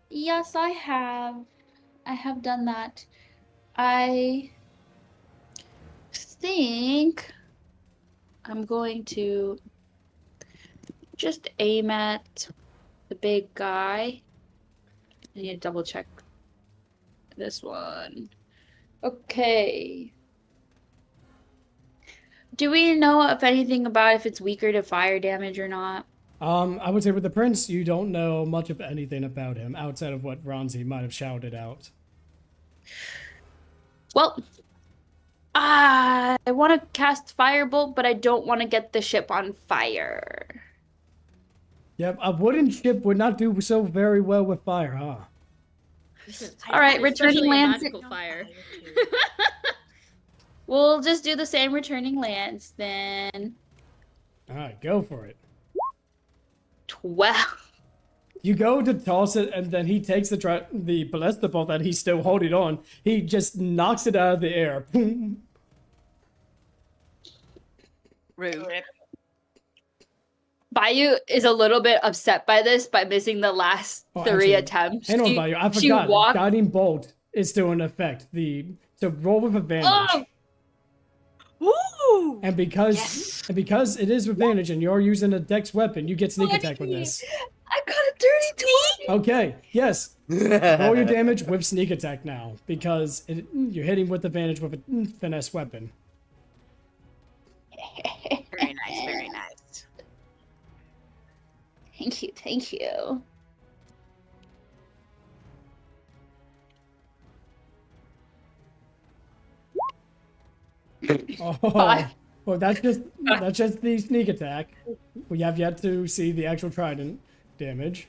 Yes, I have. I have done that. I think I'm going to just aim at the big guy. I need to double check this one. Okay. Do we know if anything about if it's weaker to fire damage or not? I would say with the prince, you don't know much of anything about him outside of what Ronzi might have shouted out. Well, I want to cast Firebolt, but I don't want to get the ship on fire. Yep, a wooden ship would not do so very well with fire, huh? All right, returning Especially a lands. magical fire. We'll just do the same returning lands then. All right, go for it. 12. You go to toss it, and then he takes the ballista bolt that he's still holding on. He just knocks it out of the air. Rude. Vayu is a little bit upset by this, by missing the last three attempts. Hang on, Vayu. I forgot. Guiding bolt is still in effect. So roll with advantage. Woo! And because it is with advantage, and you're using a dex weapon, you get sneak attack with this. I got a dirty 20. Okay. Yes. Roll your damage with sneak attack now, because you're hitting with advantage with a finesse weapon. Very nice, very nice. Thank you, thank you. Oh, well, that's just the sneak attack. We have yet to see the actual trident damage.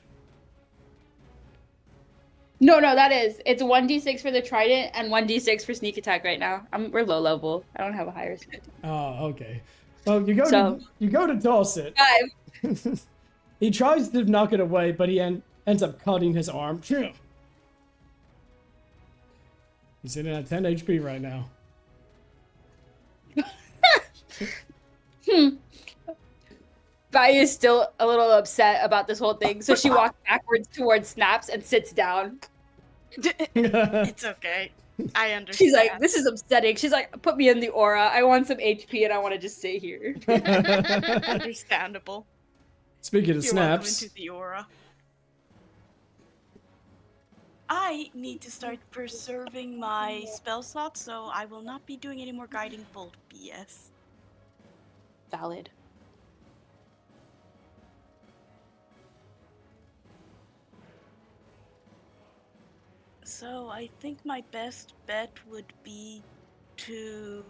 No, that is. It's 1d6 for the trident and 1d6 for sneak attack right now. We're low level. I don't have a higher sneak attack. Oh, okay. Well, you go to toss it. 5. He tries to knock it away, but he ends up cutting his arm. He's sitting at 10 HP right now. Vayu is still a little upset about this whole thing, so she walks backwards towards Snaps and sits down. It's okay. I understand. She's like, this is upsetting. She's like, put me in the aura. I want some HP and I want to just stay here. Understandable. Speaking of You're welcome Snaps. into the aura. I need to start preserving my spell slots, so I will not be doing any more guiding bolt BS. Valid. So I think my best bet would be to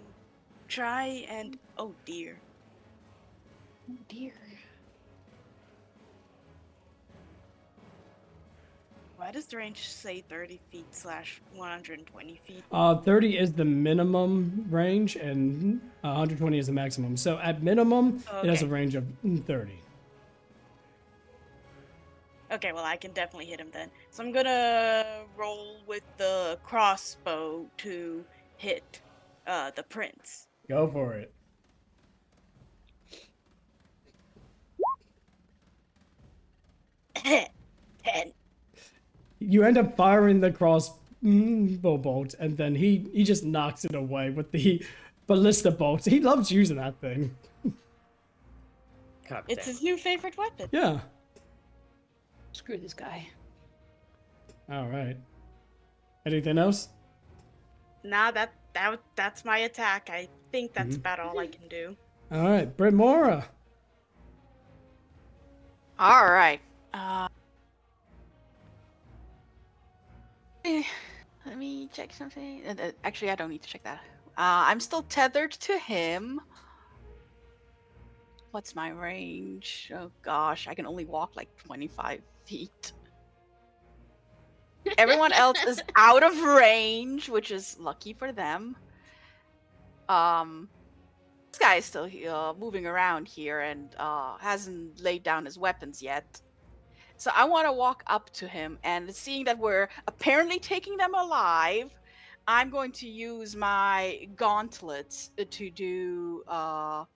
try and... Oh dear. Oh dear. Why does the range say 30 feet / 120 feet? 30 is the minimum range, and 120 is the maximum. So at minimum, it has a range of 30. Okay, well I can definitely hit him then. So I'm gonna roll with the crossbow to hit the prince. Go for it. Ten. You end up firing the crossbow bolt, and then he just knocks it away with the ballista bolt. He loves using that thing. It's his new favorite weapon. Yeah. Screw this guy. All right. Anything else? Nah, that's my attack. I think that's about all I can do. All right, Brytmora. All right. Let me check something. Actually, I don't need to check that. I'm still tethered to him. What's my range? Oh gosh, I can only walk like 25 feet. Everyone else is out of range, which is lucky for them. This guy is still moving around here and hasn't laid down his weapons yet. So I want to walk up to him, and seeing that we're apparently taking them alive, I'm going to use my gauntlets to do... I'm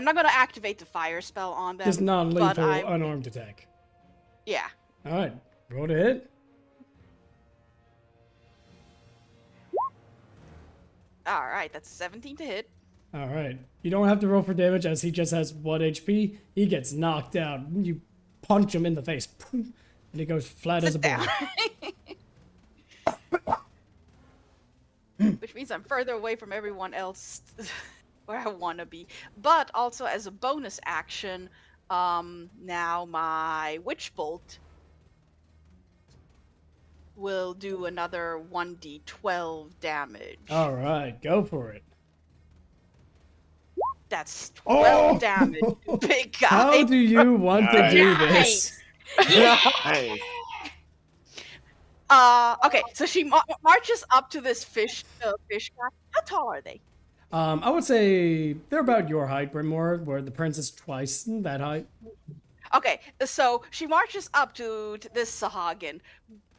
not going to activate the fire spell on them. Just non-lethal unarmed attack. Yeah. All right, roll to hit. All right, that's 17 to hit. All right. You don't have to roll for damage, as he just has 1 HP. He gets knocked out. You punch him in the face, and he goes flat as a board. Which means I'm further away from everyone else where I want to be. But also as a bonus action, now my Witch Bolt will do another 1d12 damage. All right, go for it. That's 12 damage, big guy. How do you want to do this? Nice. Okay, so she marches up to this fish guy. How tall are they? I would say they're about your height, Brytmora, where the prince is twice that height. Okay, so she marches up to this Sahagin,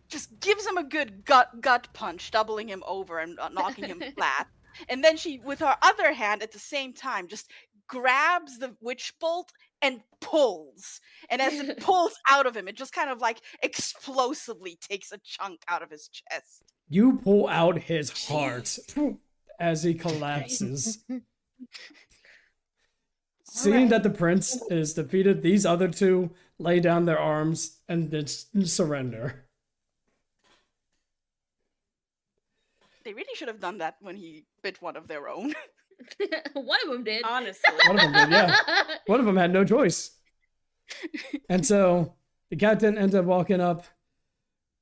just gives him a good gut punch, doubling him over and knocking him flat. And then she, with her other hand at the same time, just grabs the witch bolt and pulls. And as it pulls out of him, it just kind of like explosively takes a chunk out of his chest. You pull out his heart as he collapses. Seeing that the prince is defeated, these other two lay down their arms and then surrender. They really should have done that when he bit one of their own. One of them did. Honestly. One of them did, yeah. One of them had no choice. And so the captain ends up walking up.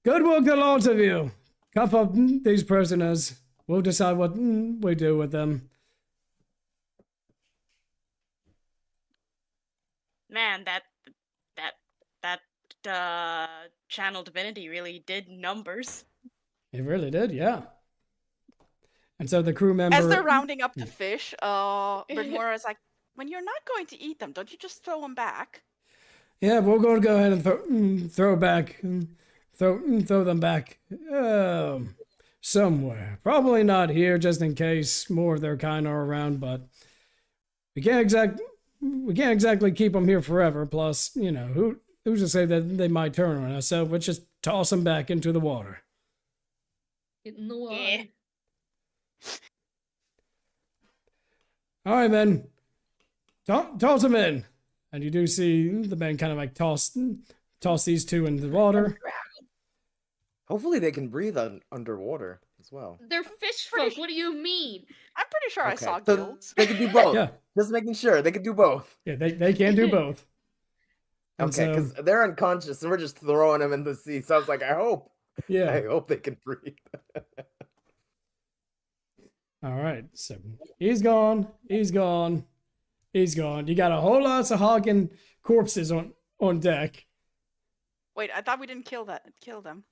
Good work, the lots of you. Cuff up these prisoners. We'll decide what we do with them. Man, that channel divinity really did numbers. It really did, yeah. And so the crew member... As they're rounding up the fish, Brytmora is like, when you're not going to eat them, don't you just throw them back? Yeah, we're going to go ahead and throw them back somewhere. Probably not here, just in case more of their kind are around, but we can't exactly keep them here forever. Plus, you know, who's to say that they might turn on us? So let's just toss them back into the water. Get in the water. Yeah. All right, men. Toss them in. And you do see the men kind of like toss these two into the water. Hopefully they can breathe underwater as well. They're fish folk. What do you mean? I'm pretty sure I Okay, saw so gills. they can do both. Yeah. Just making sure they can do both. Yeah, they can do both. And Okay, because they're unconscious and we're just throwing them in the sea. So I was like, I hope they can breathe. All right, so he's gone. You got a whole lot of hogging corpses on deck. Wait, I thought we didn't kill them.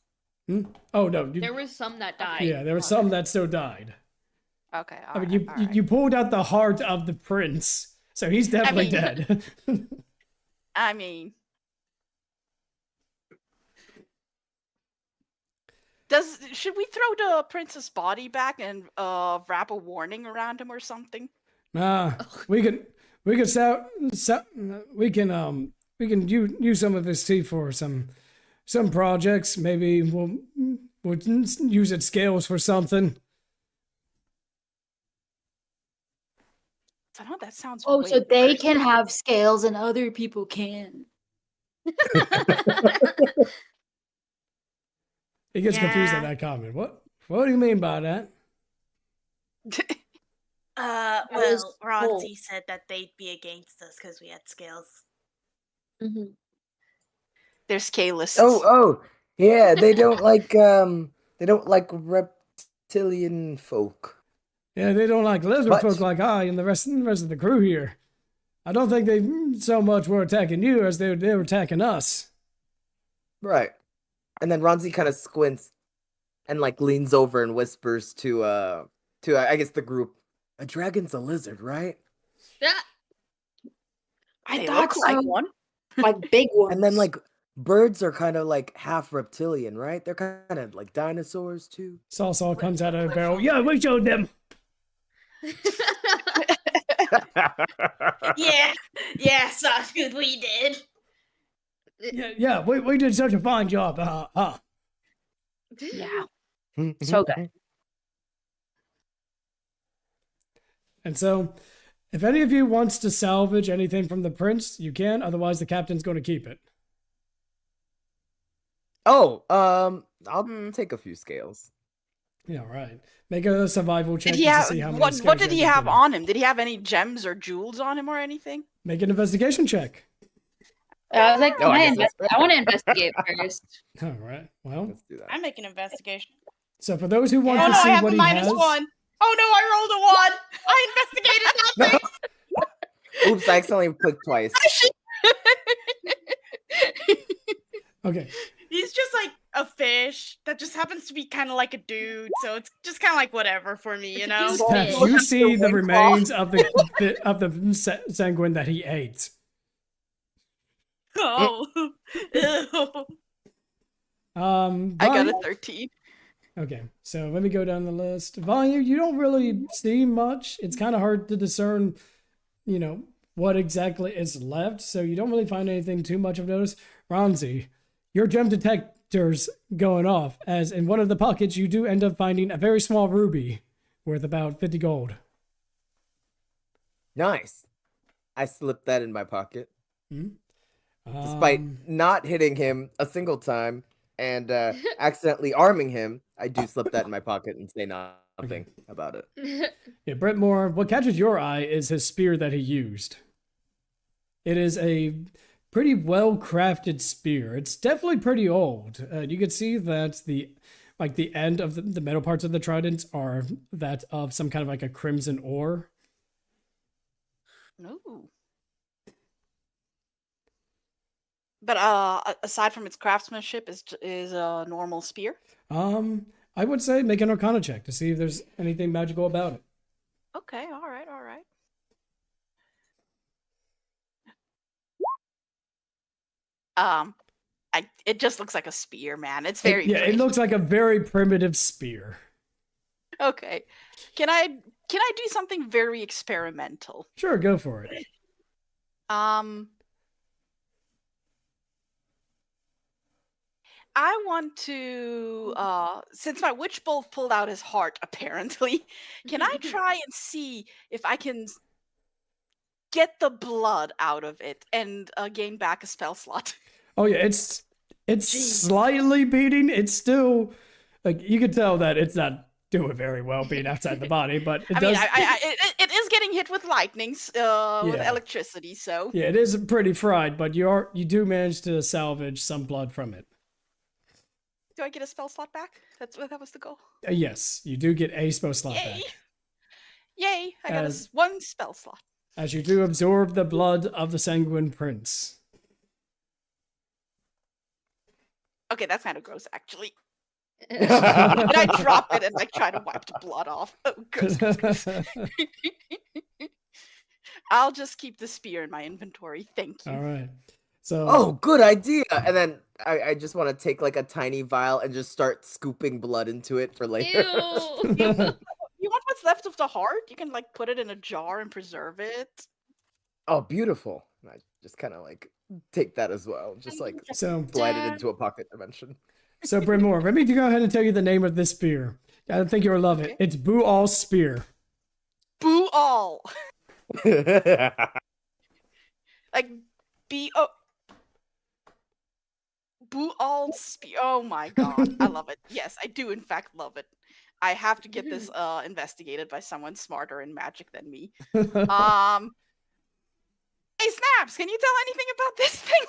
Oh no, There were some that died. yeah, there were some that still died. Okay, I mean, you pulled out the heart of the prince, so he's definitely dead. I mean, should we throw the prince's body back and wrap a warning around him or something? Nah, we can use some of this tea for some projects. Maybe we'll use its scales for something. I know that sounds. Oh, way so they worse. can have scales and other people can. He gets confused at Yeah. that comment. What do you mean by that? Well, Ronzi said that they'd be against us because we had scales. Mm-hmm. They're scaleless. Oh, yeah. They don't like reptilian folk. Yeah, they don't like lizard But- folk like I and the rest of the crew here. I don't think they so much were attacking you as they were attacking us. Right. And then Ronzi kind of squints and like leans over and whispers to I guess the group, a dragon's a lizard, right? Yeah. I They thought look so. like one. Like big ones. And then like birds are kind of like half reptilian, right? They're kind of like dinosaurs too. Saw comes out of the barrel. Yeah, we showed them. Yeah, sounds good. We did. Yeah, we did such a fine job. Yeah. So good. And so, if any of you wants to salvage anything from the prince, you can. Otherwise, the captain's going to keep it. Oh, I'll take a few scales. Yeah, right. Make a survival check Did he to have see how many what scales did you he can have get. on him? Did he have any gems or jewels on him or anything? Make an investigation check. I was like, No, I guess I want to investigate first. All right. Well, Let's do that. I'm making an investigation. so for those who want Oh to no, I see have what a he minus has, one. Oh no, I rolled a one. I investigated nothing. Oops, I accidentally clicked twice. Okay. He's just like a fish that just happens to be kind of like a dude, so it's just kind of like whatever for me, you know. Snaps, you see the remains of the sanguine that he ate. Oh, ew. I got a 13. Okay, so let me go down the list. Vayu, you don't really see much. It's kind of hard to discern, you know, what exactly is left, so you don't really find anything too much of notice. Ronzi, your gem detector's going off, as in one of the pockets you do end up finding a very small ruby worth about 50 gold. Nice. I slipped that in my pocket. Mm-hmm. Despite not hitting him a single time and accidentally arming him, I do slip that in my pocket and say nothing about it. Yeah, Brytmora, what catches your eye is his spear that he used. It is a pretty well-crafted spear. It's definitely pretty old. You can see that the end of the metal parts of the trident are that of some kind of like a crimson ore. Ooh. But aside from its craftsmanship, is a normal spear. I would say make an Arcana check to see if there's anything magical about it. Okay, all right. It just looks like a spear, man. It's very it looks like a very primitive spear. Okay. Can I do something very experimental? Sure, go for it. I want to, since my witch bolt pulled out his heart, apparently, can I try and see if I can get the blood out of it and gain back a spell slot? Oh yeah, it's slightly beating. It's still like you can tell that it's not doing very well being outside the body, but it does. It is getting hit with lightnings, with electricity. So yeah, it is pretty fried, but you do manage to salvage some blood from it. Do I get a spell slot back? That was the goal. Yes, you do get a spell slot back. Yay! I got one spell slot. As you do absorb the blood of the Sanguine Prince. Okay, that's kind of gross, actually. And I drop it and try to wipe the blood off. Oh, gross. I'll just keep the spear in my inventory. Thank you. All right. So. Oh, good idea. And then I just want to take like a tiny vial and just start scooping blood into it for later. Ew. You want what's left of the heart? You can put it in a jar and preserve it. Oh, beautiful. And I just kind of take that as well. Just slide it into a pocket dimension. So Brytmora, let me go ahead and tell you the name of this spear. I think you'll love it. It's Boo-All's spear. Boo-All. B-O. Boo-All's spear. Oh my god, I love it. Yes, I do in fact love it. I have to get this investigated by someone smarter in magic than me. Hey Snaps, can you tell anything about this thing?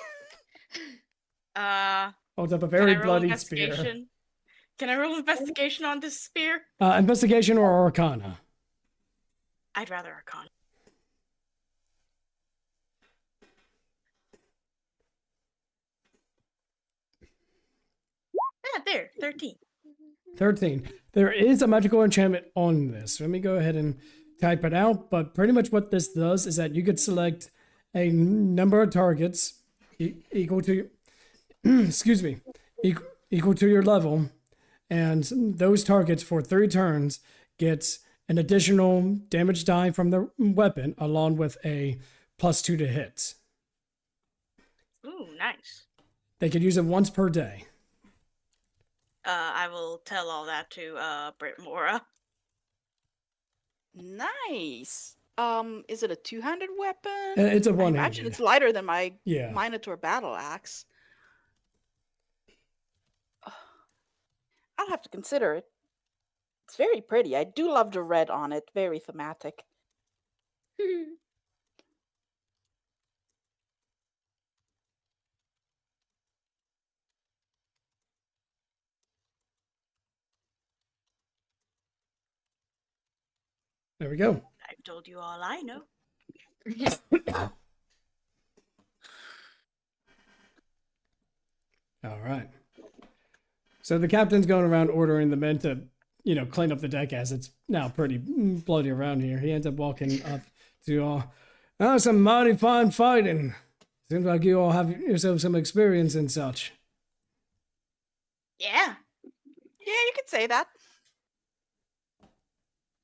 Holds up a very bloody spear. Can I roll investigation on this spear? Investigation or Arcana? I'd rather Arcana. There, 13. 13. There is a magical enchantment on this. Let me go ahead and type it out. But pretty much what this does is that you could select a number of targets equal to, excuse me, equal to your level, and those targets for 3 turns get an additional damage die from the weapon, along with a +2 to hit. Ooh, nice. They could use it once per day. I will tell all that to Brytmora. Nice. Is it a 2-handed weapon? It's a one-handed. I imagine it's lighter than my Minotaur battle axe. I'll have to consider it. It's very pretty. I do love the red on it. Very thematic. There we go. I've told you all I know. All right. So the captain's going around ordering the men to, clean up the deck as it's now pretty bloody around here. He ends up walking up to all. Oh, some mighty fine fighting. Seems like you all have yourself some experience and such. Yeah. Yeah, you could say that.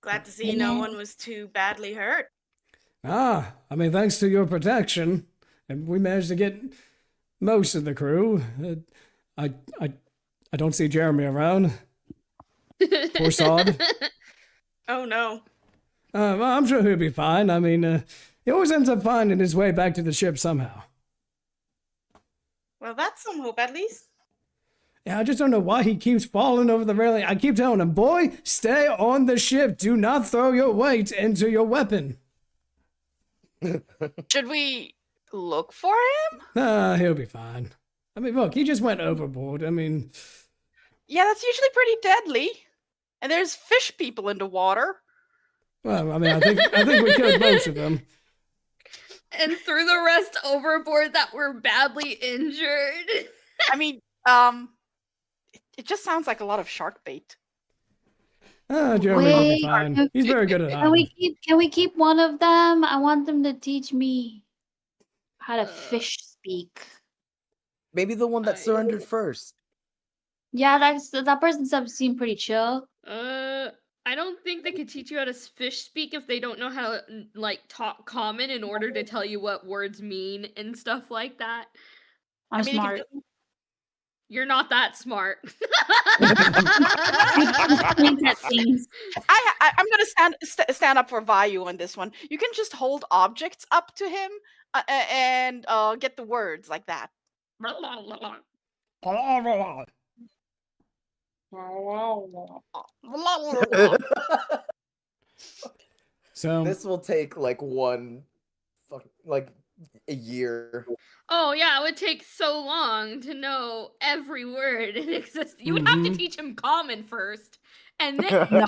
Glad to see no one was too badly hurt. I mean, thanks to your protection, and we managed to get most of the crew. I don't see Jeremy around. Poor sod. Oh no. Well, I'm sure he'll be fine. I mean, he always ends up finding his way back to the ship somehow. Well, that's some hope at least. Yeah, I just don't know why he keeps falling over the railing. I keep telling him, boy, stay on the ship. Do not throw your weight into your weapon. Should we look for him? He'll be fine. I mean, look, he just went overboard. I mean... Yeah, that's usually pretty deadly. And there's fish people in the water. Well, I mean, I think we killed most of them. And threw the rest overboard that were badly injured. I mean, it just sounds like a lot of shark bait. Jeremy will be fine. He's very good at hiding. Can we keep one of them? I want them to teach me how to fish speak. Maybe the one that surrendered first. Yeah, that person seemed pretty chill. I don't think they could teach you how to fish speak if they don't know how to talk common in order to tell you what words mean and stuff like that. I'm smart. You're not that smart. I'm gonna stand up for Vayu on this one. You can just hold objects up to him and get the words like that. So this will take like a year. Oh yeah, it would take so long to know every word in existence. You would have to teach him common first, and then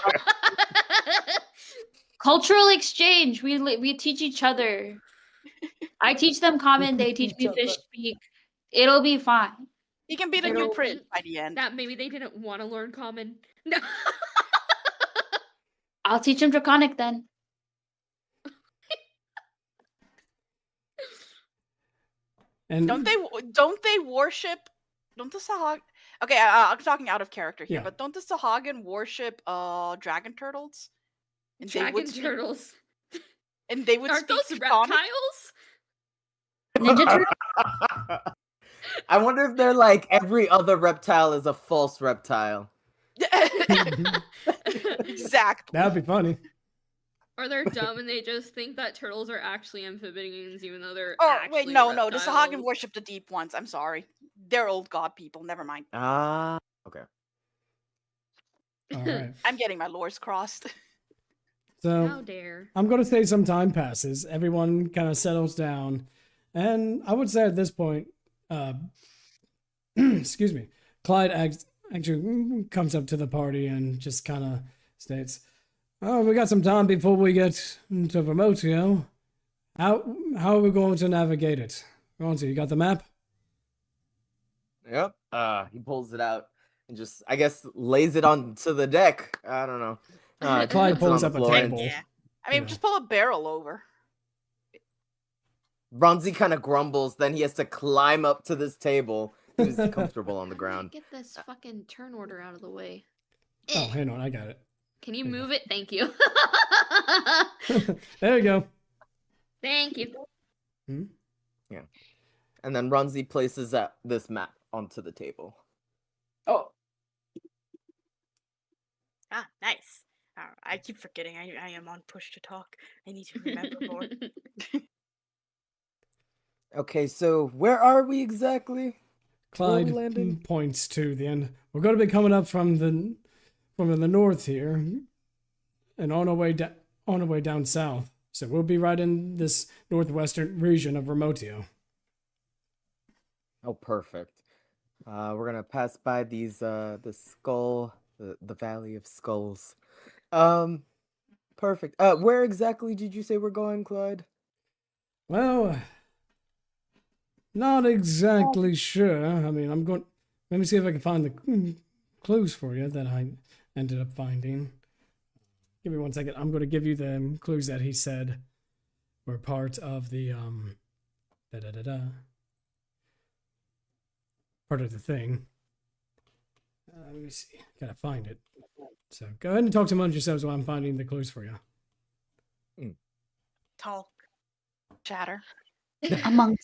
cultural exchange. We teach each other. I teach them common. They teach me fish speak. It'll be fine. He can be the new prince by the end. That maybe they didn't want to learn common. No. I'll teach him Draconic then. And don't they worship? Don't the Sahag? Okay, I'm talking out of character here, but don't the Sahagan worship dragon turtles? And turtles. And they would Aren't speak those reptiles? Ninja turtles? I wonder if they're like every other reptile is a false reptile. Exactly. That'd be funny. Or they're dumb and they just think that turtles are actually amphibians, even though they're wait, no, reptiles. the Sahagan worship the deep ones. I'm sorry. They're old god people. Never mind. Okay. All right. I'm getting my lores crossed. So, how dare. I'm going to say some time passes. Everyone kind of settles down. And I would say at this point, excuse me, Clyde actually comes up to the party and just kind of states, "Oh, we got some time before we get to Vermotio. How are we going to navigate it? Ronzi, you got the map?" Yep. He pulls it out and just, I guess, lays it onto the deck. I don't know. Clyde pulls up a table. Yeah. I mean, just pull a barrel over. Ronzi kind of grumbles, then he has to climb up to this table. He's comfortable on the ground. Get this fucking turn order out of the way. Oh, hang on, I got it. Can you move it? Thank you. There you go. Thank you. Yeah. And then Ronzi places this map onto the table. Oh. Ah, nice. I keep forgetting I am on push to talk. I need to remember more. Okay, so where are we exactly? Clyde points to the end. We're going to be coming up from the north here, and on our way down south. So we'll be right in this northwestern region of Vermotio. Oh, perfect. We're gonna pass by these the skull, the Valley of Skulls. Perfect. Where exactly did you say we're going, Clyde? Well, not exactly sure. I mean, let me see if I can find the clues for you that I ended up finding. Give me 1 second. I'm going to give you the clues that he said were part of the part of the thing. Let me see. Gotta find it. So go ahead and talk amongst yourselves while I'm finding the clues for you. Talk. Chatter. Among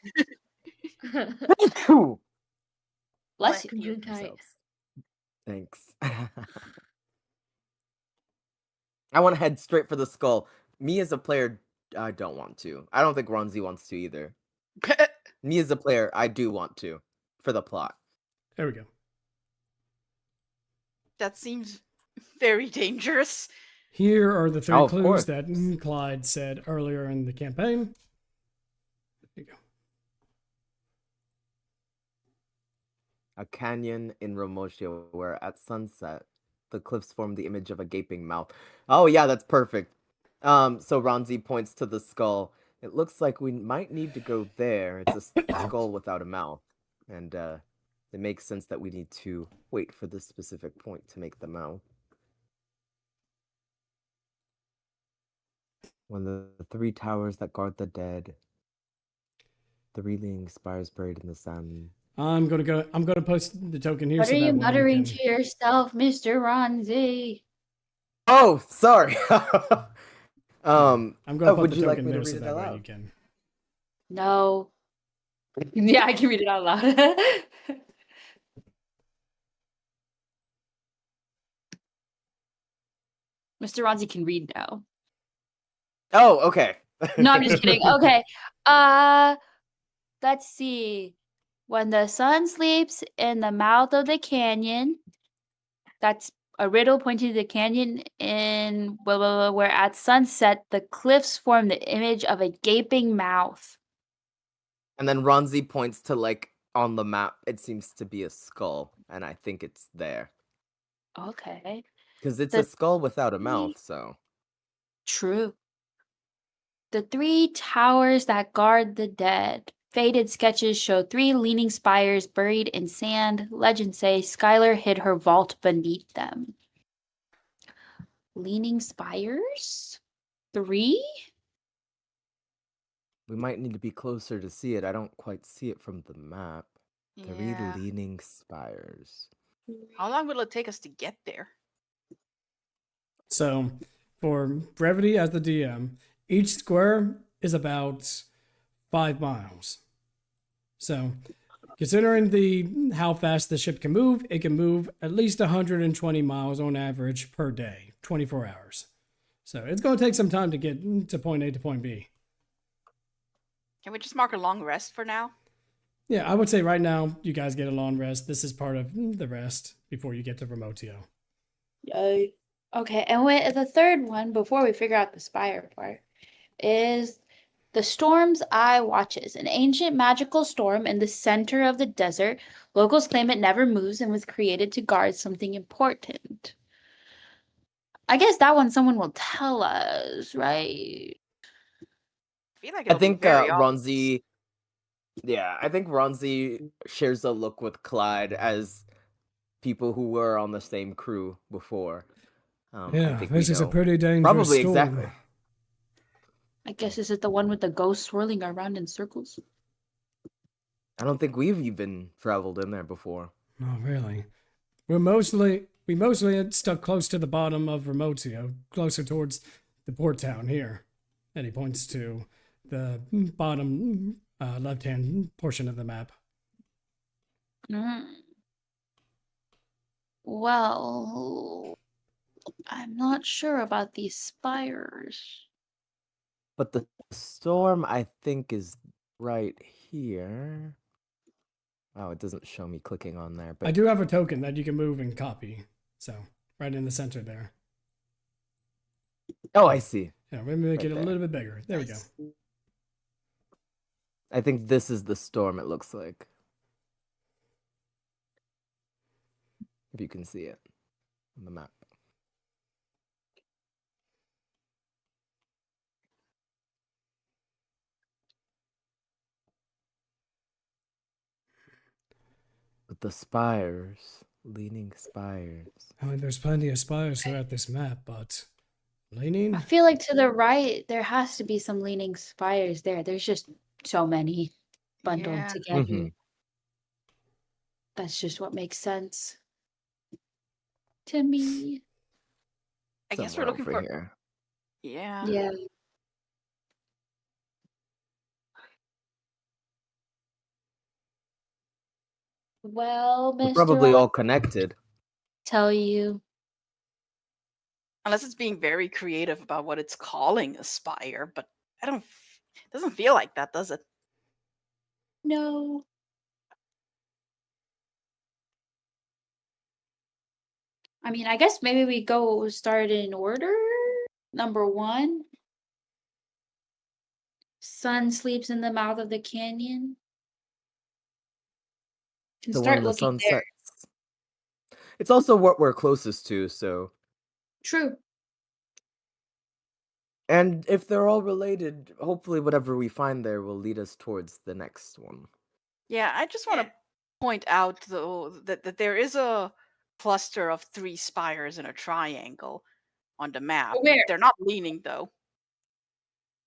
bless you. You tight. Thanks. I want to head straight for the skull. Me as a player, I don't want to. I don't think Ronzi wants to either. Me as a player, I do want to. For the plot. There we go. That seems very dangerous. Here are the three Oh, of clues course. that Clyde said earlier in the campaign. There you go. A canyon in Romotio where at sunset the cliffs form the image of a gaping mouth. Oh yeah, that's perfect. So Ronzi points to the skull. It looks like we might need to go there. It's a skull without a mouth. And it makes sense that we need to wait for this specific point to make the mouth. When the three towers that guard the dead, three leaning spires buried in the sand. I'm gonna post the token here. What so are that you way muttering can... to yourself, Mr. Ronzi? Oh, sorry. I'm gonna put would the you like token me to there read so it that way aloud? you can. No. Yeah, I can read it out loud. Mr. Ronzi can read now. Oh, okay. No, I'm just kidding. Okay. Let's see. When the sun sleeps in the mouth of the canyon, that's a riddle pointing to the canyon in blah, blah, blah, where at sunset the cliffs form the image of a gaping mouth. And then Ronzi points to, like, on the map, it seems to be a skull, and I think it's there. Okay. Because it's a skull without a mouth, so. True. The three towers that guard the dead. Faded sketches show three leaning spires buried in sand. Legends say Skylar hid her vault beneath them. Leaning spires? 3? We might need to be closer to see it. I don't quite see it from the map. Three Yeah. leaning spires. How long will it take us to get there? So, for brevity as the DM, each square is about 5 miles. So, considering how fast the ship can move, it can move at least 120 miles on average per day, 24 hours. So, it's going to take some time to get to point A to point B. Can we just mark a long rest for now? Yeah, I would say right now you guys get a long rest. This is part of the rest before you get to Remotio. Yay. Okay, and the third one, before we figure out the spire part, is the Storm's Eye Watches, an ancient magical storm in the center of the desert. Locals claim it never moves and was created to guard something important. I guess that one someone will tell us, right? I feel like I it'll be think very Ronzi. Yeah, I think Ronzi shares a look with Clyde as people who were on the same crew before. Yeah, I think this we is a know. pretty dangerous Probably storm. exactly. I guess is it the one with the ghost swirling around in circles? I don't think we've even traveled in there before. Oh, really? We mostly stuck close to the bottom of Remotio, closer towards the port town here. And he points to the bottom left-hand portion of the map. Well, I'm not sure about these spires. But the storm, I think, is right here. Oh, it doesn't show me clicking on there. But I do have a token that you can move and copy. So, right in the center there. Oh, I see. Yeah, maybe make Right it a there. little bit bigger. There we go. I think this is the storm, it looks like. If you can see it on the map. But the spires, leaning spires. I mean, there's plenty of spires throughout this map, but leaning? I feel like to the right, there has to be some leaning spires there. There's just so many bundled Yeah. together. Mhm. That's just what makes sense to me. I guess we're Somewhere looking over for. here. Yeah. Yeah. Well, We're Mr. probably all I'll connected. tell you. Unless it's being very creative about what it's calling a spire, but I don't. It doesn't feel like that, does it? No. I mean, I guess maybe we go start in order. Number 1. Sun sleeps in the mouth of the canyon. Can The start one the looking sun there. sets. It's also what we're closest to, so. True. And if they're all related, hopefully whatever we find there will lead us towards the next one. Yeah, I just want to point out though that there is a cluster of 3 spires in a triangle on the map. Where? They're not leaning though.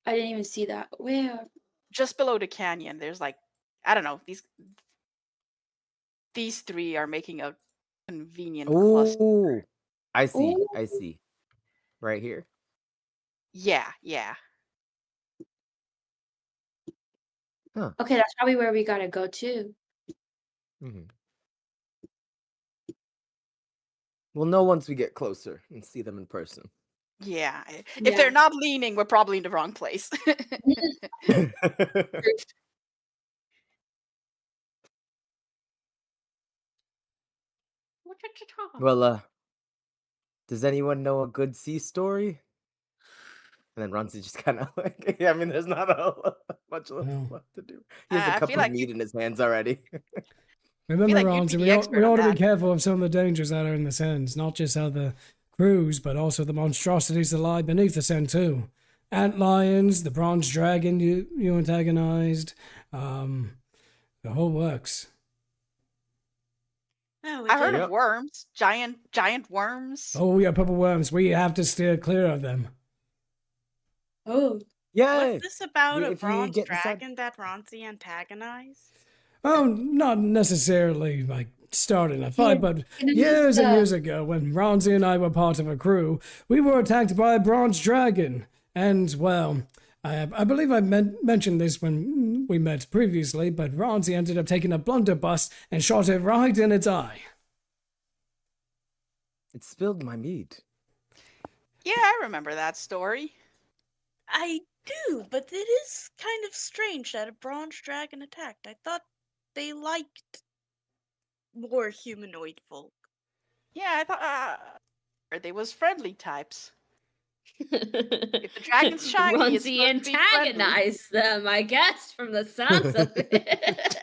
I didn't even see that. Where? Just below the canyon, there's like, I don't know, these 3 are making a convenient cluster. Ooh, I see. Ooh. I see. Right here. Yeah. Okay, that's probably where we gotta go to. Mm-hmm. We'll know once we get closer and see them in person. Yeah. If Yeah. they're not leaning, we're probably in the wrong place. Well, does anyone know a good sea story? And then Ronzi just kind of like, yeah, I mean, there's not much left to do. He has a I cup feel of like meat in his hands already. Remember, like you'd Ronzi, be we the ought expert on to be that. careful of some of the dangers that are in the sands, not just other crews, but also the monstrosities that lie beneath the sand too. Antlions, the bronze dragon you antagonized, the whole works. Oh, I heard Yep. of worms, giant worms. Oh, yeah, purple worms. We have to steer clear of them. Oh. Yay! What's this about a If you bronze get inside- dragon that Ronzi antagonized? Oh, not necessarily like starting a fight, but you know, years and the- years ago, when Ronzi and I were part of a crew, we were attacked by a bronze dragon. And, well, I believe I mentioned this when we met previously, but Ronzi ended up taking a blunderbuss and shot it right in its eye. It spilled my meat. Yeah, I remember that story. I do, but it is kind of strange that a bronze dragon attacked. I thought they liked more humanoid folk. Yeah, I thought they was friendly types. If the dragon's shiny, it's Ronzi supposed to be friendly. antagonized them, I guess, from the sounds of it.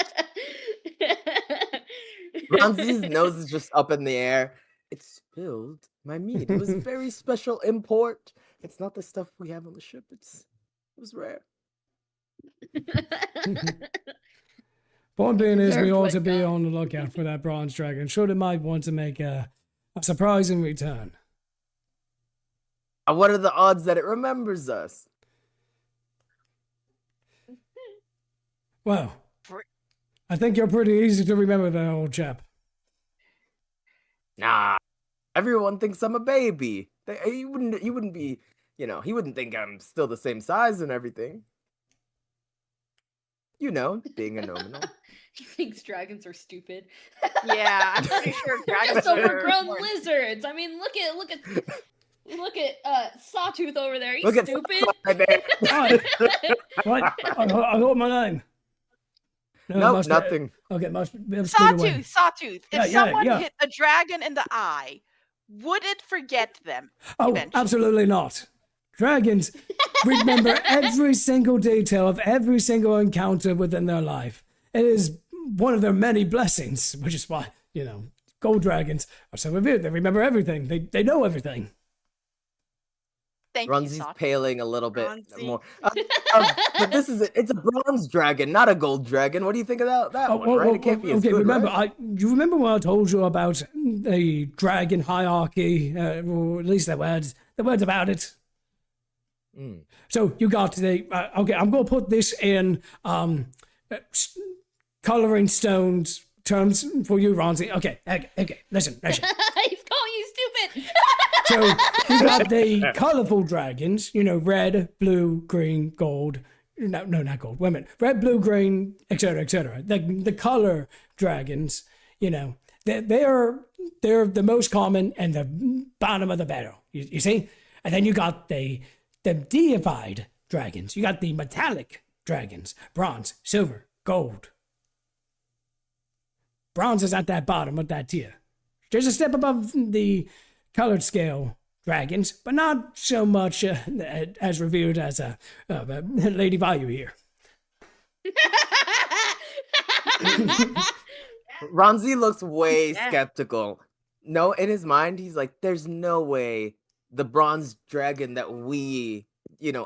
Ronzi's nose is just up in the air. It spilled my meat. It was very special import. It's not the stuff we have on the ship. It was rare. Point being is, we Deserved ought what to be got. on the lookout for that bronze dragon, should it might want to make a surprising return. What are the odds that it remembers us? Well, I think you're pretty easy to remember there, old chap. Nah, everyone thinks I'm a baby. You wouldn't be, he wouldn't think I'm still the same size and everything. Being a nominal. He thinks dragons are stupid. Yeah, I'm pretty sure dragons Just are overgrown more- lizards. I mean, look at Sawtooth over there. He's Look at stupid. right there. What? I thought my name. No, it Nope, must be- nothing. Okay, must be the way. Sawtooth. If Yeah, someone yeah. hit a dragon in the eye, would it forget them? Oh, eventually? absolutely not. Dragons remember every single detail of every single encounter within their life. It is one of their many blessings, which is why, gold dragons are so revered. They remember everything. They know everything. Thank you, Runzi's Sasha. paling a little bit Ronzi. more. But it's a bronze dragon, not a gold dragon. What do you think about that one, right? It can't be as okay, good, remember, right? you remember when I told you about the dragon hierarchy, or at least the words about it? So you got the, okay, I'm going to put this in coloring stones terms for you, Ronzi. Okay, listen. He's calling you stupid. So you got the colorful dragons, red, blue, green, gold. No, not gold. Wait a minute. Red, blue, green, etc., etc. The color dragons, they're the most common and the bottom of the barrel. You see? And then you got the deified dragons. You got the metallic dragons: bronze, silver, gold. Bronze is at that bottom of that tier. Just a step above the colored scale dragons, but not so much as revered as Lady Vayu here. Ronzi looks way skeptical. No, in his mind, he's like, there's no way the bronze dragon that we,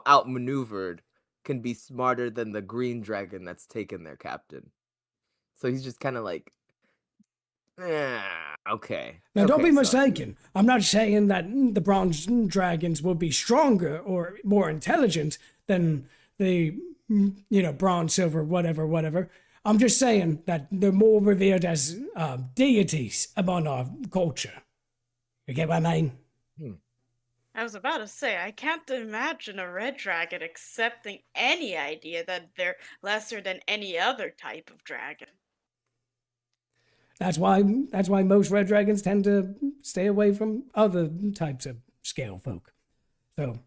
outmaneuvered can be smarter than the green dragon that's taken their captain. So he's just kind of like, okay. Now, don't be mistaken. I'm not saying that the bronze dragons will be stronger or more intelligent than the, bronze, silver, whatever. I'm just saying that they're more revered as deities among our culture. You get what I mean? I was about to say, I can't imagine a red dragon accepting any idea that they're lesser than any other type of dragon. That's why most red dragons tend to stay away from other types of scale folk. So.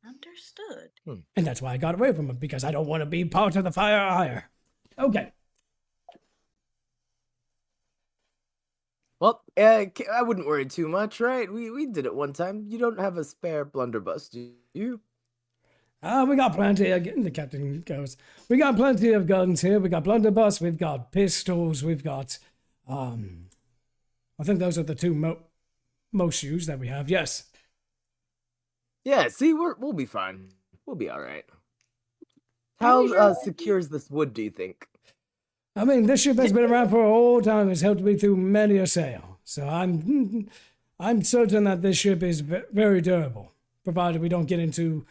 Understood. And that's why I got away from them, because I don't want to be part of the fire ire. Okay. Well, I wouldn't worry too much, right? We did it one time. You don't have a spare blunderbuss, do you? We got plenty. Again, the captain goes, we got plenty of guns here. We got blunderbuss. We've got pistols. We've got, I think those are the two most used that we have. Yes. Yeah. See, we'll be fine. We'll be all right. How secure is this wood, do you think? I mean, this ship has been around for a whole time. It's helped me through many a sail. So I'm certain that this ship is very durable, provided we don't get into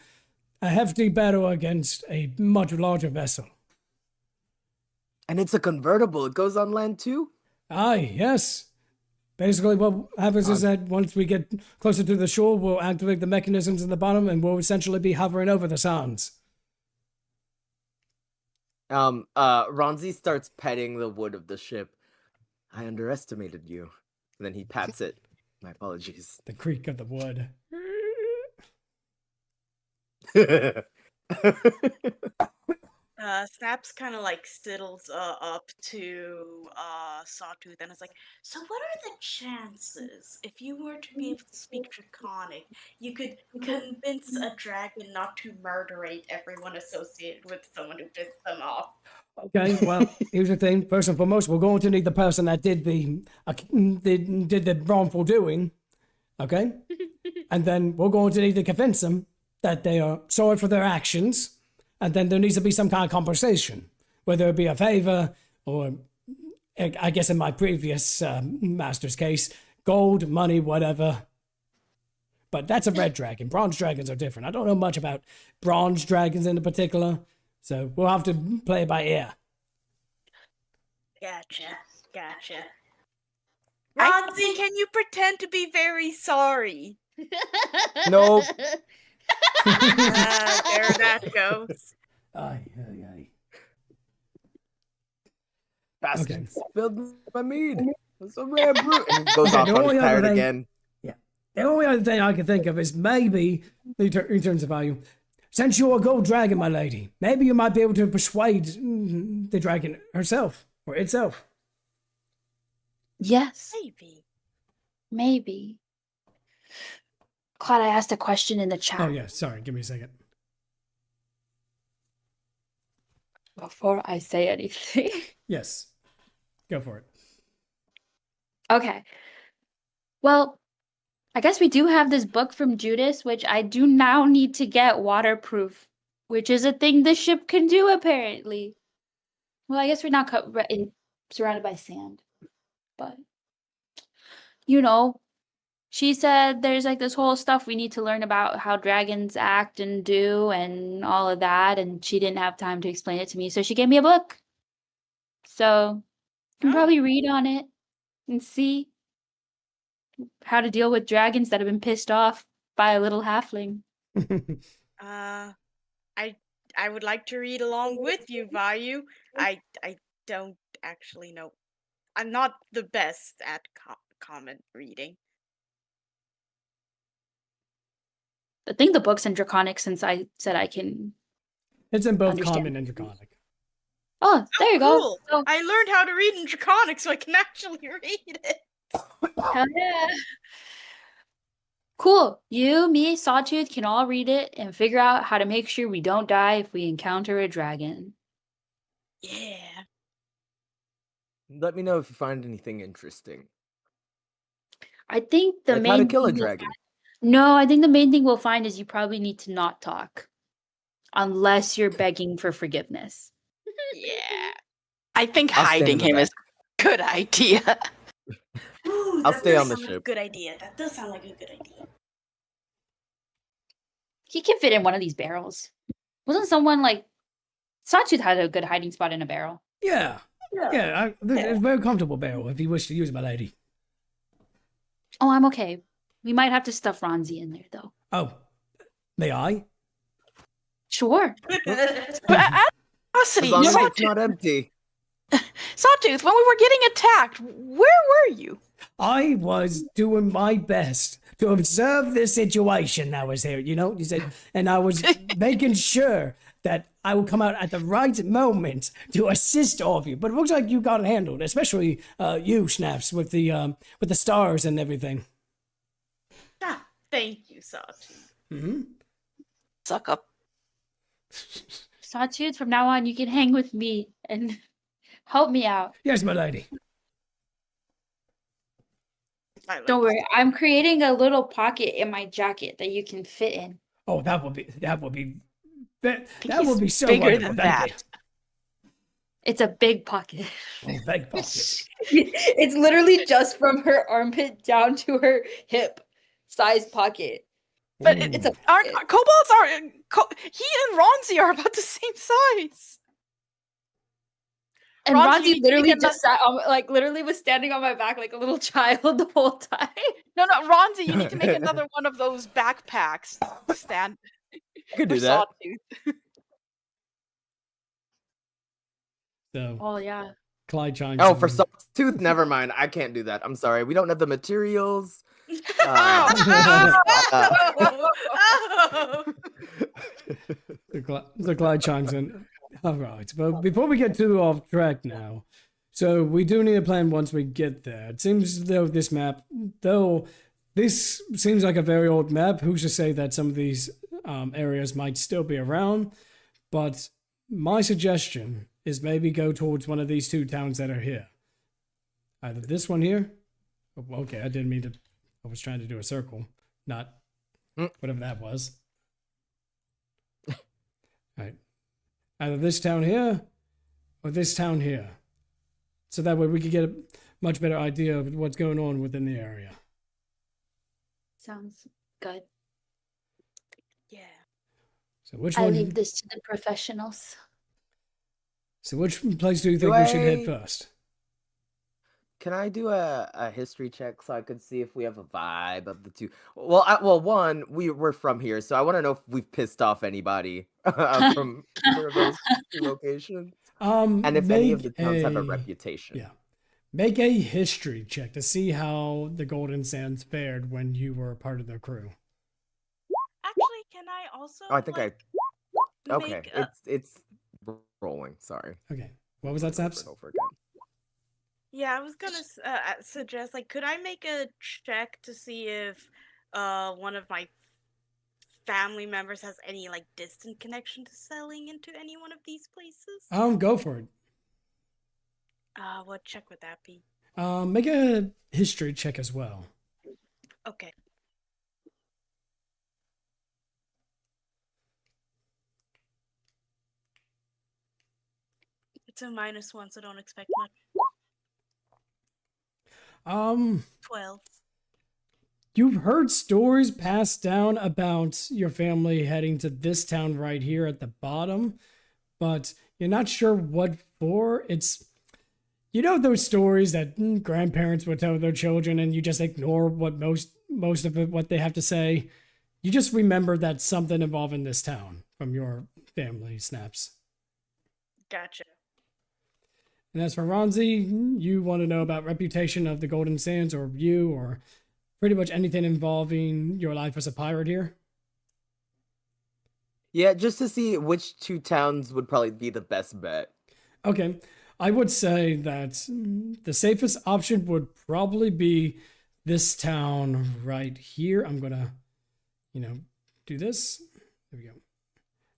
a hefty battle against a much larger vessel. And it's a convertible. It goes on land too? Aye, yes. Basically, what happens is that once we get closer to the shore, we'll activate the mechanisms in the bottom, and we'll essentially be hovering over the sands. Ronzi starts petting the wood of the ship. I underestimated you. And then he pats it. My apologies. The creak of the wood. Snaps kind of like stiddles up to Sawtooth and is like, so what are the chances if you were to be able to speak Draconic, you could convince a dragon not to murderate everyone associated with someone who pissed them off? Okay, well, here's the thing. First and foremost, we're going to need the person that did the wrongful doing, okay? And then we're going to need to convince them that they are sorry for their actions, and then there needs to be some kind of compensation, whether it be a favor or, I guess in my previous master's case, gold, money, whatever. But that's a red dragon. Bronze dragons are different. I don't know much about bronze dragons in particular, so we'll have to play it by ear. Gotcha. Ronzi, can you pretend to be very sorry? Nope. There that goes. Aye. Bastard spilled my mead. It's a rare brew. And he goes off on his pirate again. Yeah. The only other thing I can think of is maybe, in terms of value, since you're a gold dragon, my lady, maybe you might be able to persuade the dragon herself or itself. Yes. Maybe. Glad I asked a question in the chat. Oh, yeah. Sorry. Give me a second. Before I say anything. Yes. Go for it. Okay. Well, I guess we do have this book from Judas, which I do now need to get waterproof, which is a thing the ship can do, apparently. Well, I guess we're not surrounded by sand, but, she said there's like this whole stuff we need to learn about how dragons act and do and all of that, and she didn't have time to explain it to me, so she gave me a book. So I can probably read on it and see how to deal with dragons that have been pissed off by a little halfling. I would like to read along with you, Vayu. I don't actually know. I'm not the best at common reading. I think the book's in Draconic since I said I can. It's in both understand. Common and Draconic. Oh, there you Cool. go. I learned how to read in Draconic so I can actually read it. Hell yeah. Cool. You, me, Sawtooth can all read it and figure out how to make sure we don't die if we encounter a dragon. Yeah. Let me know if you find anything interesting. I think the Like main how to kill a thing dragon. No, I think the main thing we'll find is you probably need to not talk. Unless you're begging for forgiveness. Yeah. I think I'll stand hiding in the him is back. a good idea. Ooh, I'll that stay does on the sound like ship. a good idea. That does sound like a good idea. He can fit in one of these barrels. Wasn't someone like Sawtooth had a good hiding spot in a barrel? Yeah. Yeah, it's a very comfortable barrel if you wish to use it, my lady. Oh, I'm okay. We might have to stuff Ronzi in there, though. Oh, may I? Sure. But As long as it's not empty. Sawtooth, when we were getting attacked, where were you? I was doing my best to observe the situation that was here, you said, and I was making sure that I would come out at the right moment to assist all of you. But it looks like you got it handled, especially you, Snaps, with the stars and everything. Ah, thank you, Sawtooth. Mm-hmm. Suck up. Sawtooth, from now on, you can hang with me and help me out. Yes, my lady. Don't worry, I'm creating a little pocket in my jacket that you can fit in. Oh, that would be so bigger wonderful. than Thank that. you. It's a big pocket. Oh, big pocket. It's literally just from her armpit down to her hip size pocket. But Ooh. it's aren't kobolds are he and Ronzi are about the same size. And Ronzi, Ronzi you literally need to just sat on, literally was standing on my back like a little child the whole time. No, Ronzi, you need to make another one of those backpacks. Stand. I could do for that. Sawtooth. So, Oh yeah. Clyde chimes Oh, in. for Sawtooth, never mind. I can't do that. I'm sorry. We don't have the materials. So Clyde chimes in. All right, but before we get too off track now, so we do need a plan once we get there. It seems though this seems like a very old map. Who's to say that some of these areas might still be around? But my suggestion is maybe go towards one of these two towns that are here. Either this one here. Oh, okay, I didn't mean to. I was trying to do a circle, not whatever that was. All right. Either this town here or this town here. So that way we could get a much better idea of what's going on within the area. Sounds good. Yeah. So which I one? leave this to the professionals. So which place do you think we should head first? Can I do a history check so I could see if we have a vibe of the two? Well, one, we're from here, so I want to know if we've pissed off anybody from either of those two locations. And if any of the towns have a reputation. Yeah. Make a history check to see how the Golden Sands fared when you were part of their crew. Actually, can I also? Oh, I think Okay, make it's rolling. Sorry. Okay. What was that, Snaps? Over again. Yeah, I was gonna suggest, could I make a check to see if one of my family members has any distant connection to selling into any one of these places? Go for it. What check would that be? Make a history check as well. Okay. It's a -1, so don't expect much. 12. You've heard stories passed down about your family heading to this town right here at the bottom, but you're not sure what for. It's, you know, those stories that grandparents would tell their children and you just ignore what most of it, what they have to say. You just remember that something involving this town from your family, Snaps. Gotcha. And as for Ronzi, you want to know about reputation of the Golden Sands or you or pretty much anything involving your life as a pirate here? Yeah, just to see which two towns would probably be the best bet. Okay. I would say that the safest option would probably be this town right here. I'm going to, do this. There we go.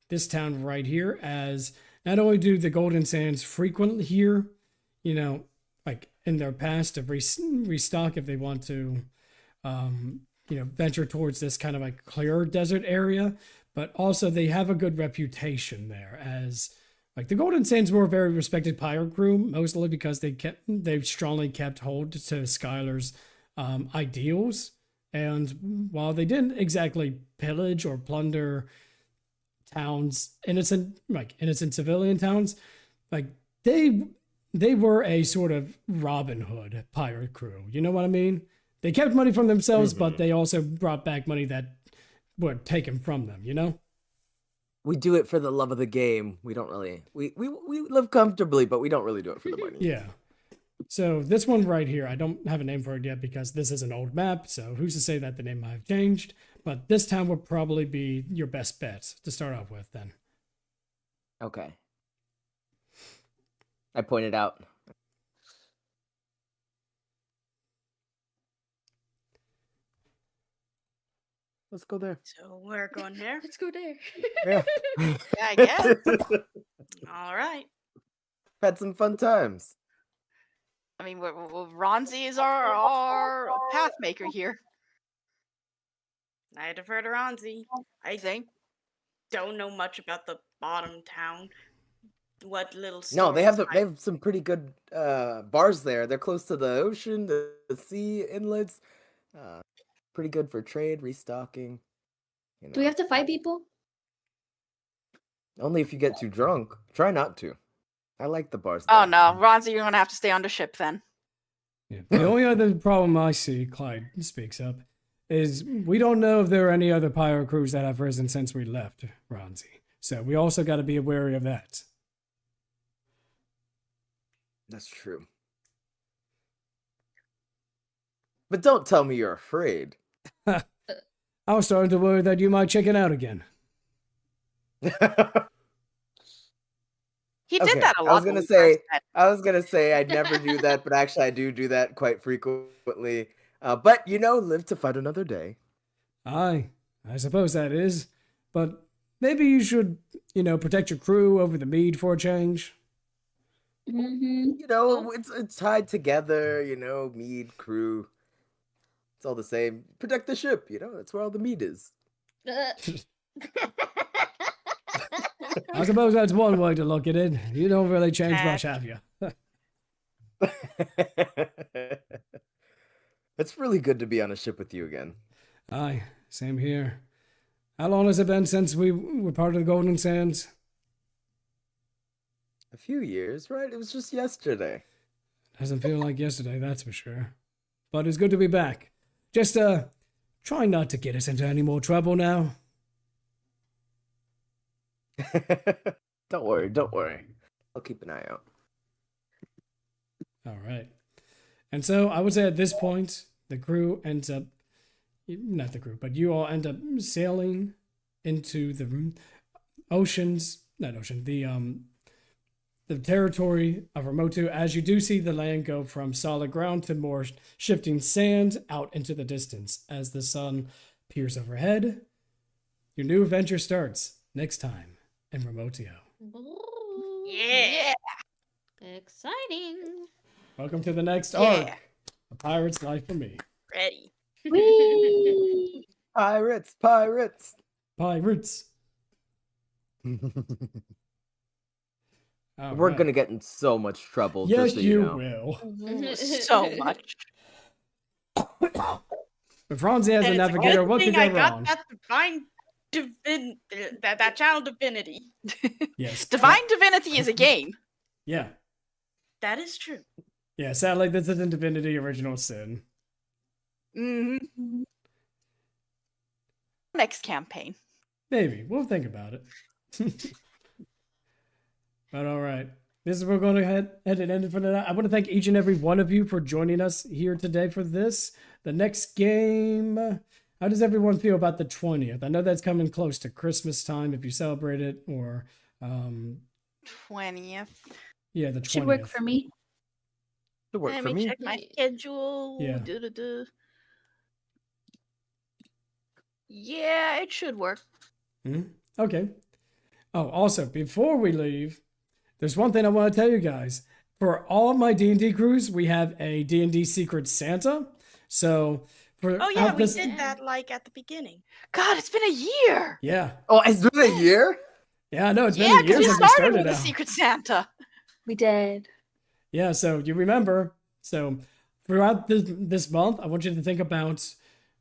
This town right here, as not only do the Golden Sands frequent here, like in their past to restock if they want to, venture towards this kind of like clear desert area, but also they have a good reputation there as like the Golden Sands were a very respected pirate crew, mostly because they strongly kept hold to Skylar's ideals. And while they didn't exactly pillage or plunder towns, innocent civilian towns, like they were a sort of Robin Hood pirate crew. You know what I mean? They kept money from themselves, but they also brought back money that were taken from them, We do it for the love of the game. We don't really, we live comfortably, but we don't really do it for the money. Yeah. So this one right here, I don't have a name for it yet because this is an old map. So who's to say that the name might have changed? But this town would probably be your best bet to start off with then. Okay. I pointed out. Let's go there. So we're going there. Let's go there. Yeah. Yeah, I guess. All right. Had some fun times. I mean, Ronzi is our path maker here. I defer to Ronzi. I Think. don't know much about the bottom town. What little No, they stories have some pretty good bars there. They're close to the ocean, the sea inlets. Pretty good for trade, restocking. Do we have to fight people? Only if you get too drunk. Try not to. I like the bars. Oh there. no, Ronzi, you're gonna have to stay on the ship then. Yeah. The only other problem I see, Clyde speaks up, is we don't know if there are any other pirate crews that have risen since we left, Ronzi. So we also got to be wary of that. That's true. But don't tell me you're afraid. I was starting to worry that you might chicken out again. He did that a lot. I was gonna say I'd never do that, but actually I do that quite frequently. But live to fight another day. Aye, I suppose that is. But maybe you should, protect your crew over the mead for a change. Mm-hmm. It's tied together. Mead, crew. It's all the same. Protect the ship. That's where all the meat is. I suppose that's one way to look at it. You don't really change much, have you? It's really good to be on a ship with you again. Aye, same here. How long has it been since we were part of the Golden Sands? A few years, right? It was just yesterday. Doesn't feel like yesterday, that's for sure. But it's good to be back. Just, try not to get us into any more trouble now. Don't worry. I'll keep an eye out. All right. And so I would say at this point, the crew ends up, not the crew, but you all end up sailing into the the territory of Remotu, as you do see the land go from solid ground to more shifting sand out into the distance as the sun peers overhead. Your new adventure starts next time in Remotio. Yeah. Exciting. Welcome to the next arc, A Pirate's Life for Me. Ready. Whee! Pirates, pirates. Pirates. We're gonna get in so much trouble. Yes, just so you know. will. So much. If Ronzi has a And it's navigator, good what could thing go I got wrong? that channel divinity. Yes. Divine Divinity is a game. Yeah. That is true. Yeah, sadly, this isn't Divinity Original Sin. Mm-hmm. Next campaign. Maybe. We'll think about it. But all right. This is where we're going to head and end it for tonight. I want to thank each and every one of you for joining us here today for this. The next game. How does everyone feel about the 20th? I know that's coming close to Christmas time if you celebrate it, or 20th. yeah, the 20th. Should work for me. It worked Let for me me. check my schedule. Yeah. Yeah, it should work. Okay. Oh, also, before we leave, there's one thing I want to tell you guys. For all of my D&D crews, we have a D&D Secret Santa. So, Oh yeah, we did that like at the beginning. God, it's been a year. Yeah. Oh, it's been a year? Yeah, no, it's been Yeah, a year because we since we started started with the out. Secret Santa. We did. Yeah, so you remember. So throughout this month, I want you to think about,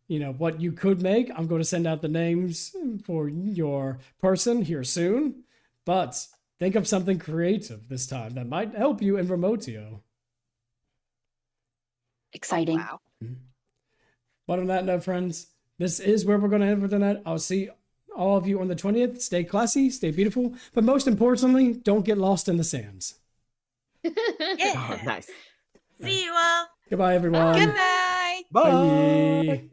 what you could make. I'm going to send out the names for your person here soon. But think of something creative this time that might help you in Remotio. Exciting. Oh, wow. But on that note, friends, this is where we're going to end for tonight. I'll see all of you on the 20th. Stay classy, stay beautiful, but most importantly, don't get lost in the sands. Yeah. Oh, nice. See you all. Goodbye, everyone. Good night. Bye. Bye.